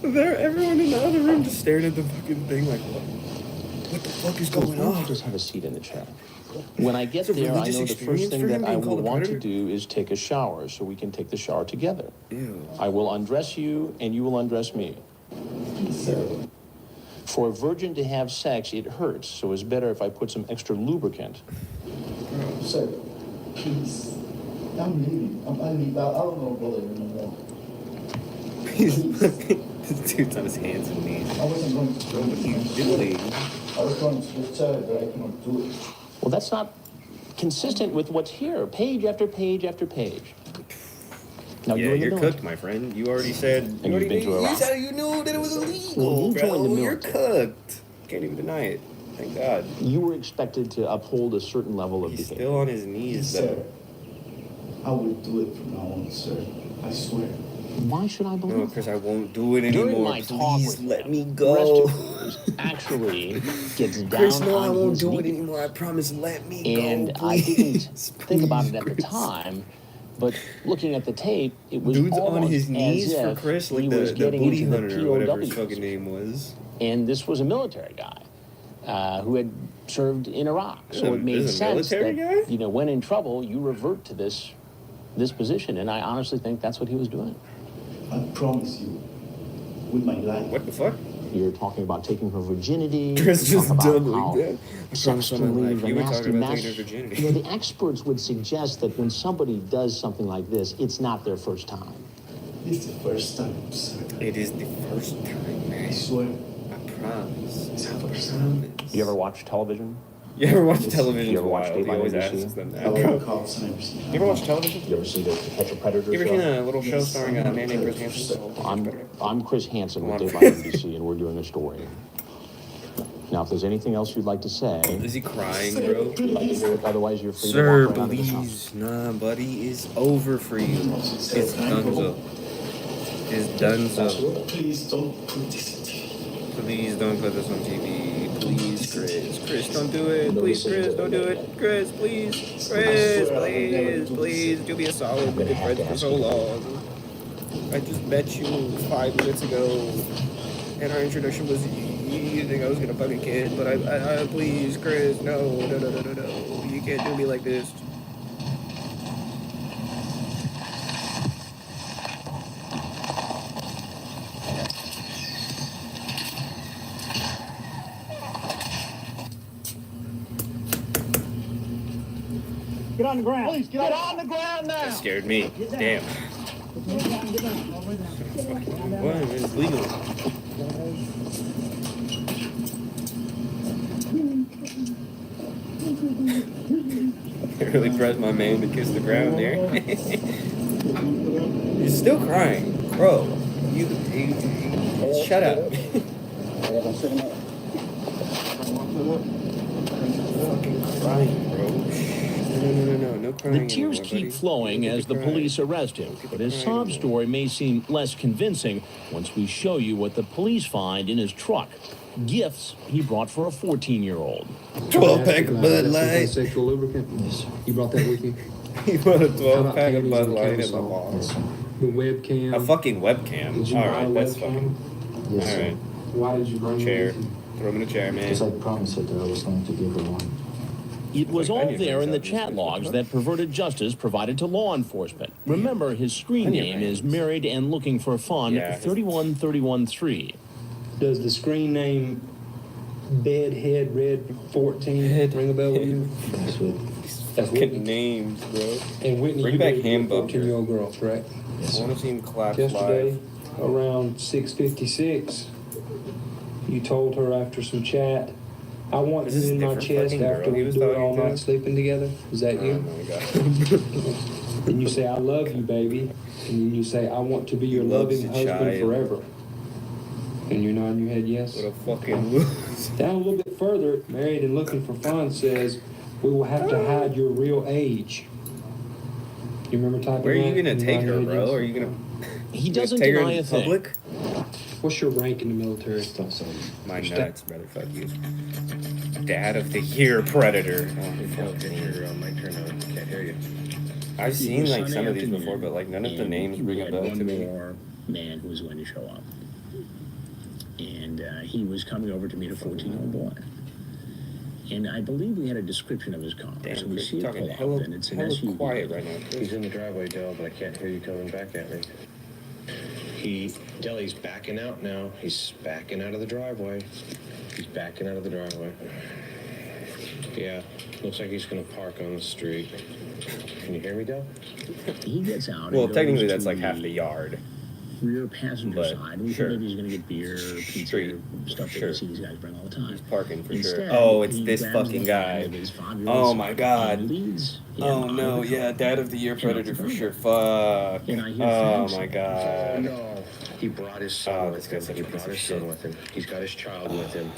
Everyone in the other room just staring at the fucking thing like, what the fuck is going on? Just have a seat in the chair. When I get there, I know the first thing that I will want to do is take a shower so we can take the shower together. Ew. I will undress you and you will undress me. Sir. For a virgin to have sex, it hurts, so it's better if I put some extra lubricant. Sir, please. I'm leaving. I don't know brother anymore. This dude's on his hands and knees. I wasn't going to do it. What are you doing? I was going to return, but I cannot do it. Well, that's not consistent with what's here, page after page after page. Now, you're cooked, my friend. You already said... And you've been to Iraq. You knew that it was illegal, Well, you joined the You're military. cooked. Can't even deny it. Thank God. You were expected to uphold a certain level of He's behavior. still on his knees, though. Sir, I will do it from now on, sir. I swear. Why should I believe No, Chris, I won't do it During anymore. my talk Please with let him, me go. Restacruz actually gets down Chris, no, I on won't his do it knees. anymore. I promise. Let me And go, I didn't please. think about it at the Chris. time, but looking at the tape, it was Dude's almost on his knees as for if Chris, he like was the getting booty into hunter the or whatever his POWs. fucking name was. And this was a military guy who had served in Iraq, so it made This is a sense that military guy? when in trouble, you revert to this position, and I honestly think that's what he was doing. I promise you, with my life. What the fuck? You're talking about taking her virginity. Chris You just talk about doubling how that. sexually the You were nasty talking about mess. taking her virginity. You know, the experts would suggest that when somebody does something like this, it's not their first time. It's the first time, sir. It is the first time, man. I swear. I promise. It's the first time. You ever watch television? You ever watch television? You ever watch Wild? He always Dateline asks NBC? them I that. love the cops and everything. You ever watch television? You ever see the Catch a Predator You ever show? seen a little show starring a man named Chris Hansen? I'm Chris Hansen with Dateline NBC, and we're doing a story. Now, if there's anything else you'd like to say... Is he crying, bro? Otherwise, you're free Sir, to walk around the house. please. Nah, buddy, it's over for you. It's donezo. It's donezo. Please don't put this on TV. Please don't put this on TV. Please, Chris. Chris, don't do it. Please, Chris, don't do it. Chris, please. Chris, please, please. Do me a solid. We've been friends for so long. I just met you 5 minutes ago, and our introduction was you think I was gonna fuck a kid, but I please, Chris, no. You can't do me like this. Get on the ground. Please, get on the ground now. That scared me. Damn. What? It's legal. I really pressed my man to kiss the ground there. He's still crying. Bro, you shut up. Fucking crying, bro. No crying. The tears keep flowing as the police arrest him, but his sob story may seem less convincing once we show you what the police find in his truck. Gifts he brought for a 14-year-old. 12-pack of Bud Light. Sexual lubricant? Yes. You brought that with you? He brought a 12-pack of Bud Light in the wall. The webcam? A fucking webcam. Alright, that's fucking... Yes, sir. Alright. Why did you bring Chair. it with you? Throw him in a chair, man. Because I promised her that I was going to give her one. It was all there in the chat logs that Perverted Justice provided to law enforcement. Remember, his screen name is Married and Looking for Fun 31313. Does the screen name Bedhead Red 14 ring a bell with you? That's fucking names, bro. And Whitney, Bring you back dated a Hamburger. 14-year-old girl, correct? Yes, I want to see him clap Yesterday, live. around 6:56, you told her after some chat, I want Is this you in a my different chest fucking after girl he we was do it talking all to? night sleeping together. Is that you? Oh my god. And you say, I love you, baby. And then you say, I want to be your loves loving a husband child. forever. And you're nodding your head yes? What a fucking loser. Down a little bit further, Married and Looking for Fun says, we will have to hide your real age. You remember typing Where are you that? gonna take her, nodding your head bro? yes? Are you gonna... He doesn't take her deny in a thing. public? What's your rank in the military? My nuts, brother. Fuck you. Dad of the Year Predator. My turn on. Can't hear you. I've seen like some of these before, but like none of the names ring a bell to me. More man who was going to show up. And he was coming over to meet a 14-year-old boy. And I believe we had a description of his car. Damn, so we Chris, see you're it talking pull up, and it's an SUV. quiet right now. He's in the driveway, Dell, but I can't hear you coming back at me. He's backing out now. He's backing out of the driveway. He's backing out of the driveway. Yeah, looks like he's gonna park on the street. Can you hear me, Dell? He gets out. Well, and technically goes that's to like half the yard. rear passenger But, side. We sure. think maybe he's going to get beer, pizza, stuff that Sure. you see these guys bring all the time. He's parking for Instead, sure. Oh, it's he this grabs fucking the guy. hand of his 5-year-old Oh son my god. and leads him Oh out no, of the car. yeah, Dad of the Year And Predator out the for door. sure. Fuck. And I hear Oh Frank my say, god. No, he brought his son with him. He brought his son with him. He's got his child with him.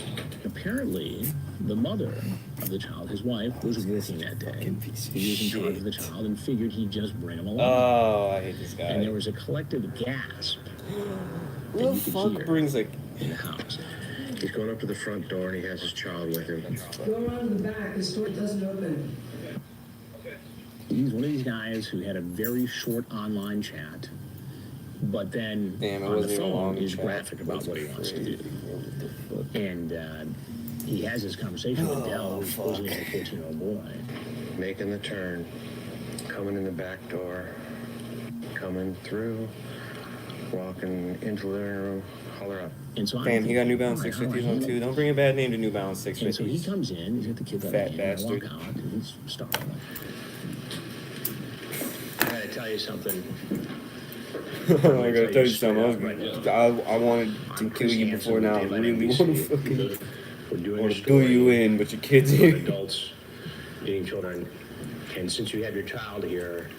Apparently, the mother of the child, his wife, was working that day. He was in charge of the child and figured he'd just bring him along. Oh, I hate this guy. And there was a collective gasp. Who the fuck brings a... in the house. He's going up to the front door and he has his child with him. Go around to the back. This door doesn't open. He's one of these guys who had a very short online chat, but then Damn, it on the wasn't even a phone long is chat. graphic about what he wants to do. And he has this conversation with Dell, who's posing as a 14-year-old boy. Making the turn. Coming in the back door. Coming through. walking into the living room, holler up. And so Damn, he got New Balance 650s on too. Don't bring a bad name to New Balance 650s. And so he comes in, he's got the kids on Fat the hand, bastard. walk out, and he's starting. I gotta tell you something. I gotta tell you something. I wanted to kill you before now. I really want to fucking want to do you in, but your kids here. Adults getting children, and since you have your child here,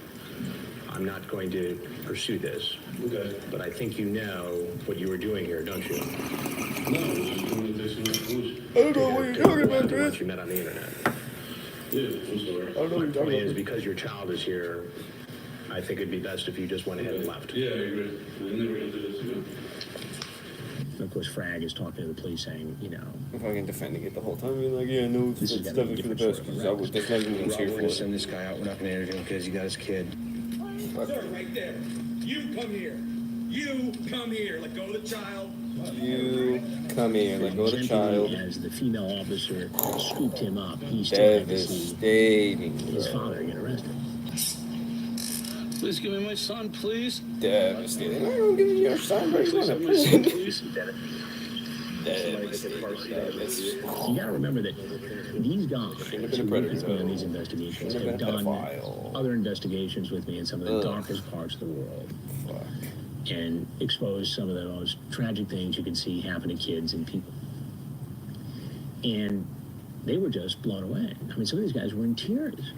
I'm not going to pursue this. Okay. But I think you know what you were doing here, don't you? No. I don't know what you're talking about, Chris. Once you met on the internet. Yeah, I'm sorry. I don't know what you're talking about. Because your child is here, I think it'd be best if you just went ahead and left. Yeah, I agree. We'll never get into this again. And of course, Frag is talking to the police saying, you know, if I can defending it the whole time, you're like, yeah, no, this is definitely for the best, because that's not even what's here We're for going to it. send this guy out. We're not going to interview him because he got his kid. Sir, right there. You come here. You come here. Let go of the child. You come here, let go of the child. As the female officer scooped him up, he still had to see his father get arrested. Please give me my son, please. Devastating. I don't give you your son, but he's going to prison. You gotta remember that these guys who work with me on these investigations have done other investigations with me in some of the darkest parts of the world. And exposed some of the most tragic things you can see happen to kids and people. And they were just blown away. I mean, some of these guys were in tears.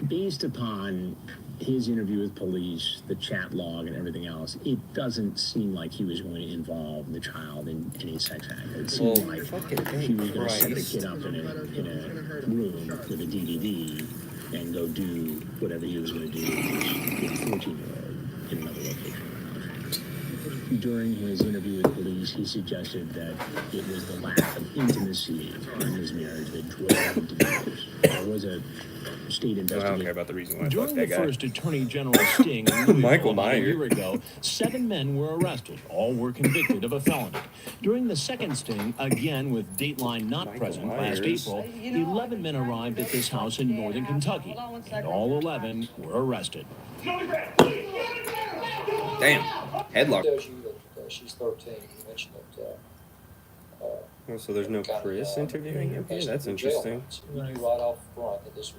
Based upon his interview with police, the chat log, and everything else, it doesn't seem like he was going to involve the child in any sex act. It seemed like he was going to set the kid up in a room with a DVD and go do whatever he was going to do with his 14-year-old in another location. During his interview with police, he suggested that it was the lack of intimacy in his marriage that drove him to divorce. There was a state investigation. I don't care about the reason why I During fucked the that guy. first Attorney General sting in Michael Louisville a Myers. year ago, 7 men were arrested. All were convicted of a felony. During the second sting, again with Dateline not present last April, 11 men arrived at this house in northern Kentucky, and all 11 were arrested. Damn. Headlock. Tells you that she's 13. You mentioned that. Oh, so there's no Chris interviewing him here? That's interesting. You knew right off front that this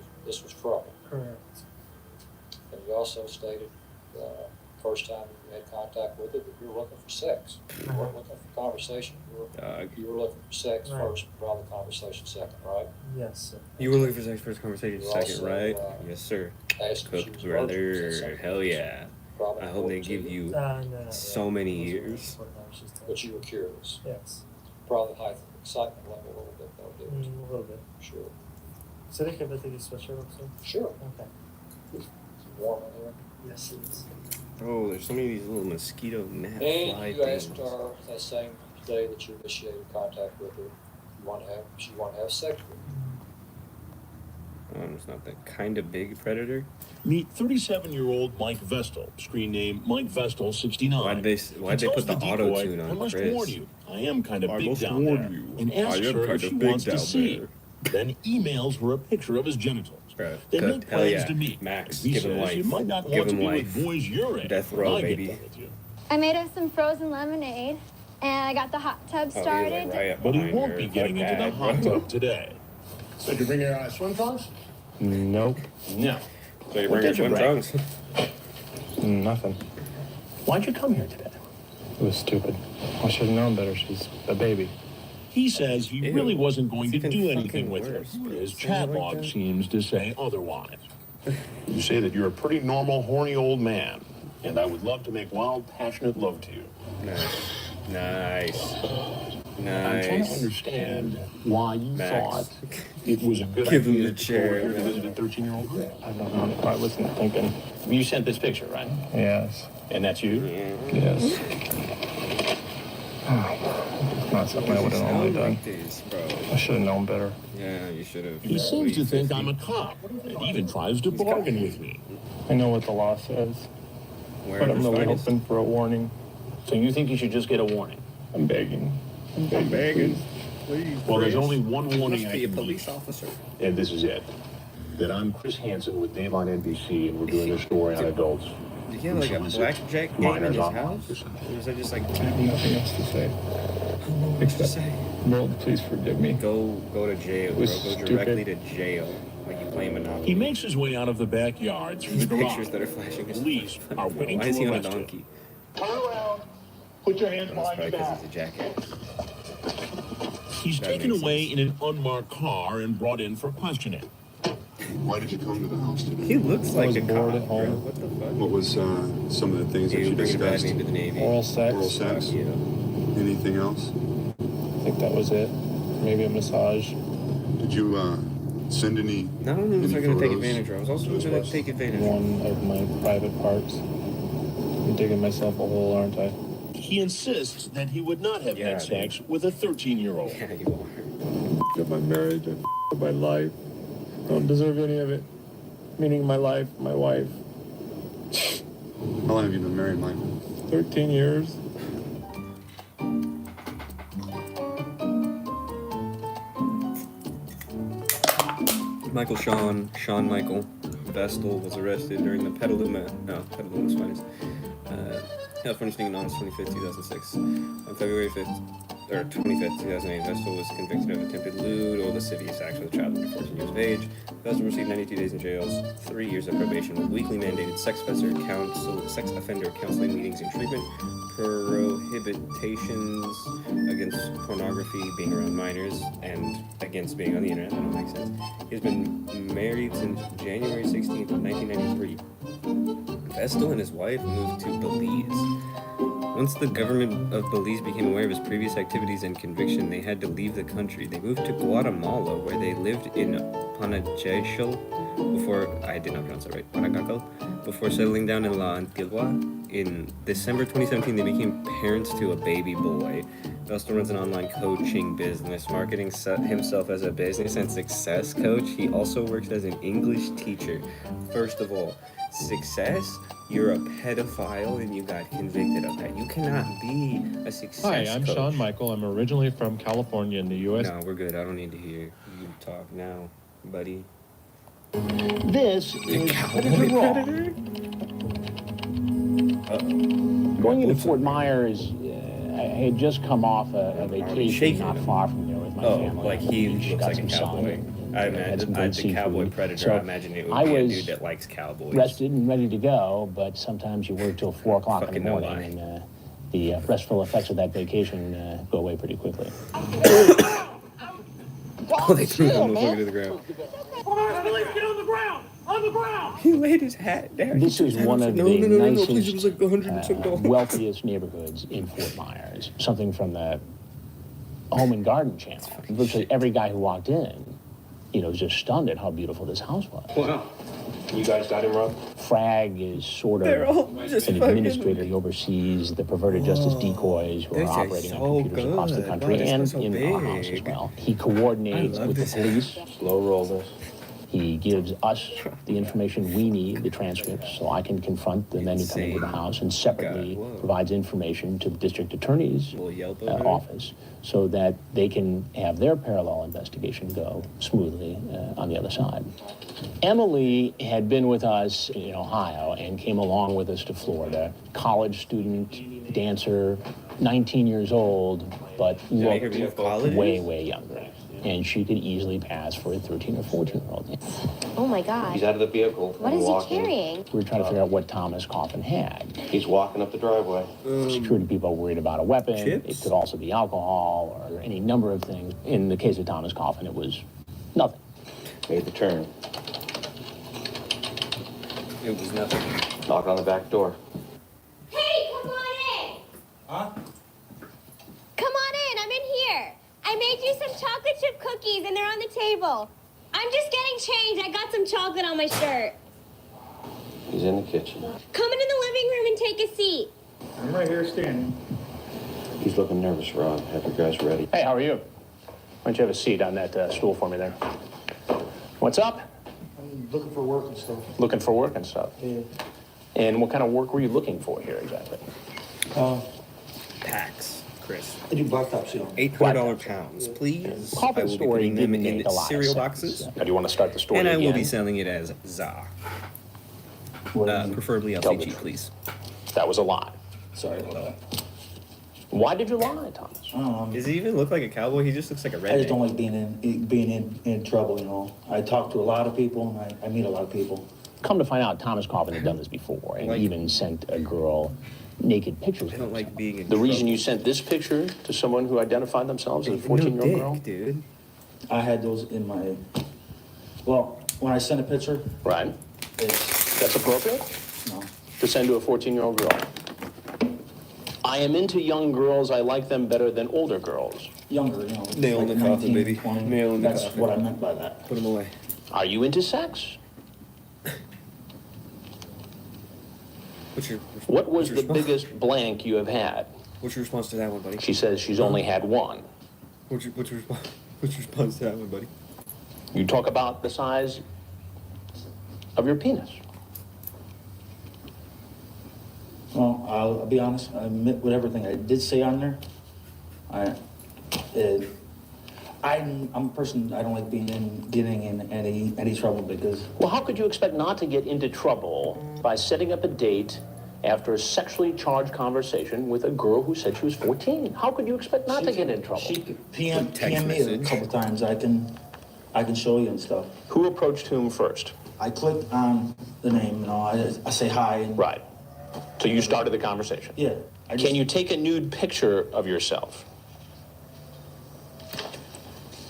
was trouble. Correct. And you also stated first time you had contact with her that you were looking for sex. You weren't looking for conversation. You were looking for sex first, probably conversation second, right? Yes, sir. You were looking for sex first, conversation You second, also, right? Yes, sir. asked if she Cook was brother. Hell yeah. Probably I hope they give you so many years. But you were curious. Yes. Probably height of excitement level a little bit, though, didn't you? A little bit. Sure. So they can take a sweatshirt up, sir? Sure. Okay. It's warm in there. Yes, it is. Oh, there's so many of these little mosquito gnat fly And you things. asked her that same day that you initiated contact with her, she wanted to have sex with you. It's not that kind of big predator. Meet 37-year-old Mike Vestal, screen name Mike Vestal 69. Why'd they put the auto-tune on I must Chris? warn you, I am kind of I big must down warn there. you, And I asks am her kind if she of big wants to down see. there. Then emails her a picture of his genitals. Bro, They cooked. make Hell plans yeah. to meet. Max, He give him says life. you might not Give want to him be life. with boys your age. Death when row, I get baby. done with you. I made us some frozen lemonade, and I got the hot tub started. But he won't be getting into the hot tub today. So did you bring your swim trunks? Nope. No. So you What bring your did you swim bring? trunks? Nothing. Why'd you come here today? It was stupid. I should have known better. She's a baby. He says he really wasn't going to do anything with her. worse, His chat log seems to say otherwise. You say that you're a pretty normal, horny old man, and I would love to make wild, passionate love to you. Nice. I'm trying to understand why you Max. thought it was a good Give him idea the chair. to visit a 13-year-old girl. I don't know if I wasn't thinking. You sent this picture, right? Yes. And that's you? Yes. Not something I would have normally done. I should have known better. Yeah, you should have. He seems to think I'm a cop and even tries to bargain with me. I know what the law says, but I'm Wherever's really finest. hoping for a warning. So you think you should just get a warning? I'm begging. I'm begging. Please, Well, there's Chris. only one warning Must I be a can police give, officer. and this is it. that I'm Chris Hansen with Dave on NBC, and we're doing a story on adults. Did he have like a blackjack game in his house? Or was that just like... I have nothing else to say. Except, World, please forgive me. Go to jail, bro. Go directly to jail. Like you play Monopoly. He makes his way out of the backyard through the garage. Pictures that are flashing. Police are waiting Why is he to on a arrest him. donkey? Turn around. Put your hands That's behind probably your because back. he's a jackass. He's That taken makes away in an unmarked car and brought in for questioning. Why did you come to the house today? He looks like a bored cop, at home. bro. What the fuck? What was some of the things that He you was bringing a bad discussed? name to the Navy. Oral sex. Oral sex? Yeah. Anything else? I think that was it. Maybe a massage. Did you send any? Not only was I going to take photos advantage of, I was also going to take advantage of. One of my private parts. I'm digging myself a hole, aren't I? He insists that he would not have had sex with a 13-year-old. Yeah, you are. Of my marriage and of my life. Don't deserve any of it. Meaning my life, my wife. How long have you been married, Michael? 13 years. Sean Michael Vestal was arrested during the Petaluma was finest. California sting on August 25th, 2006. On February 25th, 2008, Vestal was convicted of attempted lewd or lascivious acts with a child under 14 years of age. Vestal received 92 days in jail, 3 years of probation with weekly mandated sex offender counseling meetings and treatment, prohibitions against pornography, being around minors, and against being on the internet. That don't make sense. He has been married since January 16th of 1993. Vestal and his wife moved to Belize. Once the government of Belize became aware of his previous activities and conviction, they had to leave the country. They moved to Guatemala, where they lived in Panajachel before, I did not pronounce it right, Panagaco, before settling down in La Antigua. In December 2017, they became parents to a baby boy. Vestal runs an online coaching business, marketing himself as a business and success coach. He also works as an English teacher. First of all, success? You're a pedophile and you got convicted of that. You cannot be a success Hi, I'm coach. Sean Michael. I'm originally from California in the U.S. No, we're good. I don't need to hear you talk now, buddy. This is Predator? Going into Fort Myers, I had just come off a vacation shaking not him. far from there with my family. Like he looks Got like a some sun cowboy. and, I had imagine some the good cowboy seafood. predator. So I imagine it would I be a was dude that likes cowboys. rested and ready to go, but sometimes you work till 4 o'clock in the Fucking no morning, lie. and the restful effects of that vacation go away pretty quickly. Oh, they threw that motherfucker to the ground. Police, get on the ground! On the ground! He laid his hat down. This is one of the please, nicest, it was like $100 wealthiest neighborhoods in Fort Myers. Something from the Home and Garden channel. Virtually every guy who walked in, was just stunned at how beautiful this house was. Wow. You guys got him, Rob? Frag is sort They're all of just an fucking- administrator who oversees the perverted justice decoys who are This is operating so on computers across the good. country Wow, this and is so in our house as big. well. He coordinates I love with the this police. Slow roll this. He gives us the information we need, the transcripts, so I can confront the men who come into the house, and separately provides information to the district attorney's office so that they can have their parallel investigation go smoothly on the other side. Emily had been with us in Ohio and came along with us to Florida. College student, dancer, 19 years old, but make her be looked college? way, way younger. And she could easily pass for a 13 or 14-year-old. Oh my God. He's out of the vehicle. What is he carrying? We were trying to figure out what Thomas Coffin had. He's walking up the driveway. Security people are worried about a weapon. Chips? It could also be alcohol or any number of things. In the case of Thomas Coffin, it was nothing. Made the turn. It was nothing. Knock on the back door. Hey, come on in! Huh? Come on in, I'm in here. I made you some chocolate chip cookies and they're on the table. I'm just getting changed. I got some chocolate on my shirt. He's in the kitchen. Come into the living room and take a seat. I'm right here standing. He's looking nervous, Rob. Have your guys ready. Hey, how are you? Why don't you have a seat on that stool for me there? What's up? I'm looking for work and stuff. Looking for work and stuff. Yeah. And what kind of work were you looking for here exactly? Tax. Chris. I do blacktop seal. $800 pounds, please. Half I the will be story putting them didn't in make a lot of cereal sense. boxes. Now, do you want to start the story And I again? will be selling it as za. Preferably LCG, please. That was a lie. Sorry about that. Why did you lie, Thomas? Does he even look like a cowboy? He just looks like a redneck. I just don't like being in trouble, you know. I talk to a lot of people, and I meet a lot of people. Come to find out, Thomas Coffin had done this before, and even sent a girl naked pictures. I don't like being in The reason trouble. you sent this picture to someone who identified themselves as a 14-year-old girl? Dude. I had those in my... Well, when I send a picture... Right. That's appropriate? No. To send to a 14-year-old girl. I am into young girls. I like them better than older girls. Younger, you know. Nail in like the coffin, 19, baby. 20. Nail in the That's coffin. what I meant by that. Put them away. Are you into sex? What was the biggest blank you have had? What's your response to that one, buddy? She says she's only had one. What's your response to that one, buddy? You talk about the size of your penis. Well, I'll be honest. I admit with everything I did say on there. I'm a person. I don't like getting in any trouble because. Well, how could you expect not to get into trouble by setting up a date after a sexually charged conversation with a girl who said she was 14? How could you expect not to get in trouble? She PM me a couple times. I can show you and stuff. Who approached whom first? I clicked on the name. You know, I say hi. And, right. So you started the conversation. Yeah. Can you take a nude picture of yourself?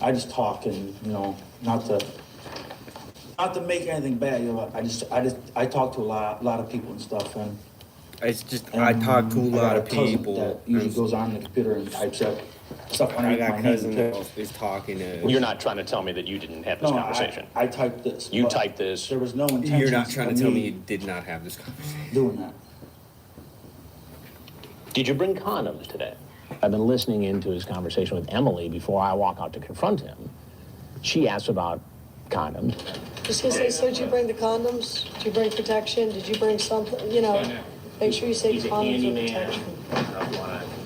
I just talk and not to make anything bad. You know, I talk to a lot of people and stuff and. It's just I talk to a lot of people. That usually goes on the computer and types up stuff I underneath got my cousin name. that is talking to. You're not trying to tell me that you didn't have this conversation. I typed this. You but typed this. There was no intention. You're not trying to tell me you did not have this conversation. Doing that. Did you bring condoms today? I've been listening into his conversation with Emily before I walk out to confront him. She asked about condoms. Just gonna say, so did you bring the condoms? Did you bring protection? Did you bring something, make sure you say condoms and protection.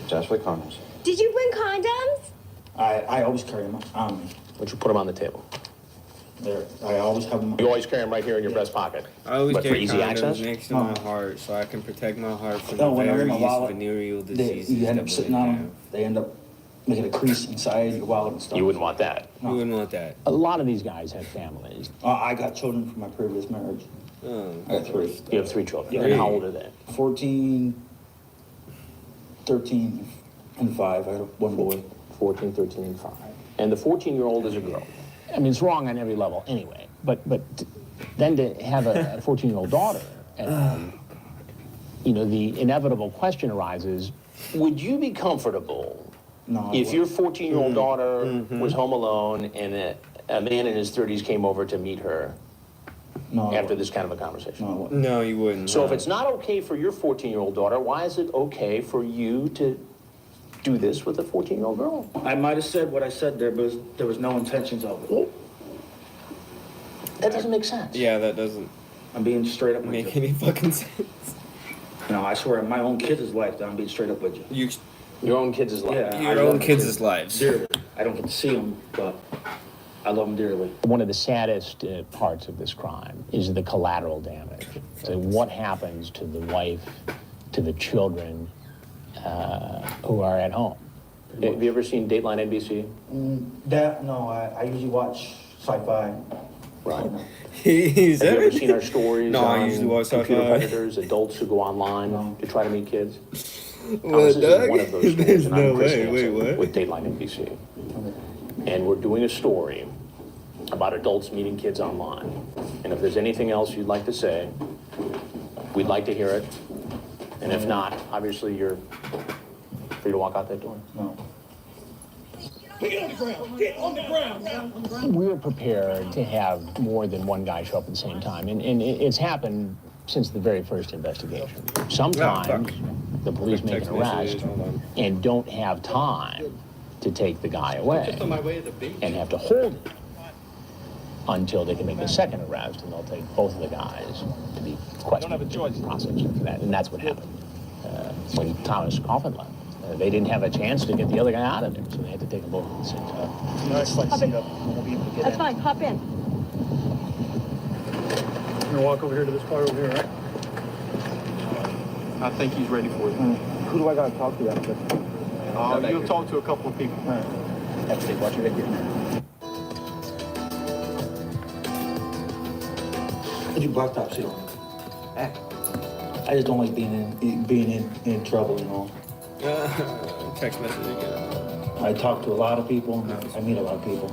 Just like condoms. Did you bring condoms? I always carry them on me. Why don't you put them on the table? There, I always have them. You always carry them right here in your breast pocket. I always But for carry easy condoms access? next to my heart so I can protect my heart from No, the when they're in my various wallet, venereal you diseases end that up sitting we on have. them. They end up making a crease inside your wallet and stuff. You wouldn't want that. You wouldn't want that. A lot of these guys have families. I got children from my previous marriage. I got 3. You have 3 children. Yeah. And how old are they? 14, 13, and 5. I have one boy. 14, 13, and 5. And the 14-year-old is a girl. I mean, it's wrong on every level anyway. But then to have a 14-year-old daughter, the inevitable question arises, would you be comfortable if your 14-year-old daughter was home alone and a man in his 30s came over to meet her after this kind of a conversation? No, you wouldn't. So if it's not okay for your 14-year-old daughter, why is it okay for you to do this with a 14-year-old girl? I might have said what I said there, but there was no intentions of it. That doesn't make sense. Yeah, that doesn't I'm being straight up with make you. any fucking sense. No, I swear, my own kids' life, I'm being straight up with you. Your own kids' life? Yeah, Your I love own my kids' lives. Dearly. I don't get to see them, but I love them dearly. One of the saddest parts of this crime is the collateral damage. So what happens to the wife, to the children who are at home? Have you ever seen Dateline NBC? No, I usually watch sci-fi. Right. You know. Have you ever seen our stories No, I on usually watch computer sci-fi. predators, adults who go online to try to meet kids? What, This is Doug? one of those stories, There's and no I'm Chris way. Hansen Wait, what? with Dateline NBC. And we're doing a story about adults meeting kids online. And if there's anything else you'd like to say, we'd like to hear it. And if not, obviously you're free to walk out that door. No. Get on the ground! Get on the ground! We're prepared to have more than one guy show up at the same time. And it's happened since the very first investigation. Sometimes the police make an arrest and don't have time to take the guy away and have to hold him until they can make a second arrest, and they'll take both of the guys to be questioned and processed for that. And that's what happened when Thomas Coffin left. They didn't have a chance to get the other guy out of there, so they had to take them both at the same time. Nice like seat up. We'll be able to get That's in. fine, hop in. You're gonna walk over here to this car over here, right? I think he's ready for you. Who do I gotta talk to after? You'll talk to a couple of people. Have to watch your head getting there. What you blacktop shit on? I just don't like being in trouble, you know. Text message again. I talk to a lot of people. I meet a lot of people.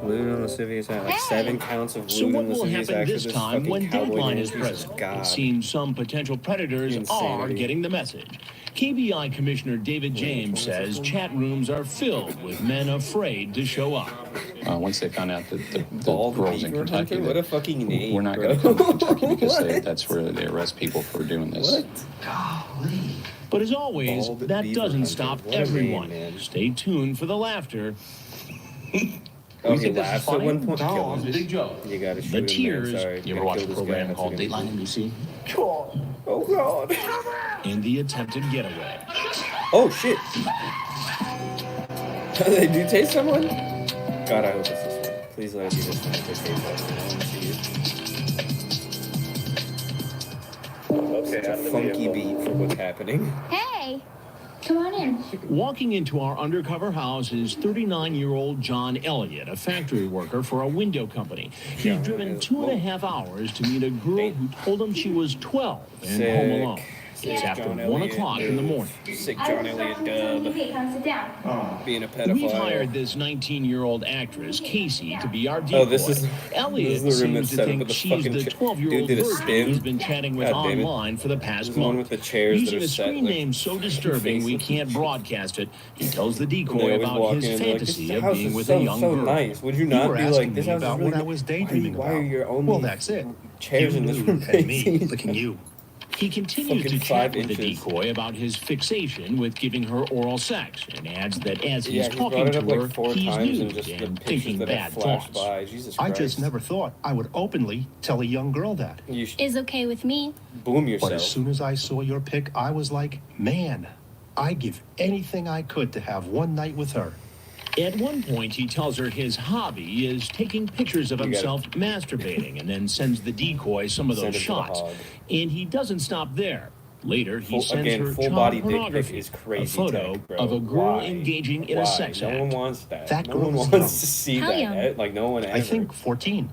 Lewd and lascivious act. Like 7 counts of So lewd what and will lascivious happen acts this with time when fucking cowboy Deadline hands. is Jesus present? God. It seems some potential predators are Insanity. getting the message. KBI Commissioner David James says chat rooms are filled with men afraid to show up. Once they found out that the Bald girls in Beaver Kentucky, Hunter? What a fucking name, we're not bro. going to come to Kentucky because that's where they arrest people for doing this. What? But as always, Bald that Beaver doesn't Hunter. stop What a everyone. name, man. Stay tuned for the laughter. Oh, he laughs at one point? No, it's a big joke. You gotta shoot The him, tears. man. Sorry. You ever watch a program called Dateline NBC? Oh, God. In the attempted getaway. Oh, shit. They do taste someone? God, I hope it's this one. Please let it be this one. If they taste that one, I want to see it. Such a funky beat for what's happening. Hey, come on in. Walking into our undercover house is 39-year-old John Elliott, a factory worker for a window company. He's driven 2.5 hours to meet a girl who told him she was 12 and home alone. It's after 1 o'clock in the morning. Sick John Elliott dub. Come sit down. Being a pedophile. We've hired this 19-year-old actress, Casey, to be our decoy. Oh, this is Elliot the room seems that's to set up think with the she's fucking the 12-year-old dude did a virgin spin. who's been chatting with God damn it. online for the past There's one month. with the chairs that Using are a set, screen like, name so disturbing we faces. can't broadcast it, he tells the And they decoy always about walk his in, they're like, fantasy this of house being is with so, a young so girl. nice. Would you You not were be asking like, this me house is about really what I was daydreaming why are about. your only Well, that's it. chairs You in this knew, room and me, facing? look at you. He continues Fucking to chat 5 with the inches. decoy about his fixation with giving her oral sex and adds that as he's Yeah, he's talking brought it to up her, like 4 he's times and nude just the and pictures thinking that bad have flashed thoughts. by. Jesus I Christ. just never thought I would openly tell a young girl that. You should Is okay with me. boom But yourself. as soon as I saw your pic, I was like, man, I'd give anything I could to have one night with her. At one point, he tells her his hobby is taking pictures of You gotta- himself masturbating and then sends the decoy some of Send those him to the shots. hog. And he doesn't stop there. Later, he sends her full child body dick pic pornography, is crazy. a photo tech, bro. of a girl Why? engaging in a Why? sex No act. one wants that. That no girl one was wants young. to see How that. young? Like no one ever. I think 14.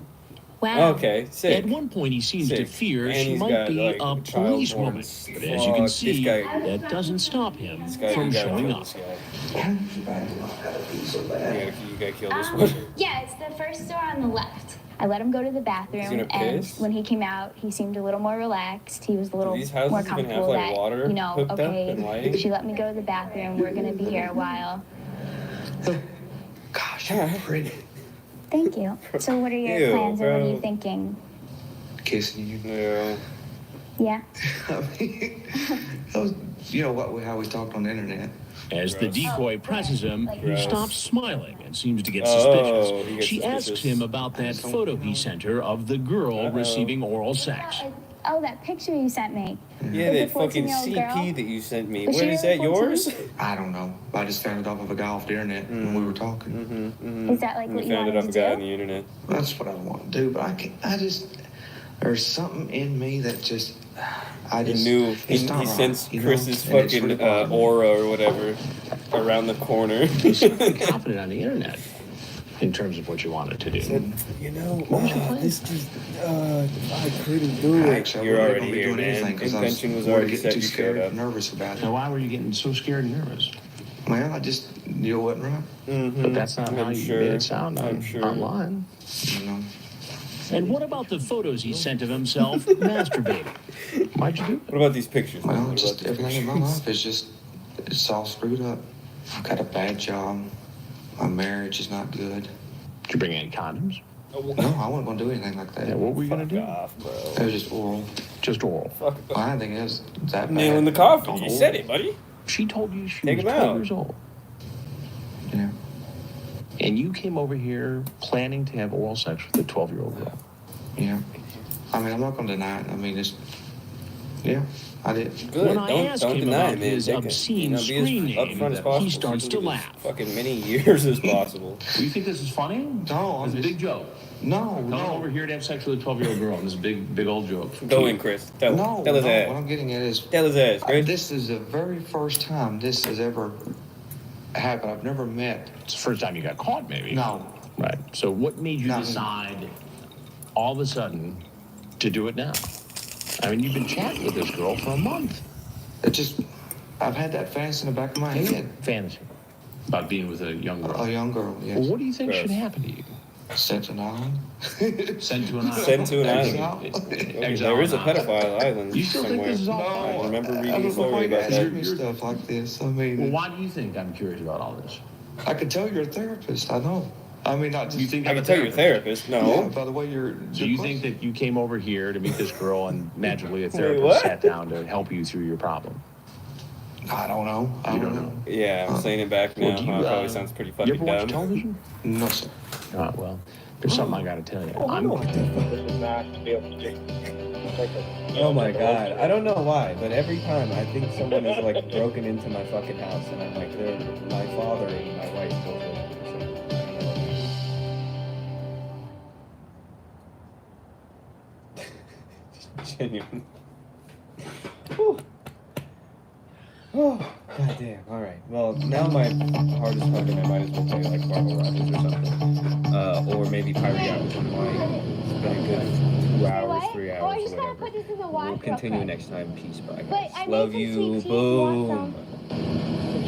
Wow. Okay, sick. At one point, he seems to Sick. fear And she he's might got, be like, a child policewoman. porn. But as you can Fuck, see, this guy- that doesn't stop him This guy, from you gotta showing kill up. this guy. You gotta kill this one. Yeah, it's the first door on the left. I let him go to the bathroom, Is he gonna and piss? when he came out, he seemed a little more relaxed. He was a little these houses more even have, comfortable like, that, water you know, hooked up okay, and lighting? she let me go to the bathroom. We're gonna be here a while. Gosh, you're pretty. Thank you. So, what are your Ew, plans, or what are bro. you thinking? Kissing you. Yeah. Yeah. I mean, that was, you know what? How we talked on the internet. As the decoy presses him, he Gross. stops smiling and seems to get Oh, suspicious. he gets She asks suspicious. him about that photo he sent her of the girl receiving oral sex. Oh, that picture you sent me. Yeah, With that the fucking 14-year-old girl? CP that you sent me. Was What she is really that? Yours? I don't know. I just found it off of a guy off the internet when we were talking. Is that like what you found it wanted off to a guy do? on the internet. That's what I want to do, but there's something in me that just, He knew. He it's not right, sensed you know? Chris's And it's fucking really bothering me. aura or whatever around the corner. He's confident on the internet in terms of what you wanted to do. Said, you know, What was your plan? this just, I couldn't do it. Actually, I You're wasn't already gonna be here, doing anything man. 'cause I Intention was worried already getting set. too You scared showed up. and nervous about it. Now, why were you getting so scared and nervous? Well, I just knew it wasn't right. Mm-hmm. But that's not how you made it sound online. You know. And what about the photos he sent of himself masturbating? Why'd you do it? What about these pictures? man? Well, What just about these everything in my pictures? life is just, it's all screwed up. I've got a bad job. My marriage is not good. Did you bring any condoms? No, I wasn't going to do anything like that. Yeah, what were you going to do? Off, bro. It was just oral. Just oral. Fuck. I didn't think it was that bad. Nailing the coffin. On You oral. said it, buddy. She told you she Take was him 12 out. years old. Yeah. And you came over here planning to have oral sex with a 12-year-old girl. Yeah. I mean, I'm not going to deny it. I mean, it's Yeah, I did. Good. When I ask Don't him deny about it, man. his Take it. obscene Be screen as upfront as name, possible. he starts so to you can laugh. give as fucking many years as possible. You think this is funny? No, It's a big joke. No, Coming over here to have sex with a 12-year-old girl, and this big old joke. Go in, Chris. Tell his What ass. I'm getting at is, Tell his ass, Chris. this is the very first time this has ever happened. I've never met. It's the first time you got caught, maybe. No. Right. So what made you No. decide all of a sudden to do it now? I mean, you've been chatting with this girl for a month. I've had that fantasy in the back of my head. Fantasy. About being with a young girl. A young girl, yes. Well, what do you think should happen to you? Sent to an island. Sent to an island. Sent to an Exile. island. There is a pedophile island You still somewhere. think this is all I fake? remember I reading a don't know story why you about ask me that. stuff like this. I mean, Well, why do you think I'm curious about all this? I could tell you're a therapist. I know. I mean, not just. You think I can tell you're a therapist. No. Yeah, by the way you're. So you think that you came over here to meet this girl and magically a Wait, therapist what? sat down to help you through your problem? I don't know. I You don't don't know. Yeah, I'm saying it back now. Well, do you, It probably sounds pretty You fucking ever watch dumb. television? No, sir. Well, there's something I got to tell you. Oh my god. I don't know why, but every time I think someone has like broken into my fucking house and I'm like, they're my father and my wife both with me. So, genuine. Whew. Oh, goddamn. Alright. Well, now my heart is pumping. I might as well play like Marble Rivals or something. Or maybe Pirate Yacht with Mike. It's been a good 2 hours, 3 hours, or whatever. We'll continue next time. Peace. Bye, guys. But I made Love some you. sweet tea. You want Boom. some?